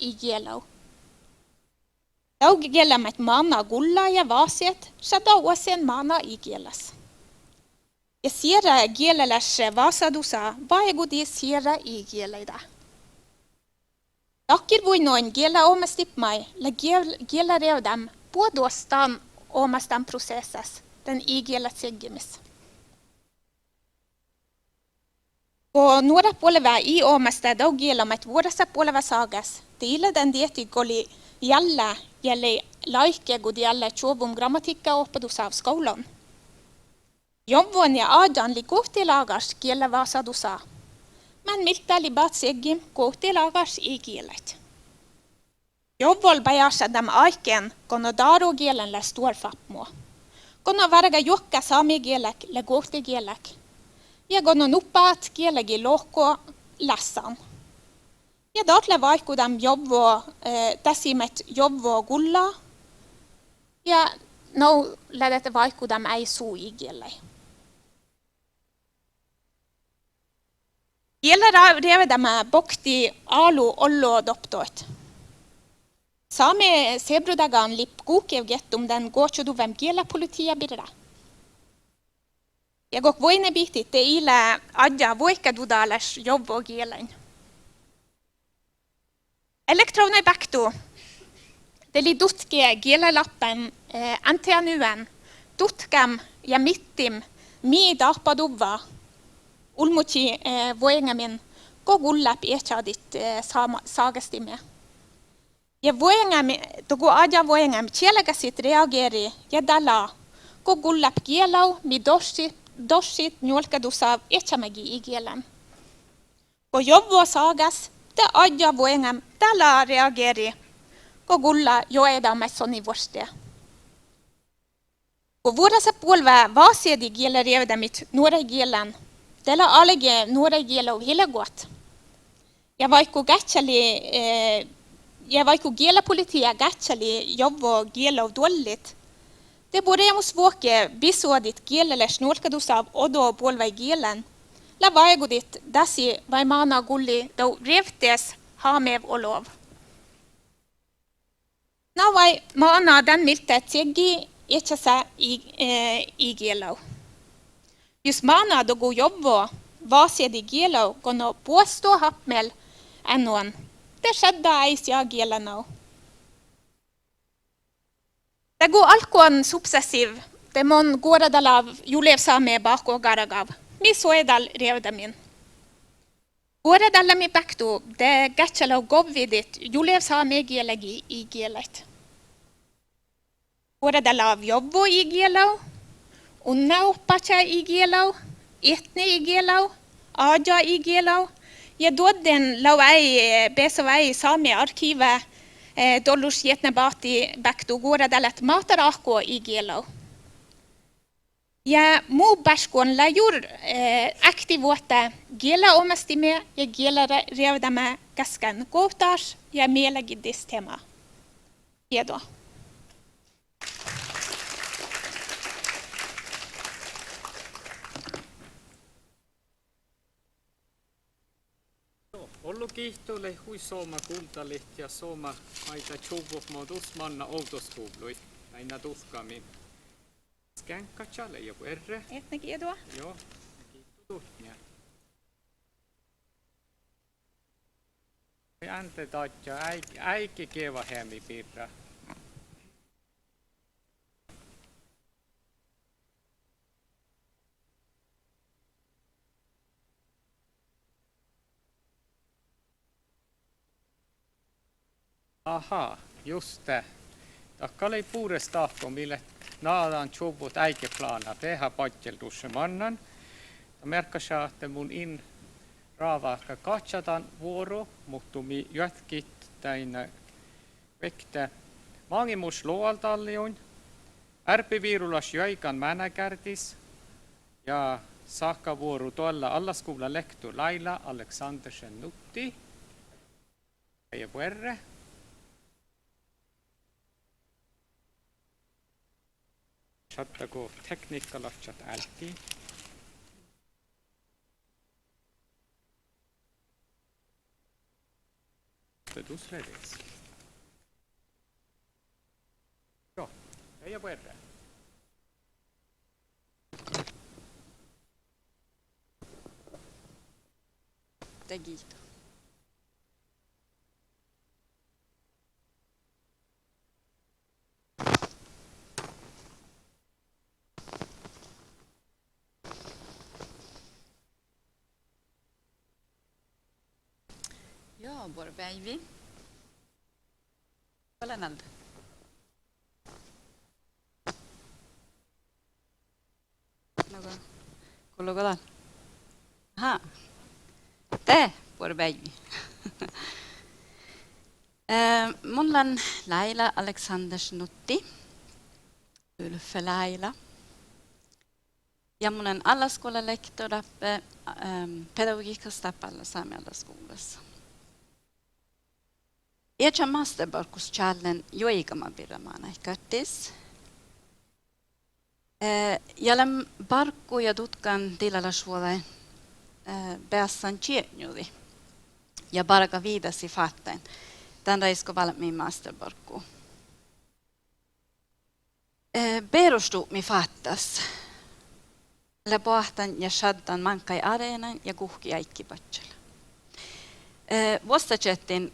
i kielau. Daugielamat mana gulla ja vaasiat, sadauasien mana igielas. Ja siera gielelas vaasadusa, vaegudi siera igieleida. Takkir voi noin giela omastipmai, la giela reudam, puoduostaan omastaan prosessas, den igielat seggimis. Ko nuora puoleva i omasta daugielamat vuodessa puoleva saagas, tiila den dieti goli jälle laike gudi jälle tjovum grammatikka oppedusav skolan. Jovvon ja ajan li kohti lagas kiele vasadusa. Men miltä li bat seggim kohti lagas i kielet. Jovvol bajasa dam aiken kono daro kielen le stor fappmo. Kono varga jokka sami kielek le kohti kielek. Ja kono nuppaat kielegi lohko lassan. Ja datle vaikudam jovvo täsimet jovvo gulla. Ja no lädet vaikudam ei suu igielle. Kielä revedämä bokti alu ollo doptoit. Same sebrudagan lip kuukevgettum den gochuduvem kielä birra. Ja gok voine bihti te ila adja voikadudales jovvo kielen. Elektronei baktu. Deli tutkia kielelappen NTNUn tutkam ja mittim mi dahpaduvva ulmuti voengamin kogullap etjadit saagastimme. Ja voengami tugu aja voengam tielegasit reageri ja dala kogullap kielau mi dosit njolkadusav etjamagi i kielen. Ko jovvo saagas te aja voengam dala reageri kogulla joedamme soni vorste. Ko vuodessa puolva vaasiedi kielä revedämit nuore kielen, tällä alge nuore kielau hilegot. Ja vaikka kielapolitia gatsali jovvo kielau dollit, te boremus vuoke bisuodit kielelle snurkadusav odo puolva kielen, la vaegudit dasi vaimana gulli dau revtes haamev olov. Navai maana den miltä tsegi etsäsä i kielau. Jos maana dogu jovvo vaasiedi kielau kono puosto happmel ennuan, te shedda eis ja kielenau. Tegu alkuan subsessiv, te mon guoradalav julevsame bako garagav, mi soedal revdamin. Guoradalami baktu, de gatsalau govvidit julevsame kielegi i kielet. Guoradalav jovvo i kielau, unna oppacha i kielau, etne i kielau, aja i kielau, ja dodden lau ei besavai sami arkiva dollus jetne baati baktu guoradalat matarahko i kielau. Ja muu baskon la jur aktivuota kielä omastimme ja kielä revdamme kaskan kohtaas ja mielegidis tema. Kiitos. Ollu kihtole hui sooma kultalit ja sooma maita tjuvuk modus manna outoskuvlui. Aina tuhkamin. Skänkatsale joku erre. Etne kiitos. Joo, kiitos. Ante tatja äikki keva hemi pirra. Aha, just det. Takka oli puures tahko, mille naadaan tjuvut äikeplana tehdä patjeldusse mannan. Merkkaa, että mun in raavaakka katsataan vuoro, mutta mi jätkit täinä vektä mangimus luoltallion. Ärpiviirulas jäikan mänäkärtis ja saakka vuoro tuolla allaskoula lektor Laila Aleksandersen nutti. Ja puerre. Chattako tekniikalla chat älti. Det är puerre. Tegito. Joo, buona päivi. Olen Alda. Kuuluuko tämän? Aha. Te, buona päivi. Mulla on Laila Aleksandersnutti, Ylfä Laila. Ja mun on allaskoululektor pedagogiikasta Tapalla Saamialaskoulassa. Echa masterbarkus challen joikama birramana kattis. Jälleen barkku ja tutkan tilalla suolen päässän tjernjudi. Ja barka viidasi fatten. Tän reisko valmiin masterbarkku. Perustu mi fattas. Läpoahtan ja shaddan mankai areenan ja kuhki äikkipatsella. Vuostajettin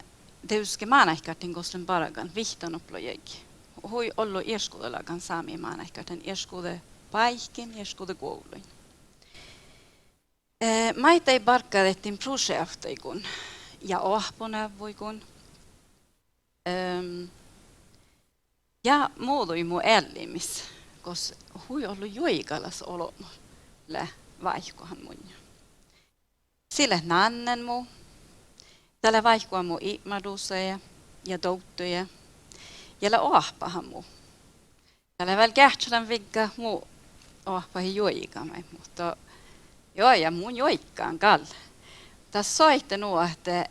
teuske maanahkartin koslen paragan vihtan oplojegi. Hui ollu irskuudelagan saami maanahkartin irskuude paihkin irskuude kouluin. Maita ei barkadettiin projekteikun ja ahponeuvoikun. Ja muodui mu ellimis, kos hui ollu joikalas olomulle vaihkohan mun. Sille nannen mu. Tällä vaihkoa mu imaduseja ja touttuja. Jällä oahpahan mu. Tällä väl kähtsälän vigga mu oahpahi joikamme, mutta joo ja mun joikkaan kall. Tässä soitte nuo, että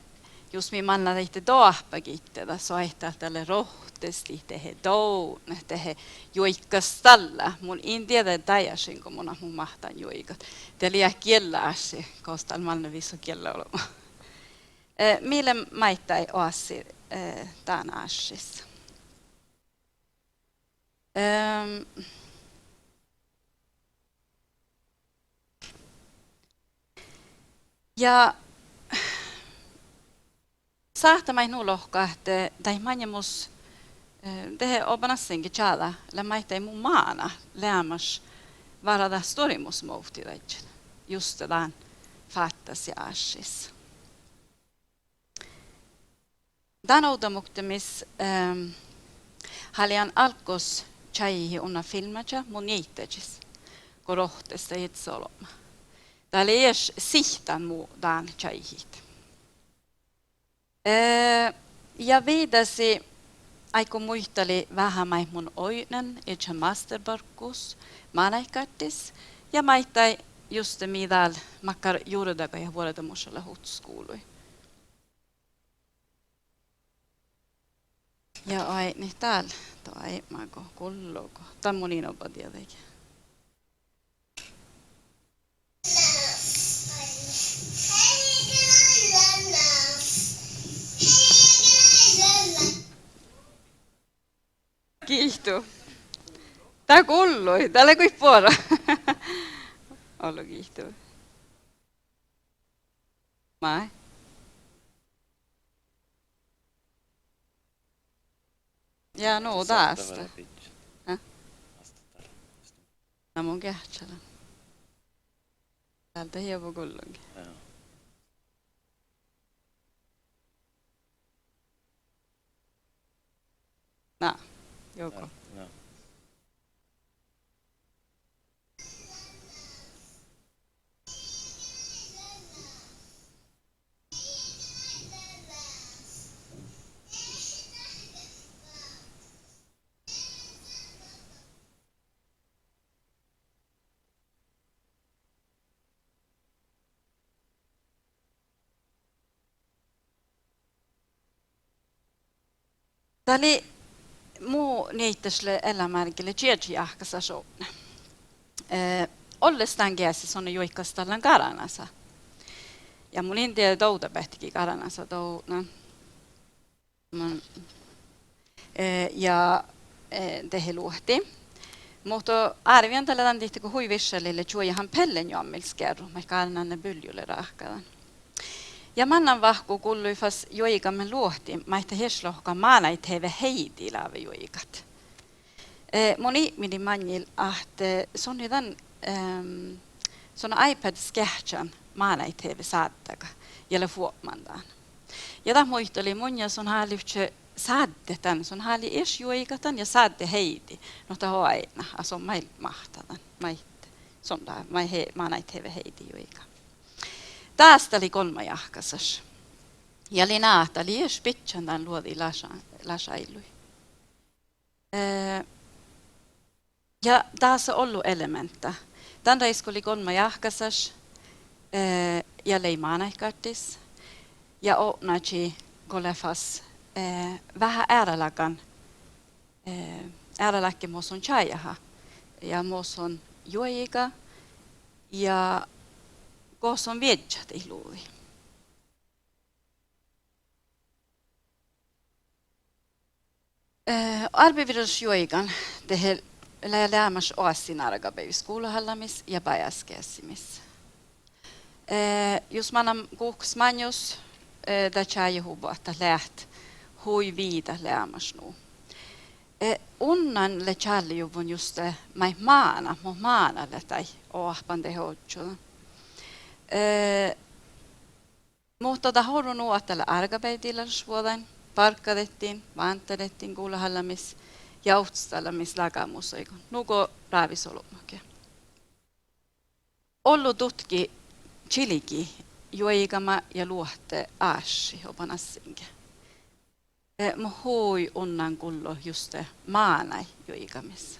jos mi manna teitte doahpakitte, tässä soittaa tälle rohtesti tehe doune, tehe joikkastalla. Mun in tiedä tajasin, kun mun mahtaan joikat. Te liian kielläsi, koska manna viso kiellä olemaan. Mille maita ei oasi tämän asissa. Ja saattamai nulohka, että tai manjamus tehe obanassenkin tjala, la maita ei mun maana lämmas varada storimusmohtivat just tämän fattas ja asissa. Tämän outomuktamis halian alkos tjaihi unna filmatja mun jiittäjis, kun rohtesta itse olema. Täällä ei edes sihtan muu tämän tjaihit. Ja viidasi aiko muisteli vähän mun oinen, itse masterbarkus, maanaikattis, ja maittai just mitä makkar juuredaka ja vuodedamusalla hutskoului. Ja ai, niin täällä, toi maako kulluko. Tämä on mun niin opa tietenkin. Kiihtuu. Tää kullui. Täällä kuin puora. Ollu kiihtuu. Mai. Ja no tästä. No mun kähtsälä. Täältä hievo kullunkin. No, joko. No. Tämä oli muu niittäiselle elämärkille tjärjiahkassa suunne. Ollestaan käsissä on juikkastallan karanassa. Ja mun intiä touta pähtikin karanassa touna. Ja tehe luhti. Mutta arvion tällä tantihti, kun huivissallille juojahan pellen jommilskerru, mikä annan byljulle rahkadan. Ja mannan vahku kuului fas joikamme luohti, maita heslohka maanait heve heiti laave joikat. Mun ihmini manjil, että sonni tämän iPad skähtjan maanait heve saattaga, jälle fuopmantaan. Ja tämä muisteli mun ja sun hallitse saaddetan, sun halli es joikatan ja saadde heiti. No tämä on aina, asun meil mahtadan, maanait heve heiti joika. Tästä oli 3 jahkasas. Ja linahta oli es pitchan tämän luodi lasailui. Ja tässä on ollut elementta. Tämän reisku oli 3 jahkasas ja leimaanaikattis. Ja ootnaji kolefas vähän äärälläkin muoson chajaha. Ja muoson juojiga ja koson viedjat ei luui. Arbivirusjuojigan tehe lämmäs oassin argabevis kuulahallamis ja päjäskäsimis. Jos manam kuuks manjus, da chajahuba, että läht hui viida lämmäs nuu. Unnan le chaljuvun just mai maanalle tai oahpan tehoitsuun. Mutta tämä on nuottella argabeitilarsvuoden, parkkadettiin, vantadettiin kuulahallamis, jauhtstalamis lagamusoikon, nuko raavisolumakin. Ollu tutki chiliki, juoikama ja luotte aassi opanassinke. Hui unnan kullo just maanai juoikamissa.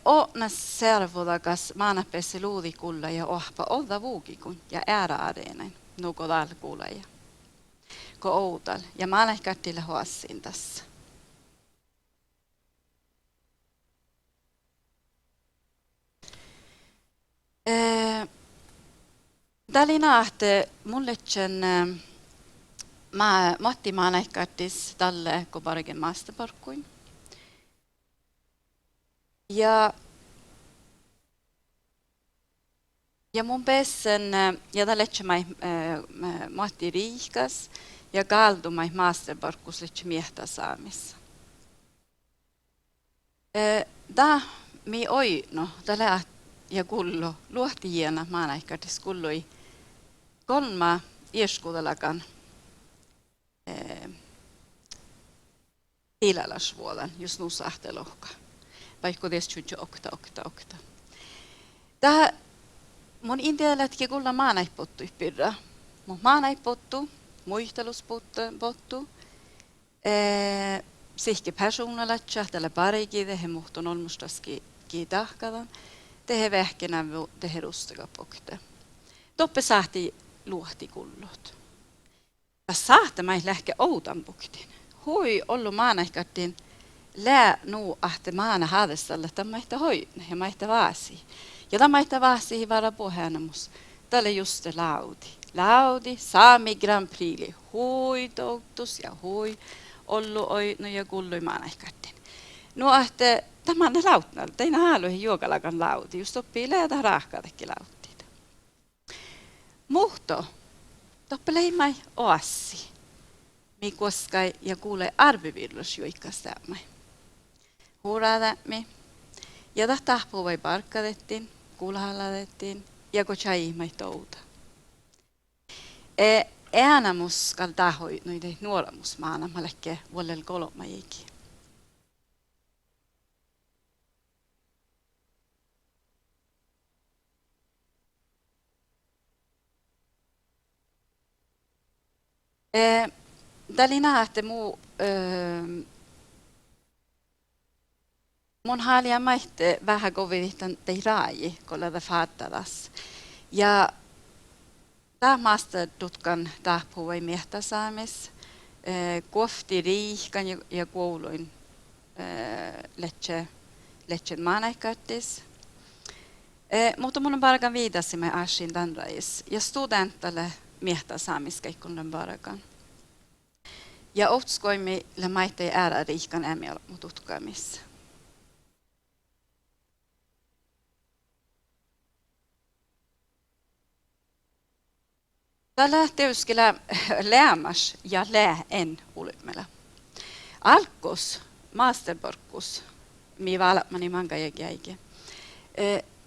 Onas servodakas maanapessi luudikulla ja ohpa olda vuukikun ja ääräadeenain nuko dalkulla ja ko outal ja maanahkattille hoassin tässä. Täli nähte mulletsen Matti maanahkattis tälle ko pargen maastaparkkuin. Ja mun pessen, ja tällä mai Matti Riikas ja kaldumai maastaparkkus letse miehtä saamissa. Tää mi oi, no tällä ja kullo luohti hiena maanahkatis kulloi 3 ieskuudelakan tilalasvuodan, just nu sahtelohka. Vaikka tietysti okta. Tämä mun intialätki kulla maanaipottu pyrrä. Mun maanaipottu, muisteluspottu. Sihki persoonalatsä, tällä parikin tehe muhtun olmustaski kiitahkadan. Tehe vähkenä tehe rustakapokte. Toppe saahti luohti kullot. Ja saahti mai lähke outanpuktin. Hui ollu maanaikattiin lää nuu ahte maana haadestalle tammaita hoidne ja maita vaasi. Ja tammaita vaasi vara puheenamus. Tälle just laudi. Laudi, saami Grand Prix, hui touttus ja hui ollu oinu ja kullui maanaikattiin. No ahte tämän lautnalla, teina haaluihin juokalakan laudi, just oppii läätä rahkaatekin lauttiita. Muhto, toppeleimai oassi. Mi koskai ja kuule arvivirlus juikkastaamai. Huuraadami. Ja tahpuu vai parkkadettiin, kuulhalladettiin ja ko chaimai touta. Äänamus kal tahoi noide nuoramus maana malekke vuolel kolomaikin. Täli nähte mun haalia maitte vähän kovitan tei raaji, kolla fattadas. Ja tämä maasta tutkan tahpuui miehtäsaamis, kofti riihkan ja kouluin lecchen maanaikattis. Mutta mun on parakan viidasimme asin tämän rais ja studentalle miehtäsaamiskeikkunnen parakan. Ja otskoimme le maitte ääräriihkan ämiä tutkaamis. Tällä teuskellä lämmäs ja lää en ulimella. Alkos, maasterborkus, mi valmani manga jäike.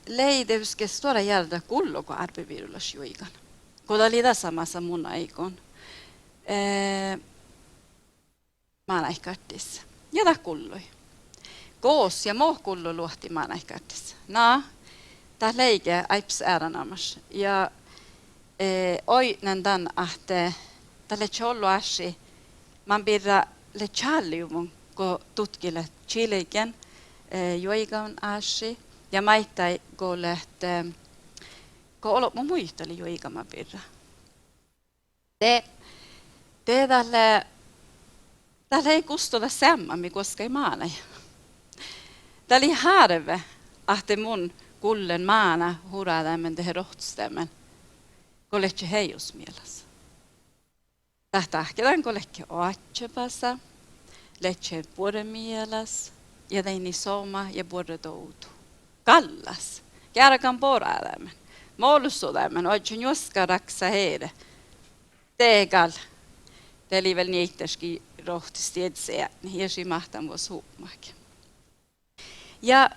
Leideuske stora järda kulloko arpevirulas juikan. Koda lida samassa mun aikon. Maanaikattis. Ja kulloi. Koos ja muu kullu luohti maanaikattis. Tää leike aips ääranamas. Ja oi tämän, että tälle chollo assi man birra le challiumon ko tutkille chilegen joigan assi ja maittai golet ko olo muisteli joiga man birra. Det tälle ei kustoda sämmämi koska ei maana. Täli harve että mun kullen maana huradamen tehe rohtstämmen. Kollekin heijus mielessä. Tähtähkedän kollekin oatsepassa, letseen puolen mielessä, ja teini soma ja puolen toutu. Kallas, kärkan poraadamen, moulusudamen, oitsen juoska raksa heide. Teegal, teli vel niittäski rohtisti etsiä, niin hiesi mahtan vuos huumakin. Ja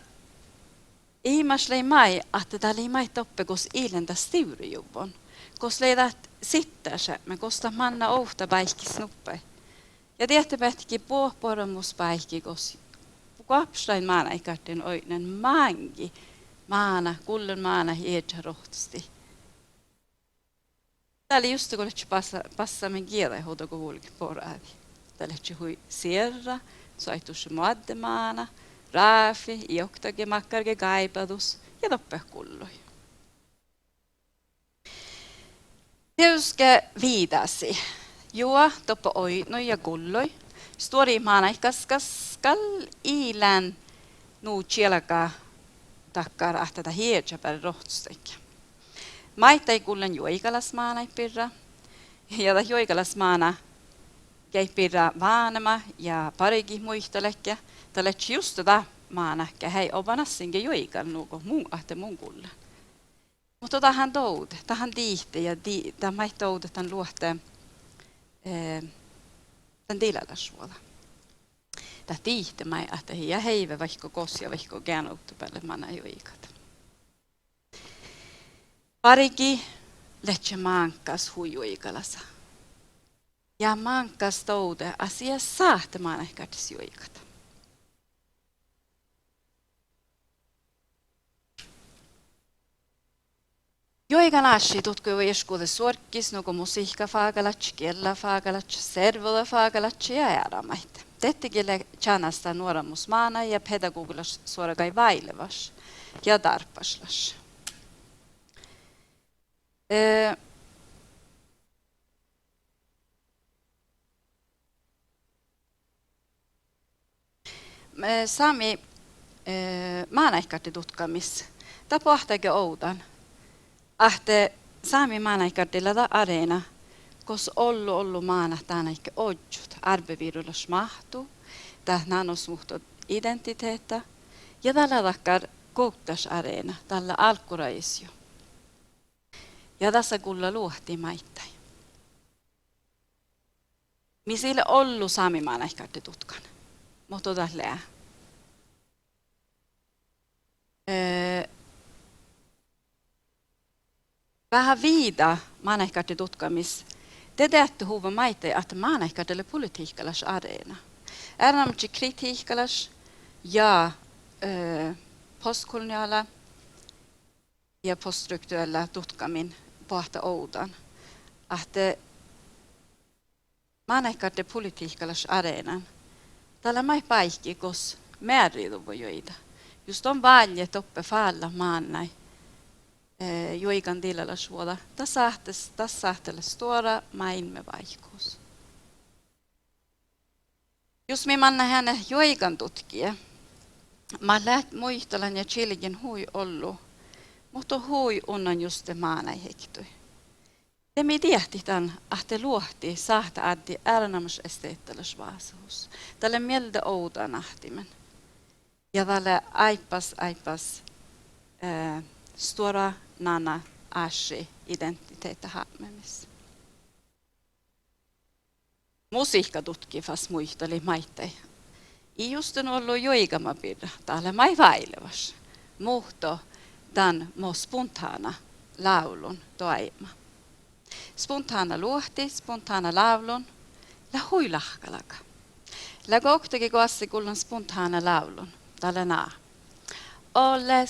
ihmislei mai, että täällä ei mai toppe, kos ilentä stiurujuvon. Kos leidät sittäsä, me kosta manna ohta päihki snuppai. Ja tiettäpähtikin puohporomus päihki, kos kapstain maana ikartin oinen mangi maana, kullen maana hietsä rohtusti. Täällä just kun passa men kielä hoito kun hulki poraavi. Täällä hui sierra, soitus muadde maana, raafi, ioktage makkarge kaipadus ja toppe kulloi. Teuske viidasi. Juo toppo oinoi ja kulloi. Stori maana kaskal ilän nuu chielaka takkara ahtada hietsä per rohtsteikki. Maittai kullen joikalas maana pirra. Ja joikalas maana käy pirra vaanema ja parikin muistelekkä. Tällä just tätä maana käy obanassinkin joikal nuuko mun ahte mun kullen. Mutta tähän toude, tähän tiihte ja tämä toude tämän luohte tämän tilalasuola. Tämä tiihte mä että ja heive vaikka kosia vaikka gänouttu päälle manna joikat. Pariki letse mankas huijuikalasa. Ja mankas toude asia saahte manna ehkätis joikat. Joigan assi tutku jo eskuude suorkis, nuko musiikka faagalats, kiellä faagalats, servoda faagalats ja ääramait. Tettikille tjanasta nuoramus maana ja pedagogilas suorakai vailevas ja tarpaslas. Sami maanaihkatti tutkamis. Tapahtake oudan. Ahte saami maanaikardilla da areena, kos ollu maana tänäikö odjut, arbevirulas mahtu, tähnanos muhto identiteetta, ja tällä takkar kouttas areena, tällä alkuraisju. Ja tässä kulla luohti maittai. Misille ollu saami maanaikardi tutkan, mutta tällä vähän viida maanaikardi tutkamis. Te teette huva maittai, että maanaikardille politiikkalas areena. Äärämmäksi kritiikkalas ja postkoloniala ja poststruktuella tutkamin pohta oudan. Että maanaikardi politiikkalas areenan. Tällä mai paikki, kos määridu voi joida. Just on valje toppe falla maannai. Joikan tilalla suoda. Tässä sahtelle stora maailme vaikuus. Jos me manna hänen joikan tutkija, mä läht muistelan ja chilgin hui ollu, mutta hui unnan just te maanai hektui. Te me tiehti tämän, että luohti sahta addi ärnamus esteetteles vaasuus. Tälle mieltä oudan ahtimen. Ja tälle aipas stora nana assi identiteetta haamemis. musiikka tutkivas muisteli maittai. I just on ollut joikama pidä, täällä mai vailevas. Muhto tämän mo spontaana laulun toima. Spontaana luohti, spontaana laulun, la huilahkalaka. La koktakin koassi kullan spontaana laulun, täällä naa. Ole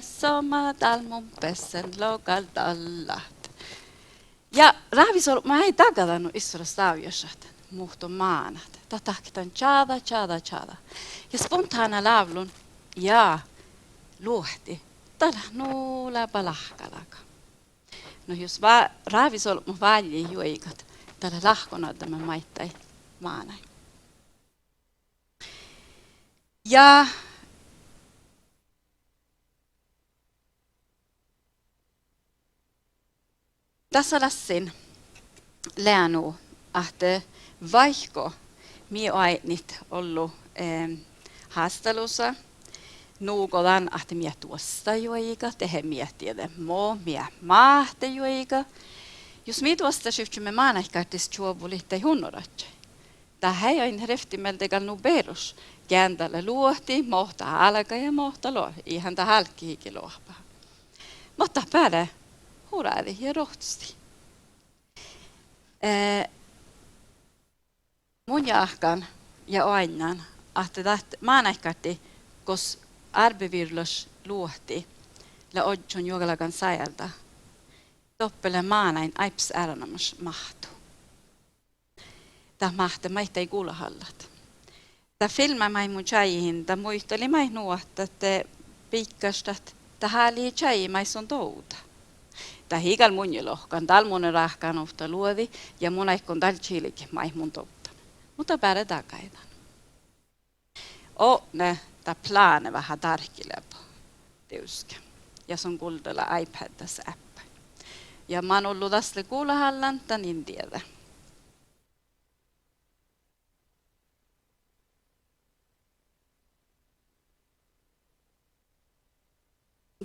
soma, tal mun pessen lokal tallat. Ja Raavisol, mä ei tagadannut issoras taujasat, muhto maanat. Ta taktan tjada. Ja spontaana laulun, ja luohti, tala nuula palahkalaka. No jos Raavisol mun valji juikat, tala lahkona tämä maittai maanai. Ja tässä lassin läänuu, että vaikka minä olen nyt ollut haastelussa, nuukodan, että minä tuosta joiga, tehdä minä tiedä minä maahte joiga. Jos minä tuosta syhtsymme maanahkaattis juovulitte hunnoratse. Tähän on reftimeltegal nuberus. Kääntällä luohti, mohta alka ja mohta loh. Ihan tämä halkkiikin lohpaa. Mutta päälle huraadi ja rohtusti. Mun jahkan ja oinnan, että maanahkaatti, kos arbevirlos luohti, la odjon jogalagan sajalta. Toppele maanain aips äranamus mahtu. Tämä mahti maita ei kuulahallat. Tämä filma mai mun tjaihin, tämä muisteli mai nuotta, että pikkastat, tämä oli tjai mai sun touta. Tämä hiigal mun jolohkan, tal mun rahkan ofta luodi, ja mun aikon tal chilikin mai mun touta. Mutta päälle takaitan. Ne, tämä plane vähän tarkilepo, teuska. Ja sun kuldella iPad-tässä appi. Ja mä oon ollut tästä kuulahallan, tän en tiedä.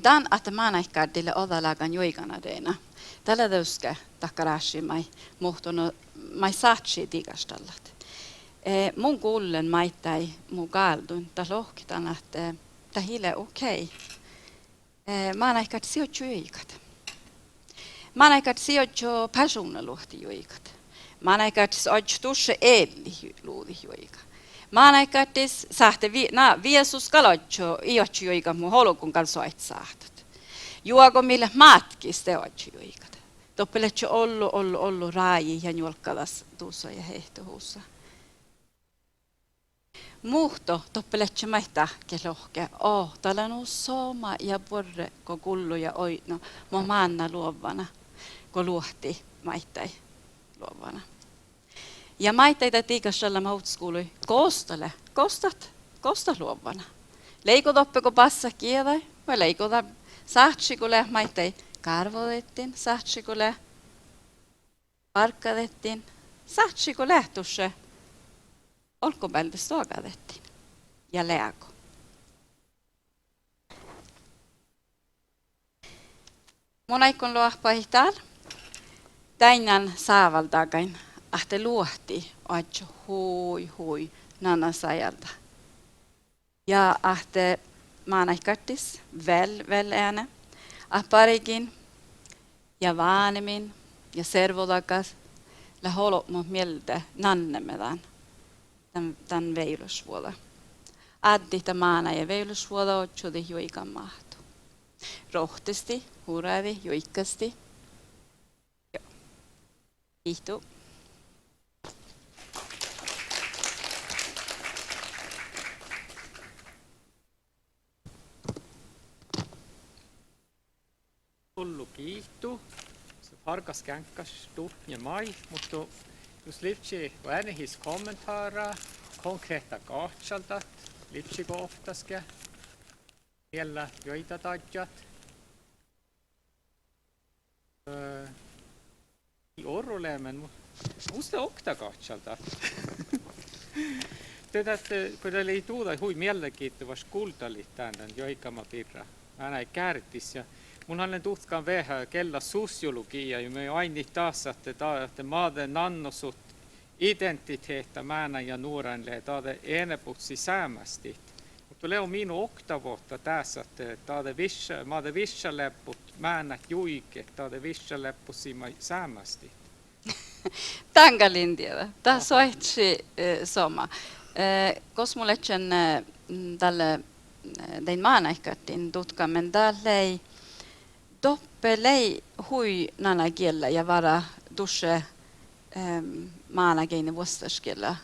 Dan että maanahkaadille odalagan joikanadeina. Tällä teuska takkarashi mai muhtunut, mai saatsi tigastallat. Mun kuullen maittai mun kaaldun, ta lohkitan, että ta hile okei. Maanahkaat sijoitju joikat. Maanahkaat sijoitju personaluhti joikat. Maanahkaat sijoitju tuossa eli luudi joikat. Maanahkaattis sahte viesus kalotju iotju joikat mun holokun kalsoit sahtat. Juoko mille maatkis teotju joikat. Toppeletju ollu raaji ja njolkadas tuossa ja hehtohuussa. Muhto toppeletju maita kelohke. Täällä on soma ja porre, kun kullu ja oino, mo maanna luovana, kun luohti maittai luovana. Ja maitaita tiikastalla mautskului kostat luovana. Leiko toppe, kun passa kiedai, vai leiko saatsikule maittai karvodettiin, saatsikule parkkadettiin, saatsikule tuossa. Olkopäältä stogadettiin ja leako. Mun aikon luohpai täällä. Tänään saavaltakain, että luohti ajo hui nanasajalta. Ja että maanaikattis väl ääne. Aparikin ja vaanemin ja servodakas la holopmo mieltä nannemedaan. Tämän veilusvuoda. Addi maana ja veilusvuoda otsudi joikan mahtu. Rohtisti, huraadi, joikkasti. Kiitos. Hullu kiihtu. Se harkas känkkas ja mai, mutta jos lipsi väänehis kommentaara, konkreetta kahtsalta, lipsi kohtaske, vielä joita tajat. Orrulemen, musta okta kahtsalta. Tätä, kun teillä ei tuuda hui mielenkiintoista kuultalit tämän joikama pirra. Mä näin kärtis ja mun olen tutkan vähän kella sosiologia ja me aini taas, että maaden nannosut identiteettä määnä ja nuorenle taade eneputsi säämästit. Mutta leo minu oktavuotta tässä, että taade vissa lepput määnät juike, taade vissa lepput sima säämästit. Tänkä lintiä. Tässä on sama. Koska mulle tälle tein maanaikkaattiin tutka, men täällä ei doppelei hui nana kielellä ja vara dusse maanakeinen vuostaskielellä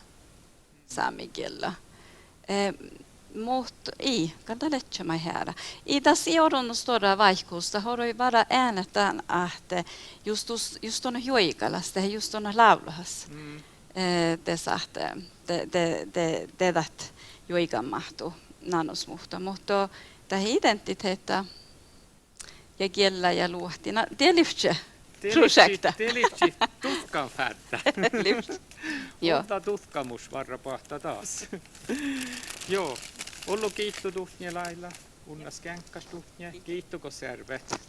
saamikielellä. Mutta ei, kannattaa lähtsemään här. I tässä joudun stora vaikutusta, har bara äänetään, että just on joikalasta, just on laulahas. Det sagt, det joikan mahtuu nanosmuhta, mutta tämä identiteettä ja kielellä ja luohtina, det lyfter projekta. Det lyfter tutkan färtä. Joo. Mutta tutkamus varrapahta taas. Joo. Ollu kiitto tuhnie lailla, unnas känkkas tuhnie, kiittoko servet.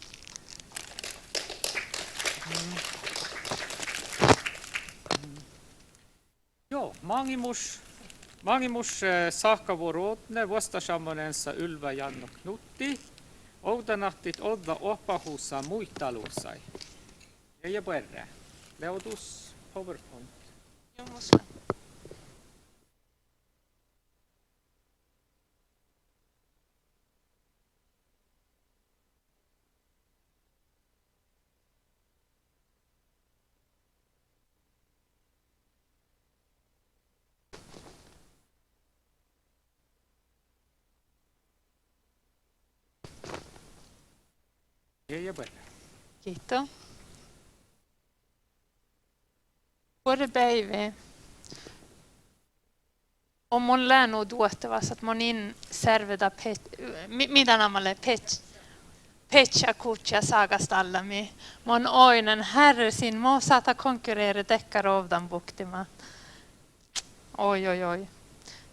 Joo, mangimus saakkavuorootne vastasammonensa Ylva Janno Knutti, oudanahtit odda opahuussa muittaluusai. Ja perä, leutus PowerPoint. Joo, Ja perä. Kiitos. Både päivä. On mun läänut tuottavassa, että mun in serveda mitä namalle petcha kutja saagastallami. Mun oinen herresin, mä saata konkurreera dekkarovdan buktima. Oi.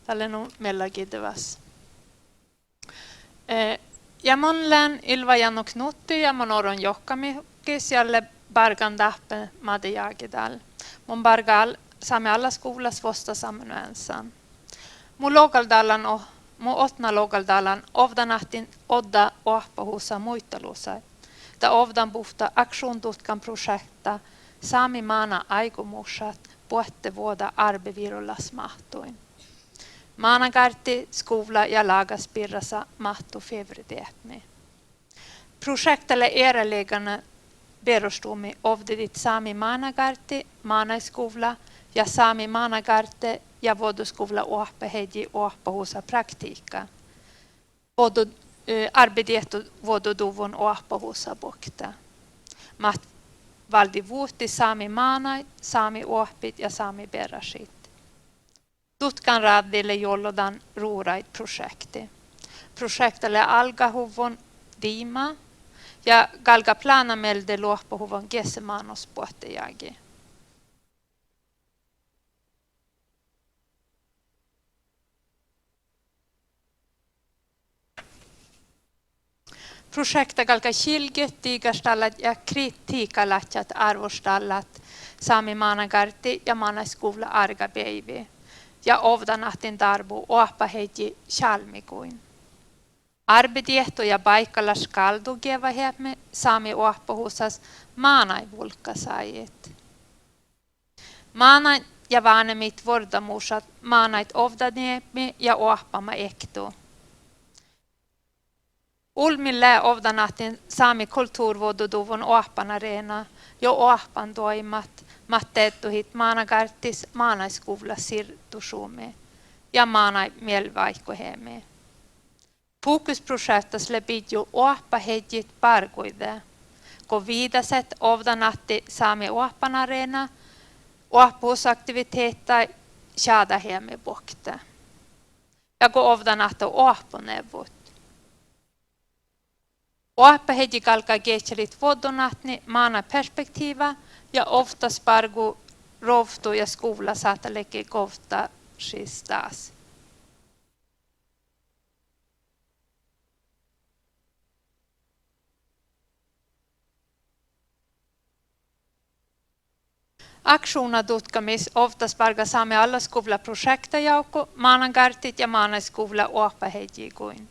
Tälle on meillä kiitos. Ja mun lään Ylva Janno Knutti ja mun oron johkamikis jalle bargan dappe made jagidal. Mun bargal saamme alla skolas vosta sammanvänsaan. Mun otna lokaldalan ovdanahtin odda oahpahuussa muittaluusa. Ta ovdan puhta aktiondutkan projekta saami maana aikomuksat puhutte vuoda arbevirullas mahtuin. Maanakartti, skola ja lagaspirrassa mahtu fevrideetmi. Projektille eräliggande perustumi ovdidit saami maanakartti, maanaiskola ja saami maanakartti ja vuodoskola oahpeheji oahpahuusa praktiikka. Arbedietu vuododuvun oahpahuusa bokta. Maht valdi vuotti saami maanai, saami oahpit ja saami perrasit. Tutkan raadille jollodan ruurait projekti. Projektille algahuvun diima ja galga planamelde luohpahuvun gesemanospuhtejagi. Projekta galga kilget digastallat ja kritiikalatjat arvostallat saami maanagarti ja maanaiskola argapäivi. Ja ovdanahtin darbu oahpaheji shalmikuin. Arbediehto ja paikalla skaldu geva hemme saami oahpahuusas maanai vulkasajit. Maanai ja vanemit vordamusat maanait ovdaneemi ja oahpama ektu. Ulmille ovdanahtin saami kulttuurvuododuvun oahpanareena jo oahpan toimat matteettuhit maanakarttis maanaiskuvla sirtusume ja maanai mielvaikkoheme. Fokusprojektas lebidju oahpahedjit parkuide, ko viidaset ovdanahti saami oahpanareena, oahpuusaktiviteettai shaadaheme bokte. Ja ko ovdanahti oahponeuvot. Oahpahedji kalka getselit voddonahtni maana perspektiiva ja ofta spargu rovtu ja skola saatalekin kohta taas. Aktiona tutkamis oftast varga saamme alla skola projektajoukko, maanankartit ja maanaiskoula oapahejikuin.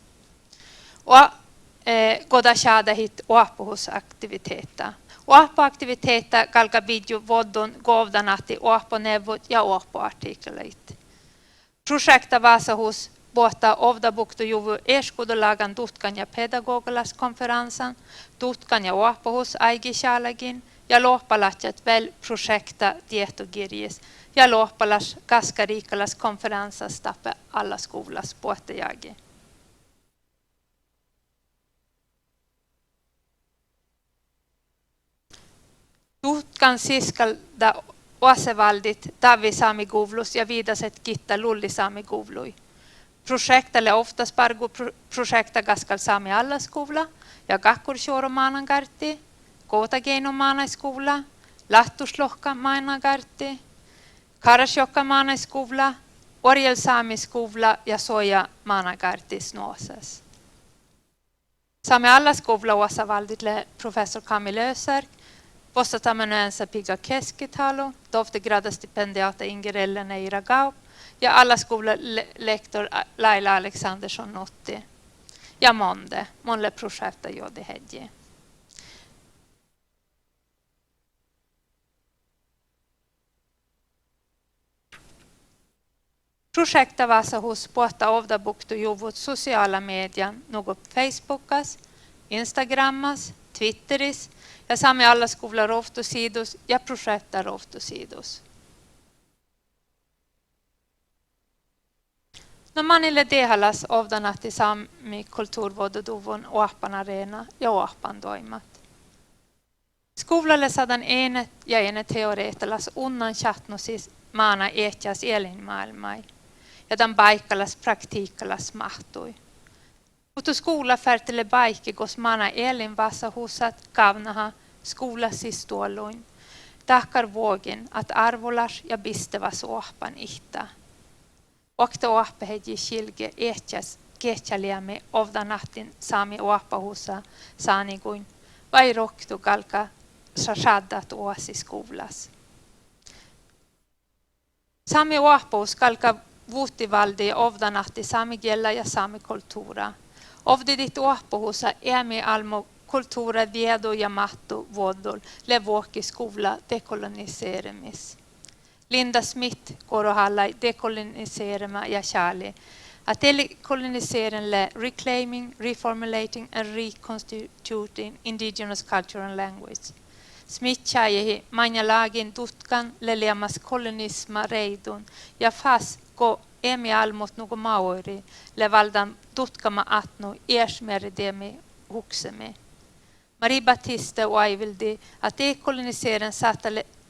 Goda shadahit oapuhusaktiviteettaa. Oappuaktiviteettaa kalka video voddon govdanatti oapponeuvot ja oappuartikkelit. Projekta Vasahus pohtaa ovdabuktujuvu eskudolagan tutkan ja pedagogilaskonferensen, tutkan ja oappuhus aigishalagin ja lohpalatjat väl projekta tietogirjes ja lohpalas kaskariikalas konferensas tappe alla skolas pohtajagi. Tutkan siskalda osevaldit Tavi saamiguvlus ja viidaset kitta lulli saamiguvlui. Projektalle oftast pargu projekta gaskal saami alla skola ja kakkursjoro maanankartti, Koutageino maanaiskoula, Lahtuslohka maanankartti, Karasjokka maanaiskoula, Orjel saamiskoula ja Soja maanankartti Snooses. Saami alla skola osevaldille professor Camille Ösärk, Vastatamanöensä piga keskitalo, doftegradastipendiata Ingerelle Neira Gaup ja alla lektor Laila Alexandersson Notti ja Monle projekta jodi hedje. Projekta Vasahus pohtaa ovdabuktujuvut sociala median, något Facebookas, Instagrammas, Twitteris ja saamme alla skola rohtosidus ja projekta rohtosidus. No manille dehalas ovdanatti saami kulturvododuvun Oappan arena ja Oappan toimat. Skolalle saadaan ene teoreettalas unnan chatnosis maana ehtjas elinmaailmai ja tämän paikkalas praktiikkalas mahtui. Mutta skola färtele baikki, kos maana elin Vasahusat kavnaha skolassis tuolluin. Takkar vågen att arvolas ja bistevas Oappan ihta. Okta Oappaheji kilge ehtjas kehtjaliamme ovdanattin saami Oappahusa saaniguin vai roktu kalka sashaddat oasi skolas. Saami Oappahus kalka vuhtivaldi ovdanatti saamikielä ja saamikulttuura. Ovdidit Oappahusa äämi almo kulttuura viedo ja mattu vuodol le vuokki skola dekoloniseerimis. Linda Smith korohallai dekoloniseerima ja Charlie. Att dekolonisering le reclaiming, reformulating and reconstituting indigenous culture and language. Smith chajehi manjalagin tutkan le lemas kolonisma reidun ja fas ko emi almot nugo maori le valdan tutkama atnu ersmeridemi huksemi. Marie Batiste oivildi att dekolonisering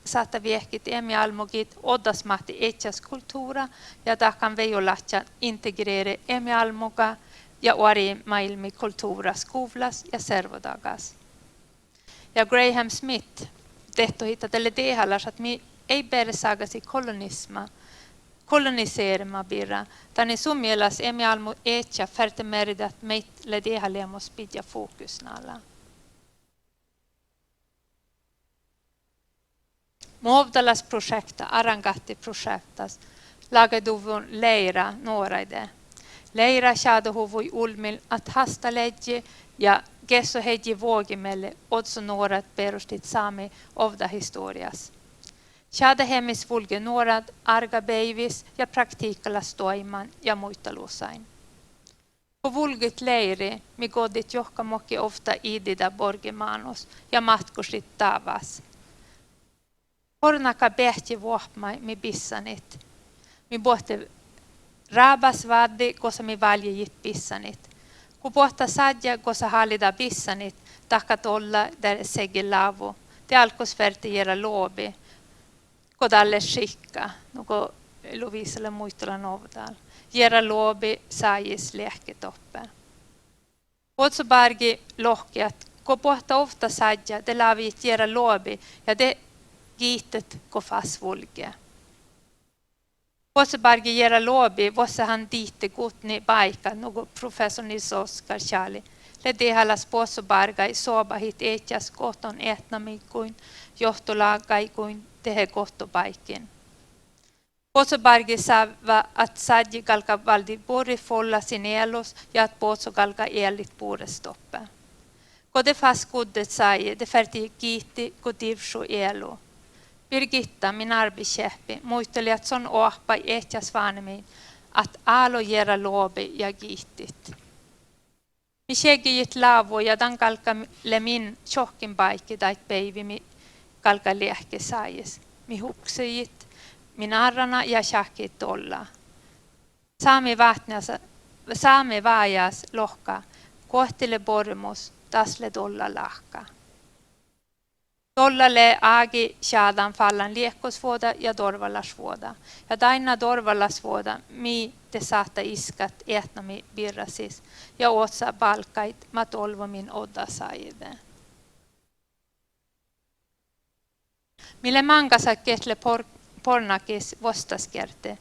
saattaa viehkit emi almogit oddasmahti etjas kulttuura ja takan veijolatja integreere emi almoga ja ori maailmi kulttuura skuvlas ja servodagas. Ja Graham Smith tehto hitatelle dehalas, että mi ei bersagasi koloniseerima birra, tani sumielas emi almo etja färte meridat meille dehalemos pidja fokusnalla. Movdalas projekta, arangatti projektas, lagaduvun leira nuoraide. Leira shadahuvui ulmil at hasta leidje ja gesso heidji vuogimelle odso nuorat perustit saami ovda historias. Shadahemis vulge nuorat arga beivis ja praktiikalas toiman ja muittalusain. På vulgit leiri mi godit johkamokki ofta idida borgimanos ja matkusit tavas. Hornaka behti vuohmai mi bissanit. Mi pohti rabas vaddi, kosa mi valjejit bissanit. Kun pohta sadja, kosa hallida bissanit, takkat olla där segi lavu. Te alkos färti gera lobi. Kodalle skicka, nuko Loviselle muistella novdal. Gera lobi saajis lehketoppe. Otso bargi lohkiat, kun pohta ofta sadja, de lavit gera lobi, ja de gitet ko fast vulge. Vossa bargi gera lobi, vossa han dite gutni baika, nugo professor Nils Oskar Charlie. Le dehalas posso barga i soba hit etjas koton etnamikuin, johtolagaikuin, tehe kohtopaikin. Potsobargi saava, että sadji kalka valdi puri folla sin elos ja että potso kalka elit purestoppe. Kode fast kuddet sai, det färti kiitti kodivsu elo. Birgitta, min arbetskäppi, muisteli, että son ohpa ehtäs vanhemmin, att alo gera lobe ja giittit. Mi segijit lavo ja dan kalka le min tjockin paikki dait päivi mi kalka lehke sais. Mi huksejit min arrana ja tjackit olla. Saame vajas lohka, kohtile bormus, tasle dolla lahka. Dollalle agi shadan fallan liekkosvuoda ja dorvalasvuoda. Ja daina dorvalasvuoda mi te saata iskat etnami birrasis ja otsa balkait ma tolvomin odda saide. Mille mangasa ketle pornakis vastaskerte.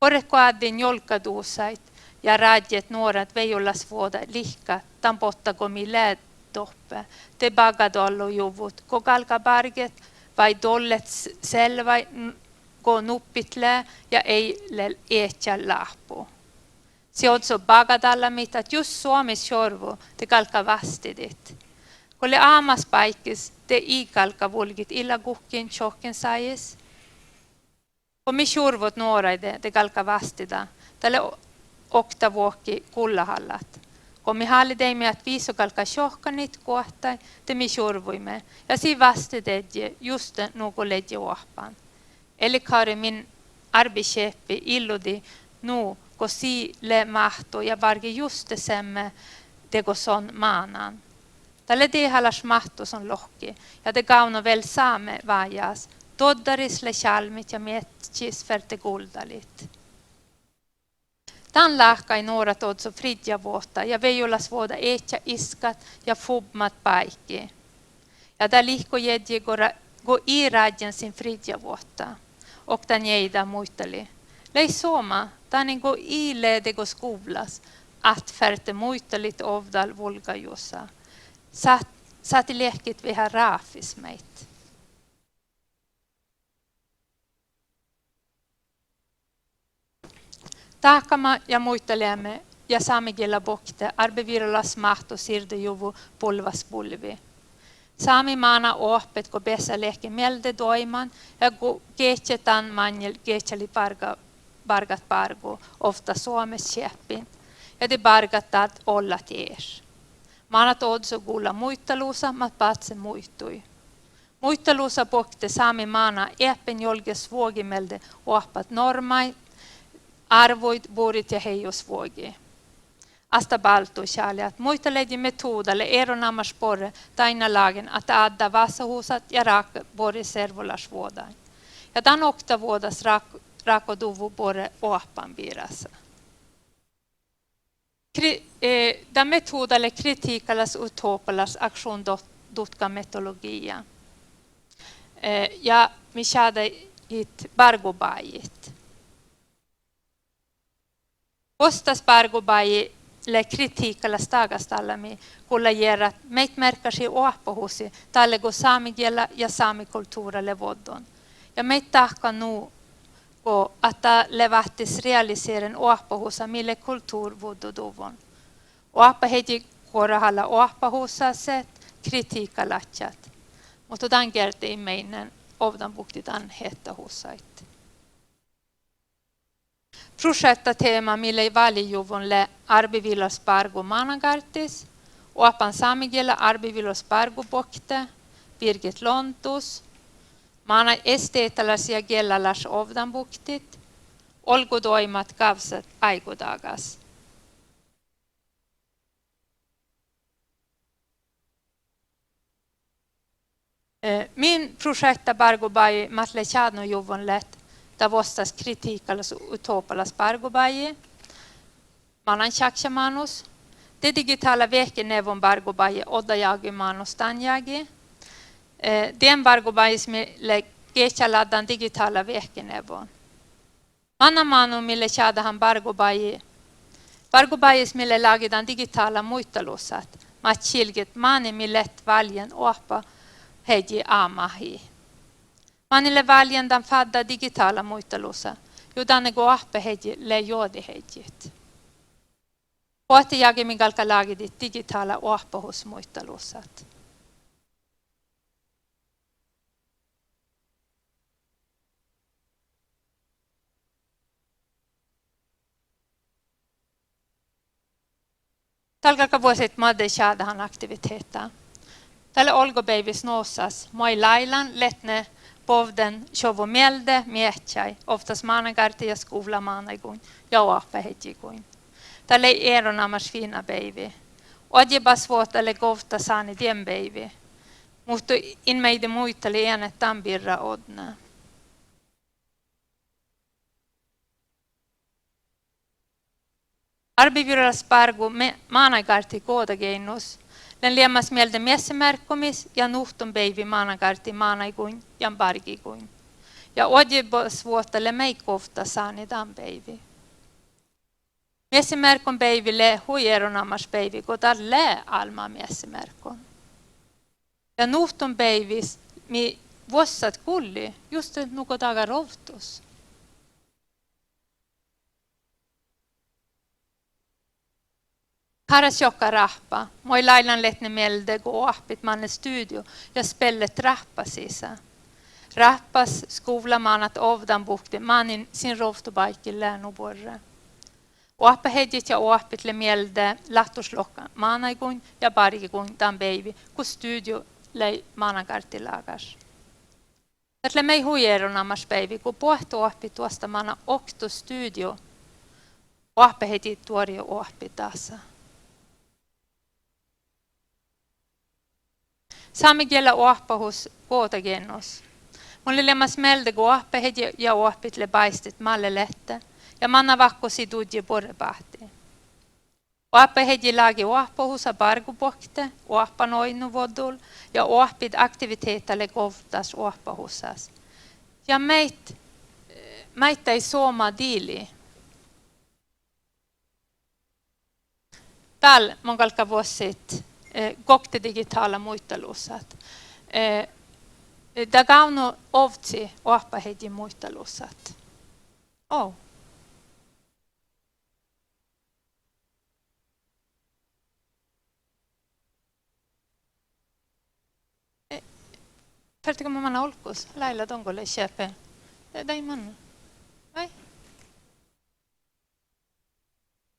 Porrekko addin jolkaduusait ja radjet nuoret veijolasvuoda lihka tampottako mi läät toppe. Te bagadollo juvut, ko kalkabarget vai dollet selvä ko nuppitle ja ei eetja lahpu. Se otso bagadalla mitä just Suomessa jorvu te kalka vastidit. Ko le aamas paikis te i kalka vulgit illa kuhkin tjokken sais. Ko mi jorvut nuoraide te kalka vastida tälle okta vuokki kullahallat. Kun me hallideimme, että viisokalka sjohkanit kohtai, te me jorvuimme. Ja si vastededje just nuku ledje ohpan. Eli kari min arbetskäppi illudi nu, kun si le mahto ja vargi just desemme tego son manan. Tälle de halas mahto son lohki, ja det gavno väl same vajas, doddaris le chalmit ja metskis färte guldalit. Tämän lahkai nuorat otso fridja vuotta ja veijolas vuoda eetja iskat ja fubmat paikki. Ja tää lihko jedji go i radjen sin fridja vuotta. Och tän jeida muisteli. Lei soma, tän go i ledego skuvlas, att färte muistelit ovdal vulgajussa. Saati lehkit vähän raafis meit. Taakama ja muistelemme ja saamigilla bokte arbevirolas mahto sirdejuvu pulvas pulvi. Saami maana ohpet ko bessa lehki melde doiman ja keetsetan manjel keetseli bargat pargo ofta Suomes käppin ja de bargatat olla tiers. Maanat odso gulla muisteluusa mat patse muistui. Muisteluusa bokte saami maana eppen jolges vuogimelde ohpat normai arvoit, burit ja heijosvuogi. Asta baltu kärle att muisteledi metodalle eronamma sporre taina lagen att adda vassahusat ja rakbori servolasvuodain. Ja dan okta vuodas rakoduvu bore ohpan birassa. Da metodalle kritikalas utopalas aktion dutka metodologia. Ja mi shada hit bargobajit. Ostas bargobaji le kritikalla stagastallami kulla jerat meit merkasi ohpahusi talle go saamikielä ja saamikulttuuralle voddon. Ja meit tahka nu go että levähtis realiseren ohpahusa mille kulttuurvudduduvon. Ohpa heiti korahalla ohpahusaset kritiikalatjat. Mutta dan kerti meinen ovdan buktitan hettahusait. Projekta teema mille valijuvonle arbivilos pargo managartis, opan saamikielä arbivilos pargo bokte, Birgit Lontus, mana esteetalaisia kielalas ovdan buktit, olgudoimat kavsat aikudagas. Min projekta pargo bai matle chadno juvonle da vostas kritikalas utopalas bargobaji, manan tjaksjamanus, de digitala vekenevon bargobaji odda jagimanus tanjagi, den bargobajis mille kechaladdan digitala vekenevon. Manna manu mille chadahan bargobajis mille lagidan digitala muistelusat, matchilgit mani millet valjen ohpa heji amahi. Manille väljendan fadda digitala muistelussa, jodan go appe heji le jodi hejit. Pohti jagimi galka lagidit digitala oahpohus muistelussat. Talgalka vuosit madde shaadahan aktiviteettaa. Tälle olgopäivis nousas moi lailan letne povden shovo mielde miehtjai oftas maanagarti ja skuvla maanaiguin ja oahpähetjiguin. Tälle ei eronamas fina päivi. Odjeba svårt tälle govta saani dien päivi. Mutta in meide muitteli ene tambirra odna. Arbivyras pargu maanagarti koodageinus. Den liemas mieltä miessemärkkomis ja nuhtun päivi maanagarti maanaiguin ja bargiguin. Ja odjebos vuottele meikofta saani dan päivi. Miessemärkon päivi le huieronamas päivi, kotar le alma miessemärkon. Ja nuhtun päivis mi vuossat kulli, just nuko dagar rovtus. Karas jokka rahpa, moi lailan letne mielde gå ahpit manne studio ja spellet rahpa sisa. Rahpas skola manat ovdan bukti manin sin rovtobaikki länu borre. Oahpa hedjit ja oahpit le mielde lattuslokka manaiguin ja bargiguin dan päivi, kun studio lei managarti lagas. Tätle mei huieronamas päivi, kun pohto oahpit tuosta mana okto studio, oahpa hedjit tuorio oahpit taasa. Saamikielä oahpahus kootagennus. Mulle lemmas melde oahpehet ja oahpit le baistit malle lehte ja manna vakkosi tudje borrebahti. Oahpehet lagi oahpahusa bargubokte, oahpanoinu vodul ja oahpit aktiviteetalle govtas oahpahusas. Ja meitä ei sooma diili. Tällä mun kalka vuosit kokte digitala muistelussat. Da gavno ovtsi oahpahedi muistelussat. Oh. Fältikö mä manna olkus? Lailla tonkolle köpe. Det är manna. Nej.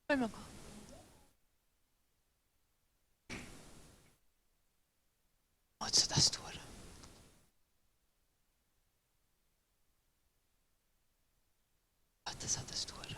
Voimmeko? Oot sä tästä tuoda? Oot sä tästä tuoda?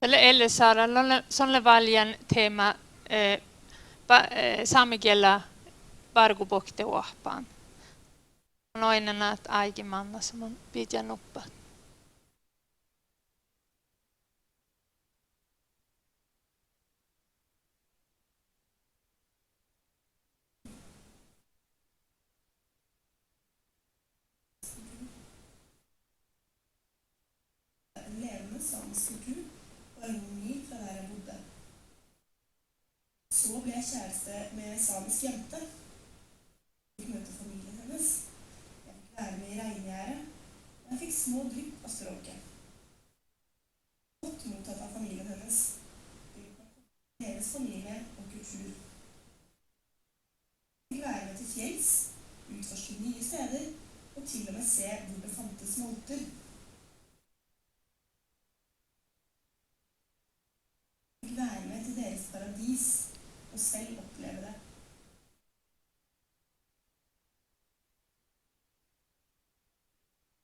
Tälle Ellesaarella sonle valjan teema saamikielä vargupokte uahpaan. Noinen näet aikimanna saman pitän uppa. Levende samisk kultur var ny fra der jeg bodde. Så ble jeg kjæreste med en samisk jente. Jeg fikk møte familien hennes. Jeg fikk være med i regngjæret. Og jeg fikk små drypp av språket. Godt mottatt av familien hennes. Hennes familie og kultur. Jeg fikk være med til fjells, utforske nye steder, og til og med se hvor det fantes molter. Jeg fikk være med til deres paradis, og selv oppleve det.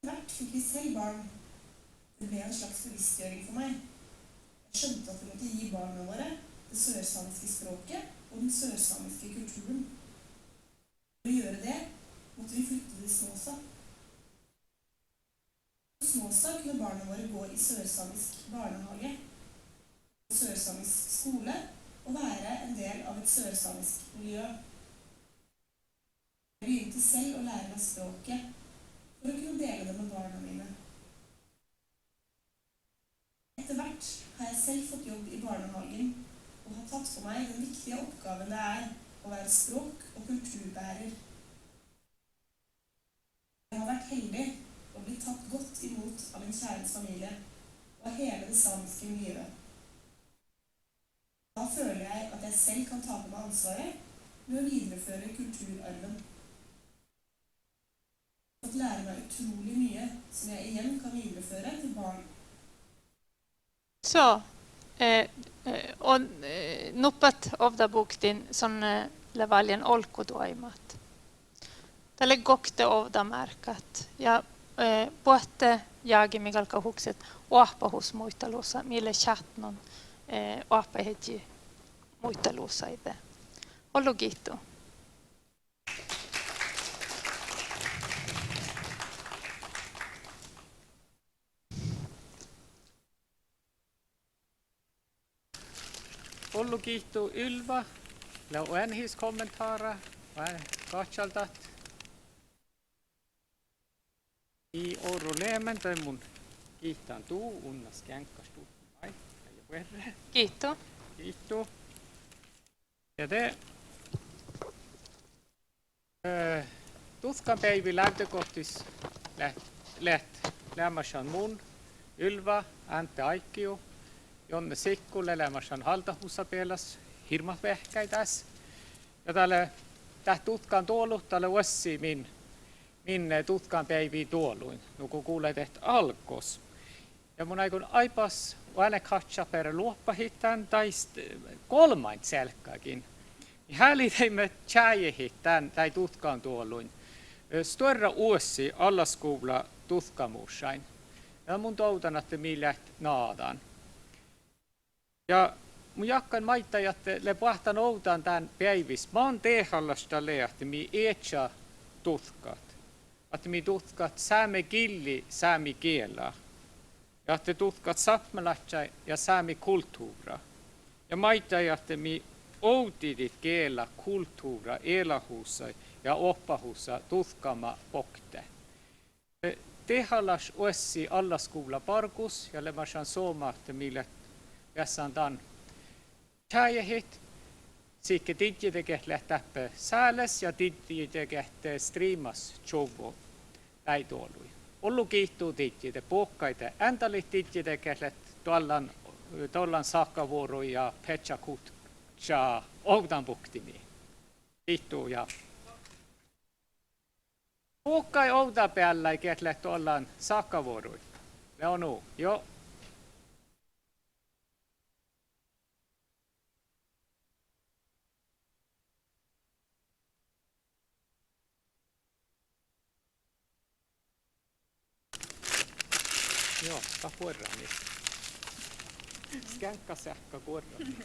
Hvert fikk vi selv barn. Det ble en slags bevisstgjøring for meg. Jeg skjønte at vi måtte gi barna våre det sørsamiske språket og den sørsamiske kulturen. For å gjøre det måtte vi flytte til Snåsa. På Snåsa kunne barna våre gå i sørsamisk barnehage, sørsamisk skole og være en del av et sørsamisk miljø. Jeg begynte selv å lære meg språket for å kunne dele det med barna mine. Etter hvert har jeg selv fått jobb i barnehagen og har tatt for meg den viktige oppgaven det er å være språk- og kulturbærer. Jeg har vært heldig og blitt tatt godt imot av min kjæres familie og av hele det samiske miljøet. Da føler jeg at jeg selv kan ta på meg ansvaret med å videreføre kulturarven. Jeg har fått lære meg utrolig mye som jeg igjen kan videreføre til barn. Så, noppat ovda buktin son levaljen olkodoimat. Tälle gokte ovda märkat. Ja puhutte jagi mikalka hukset oahpahus muitalusa, mille chatnon oahpahetji muitalusa ide. Ollu kiitos. Ollu kiitos Ylva. Ja enhis kommentarer. Katsaltat. I Ouro Leemen tai mun kiihtään tuu unnas känkkas tutmai. Ja verre. Kiitos. Kiitos. Ja te tutkan päivi lähtökohtis lämmäsän mun Ylva Ante Aikkiu, Jonne Sikkulle lämmäsän haltahuusapelas hirmat vähkäitäs. Ja tälle tutkan tuolu tälle vuosi min tutkan päivi tuoluin, nuku kuulee tehtä alkos. Ja mun aikon aipas aina katsa per luoppahittan tai kolmain selkkaakin. Ja häli teimme tjäjehittan tai tutkaan tuoluin. Stora uusi allaskoula tutkamuusain. Ja mun toutan, että millä naadaan. Ja mun jakkan maittajat le pahtan outan tämän päivis. Mä oon tehallasta lehti, mi eetsä tutkat. Että mi tutkat sääme killi, säämi kielä. Ja että tutkat sapmelatsa ja säämi kulttuura. Ja maittajat mi outidit kielä, kulttuura, elähuussa ja oppahuussa tutkama pokte. Tehallas ossi allaskoula parkus ja lemäsän soomahte mille jässään tämän tjäjehit. Sikke tidjeteget lähtäppä sääles ja tidjeteget striimas tjovo äidoolui. Ollu kiihtuu tidjete puhkaite äntalit tidjeteget tuollan saakkavuoru ja petsakut ja oudan puhtimi. Kiihtuu ja puhkai ouda päällä eikä tuollan saakkavuoru. Ne on uu, joo. Joo, ta kuorrani. Skänkka sähkö kuorrani.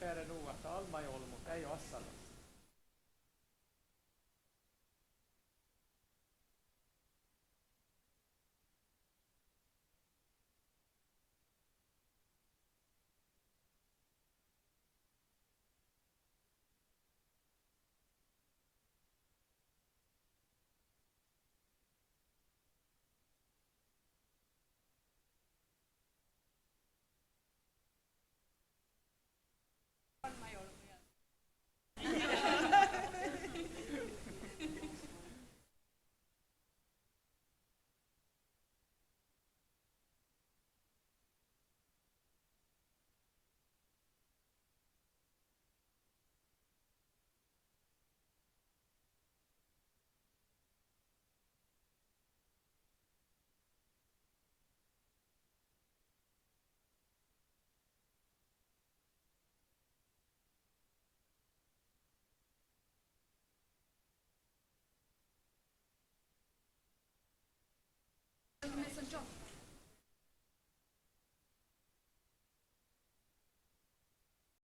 Päädä nuuhta alma ei ollut, mutta ei ole assalla.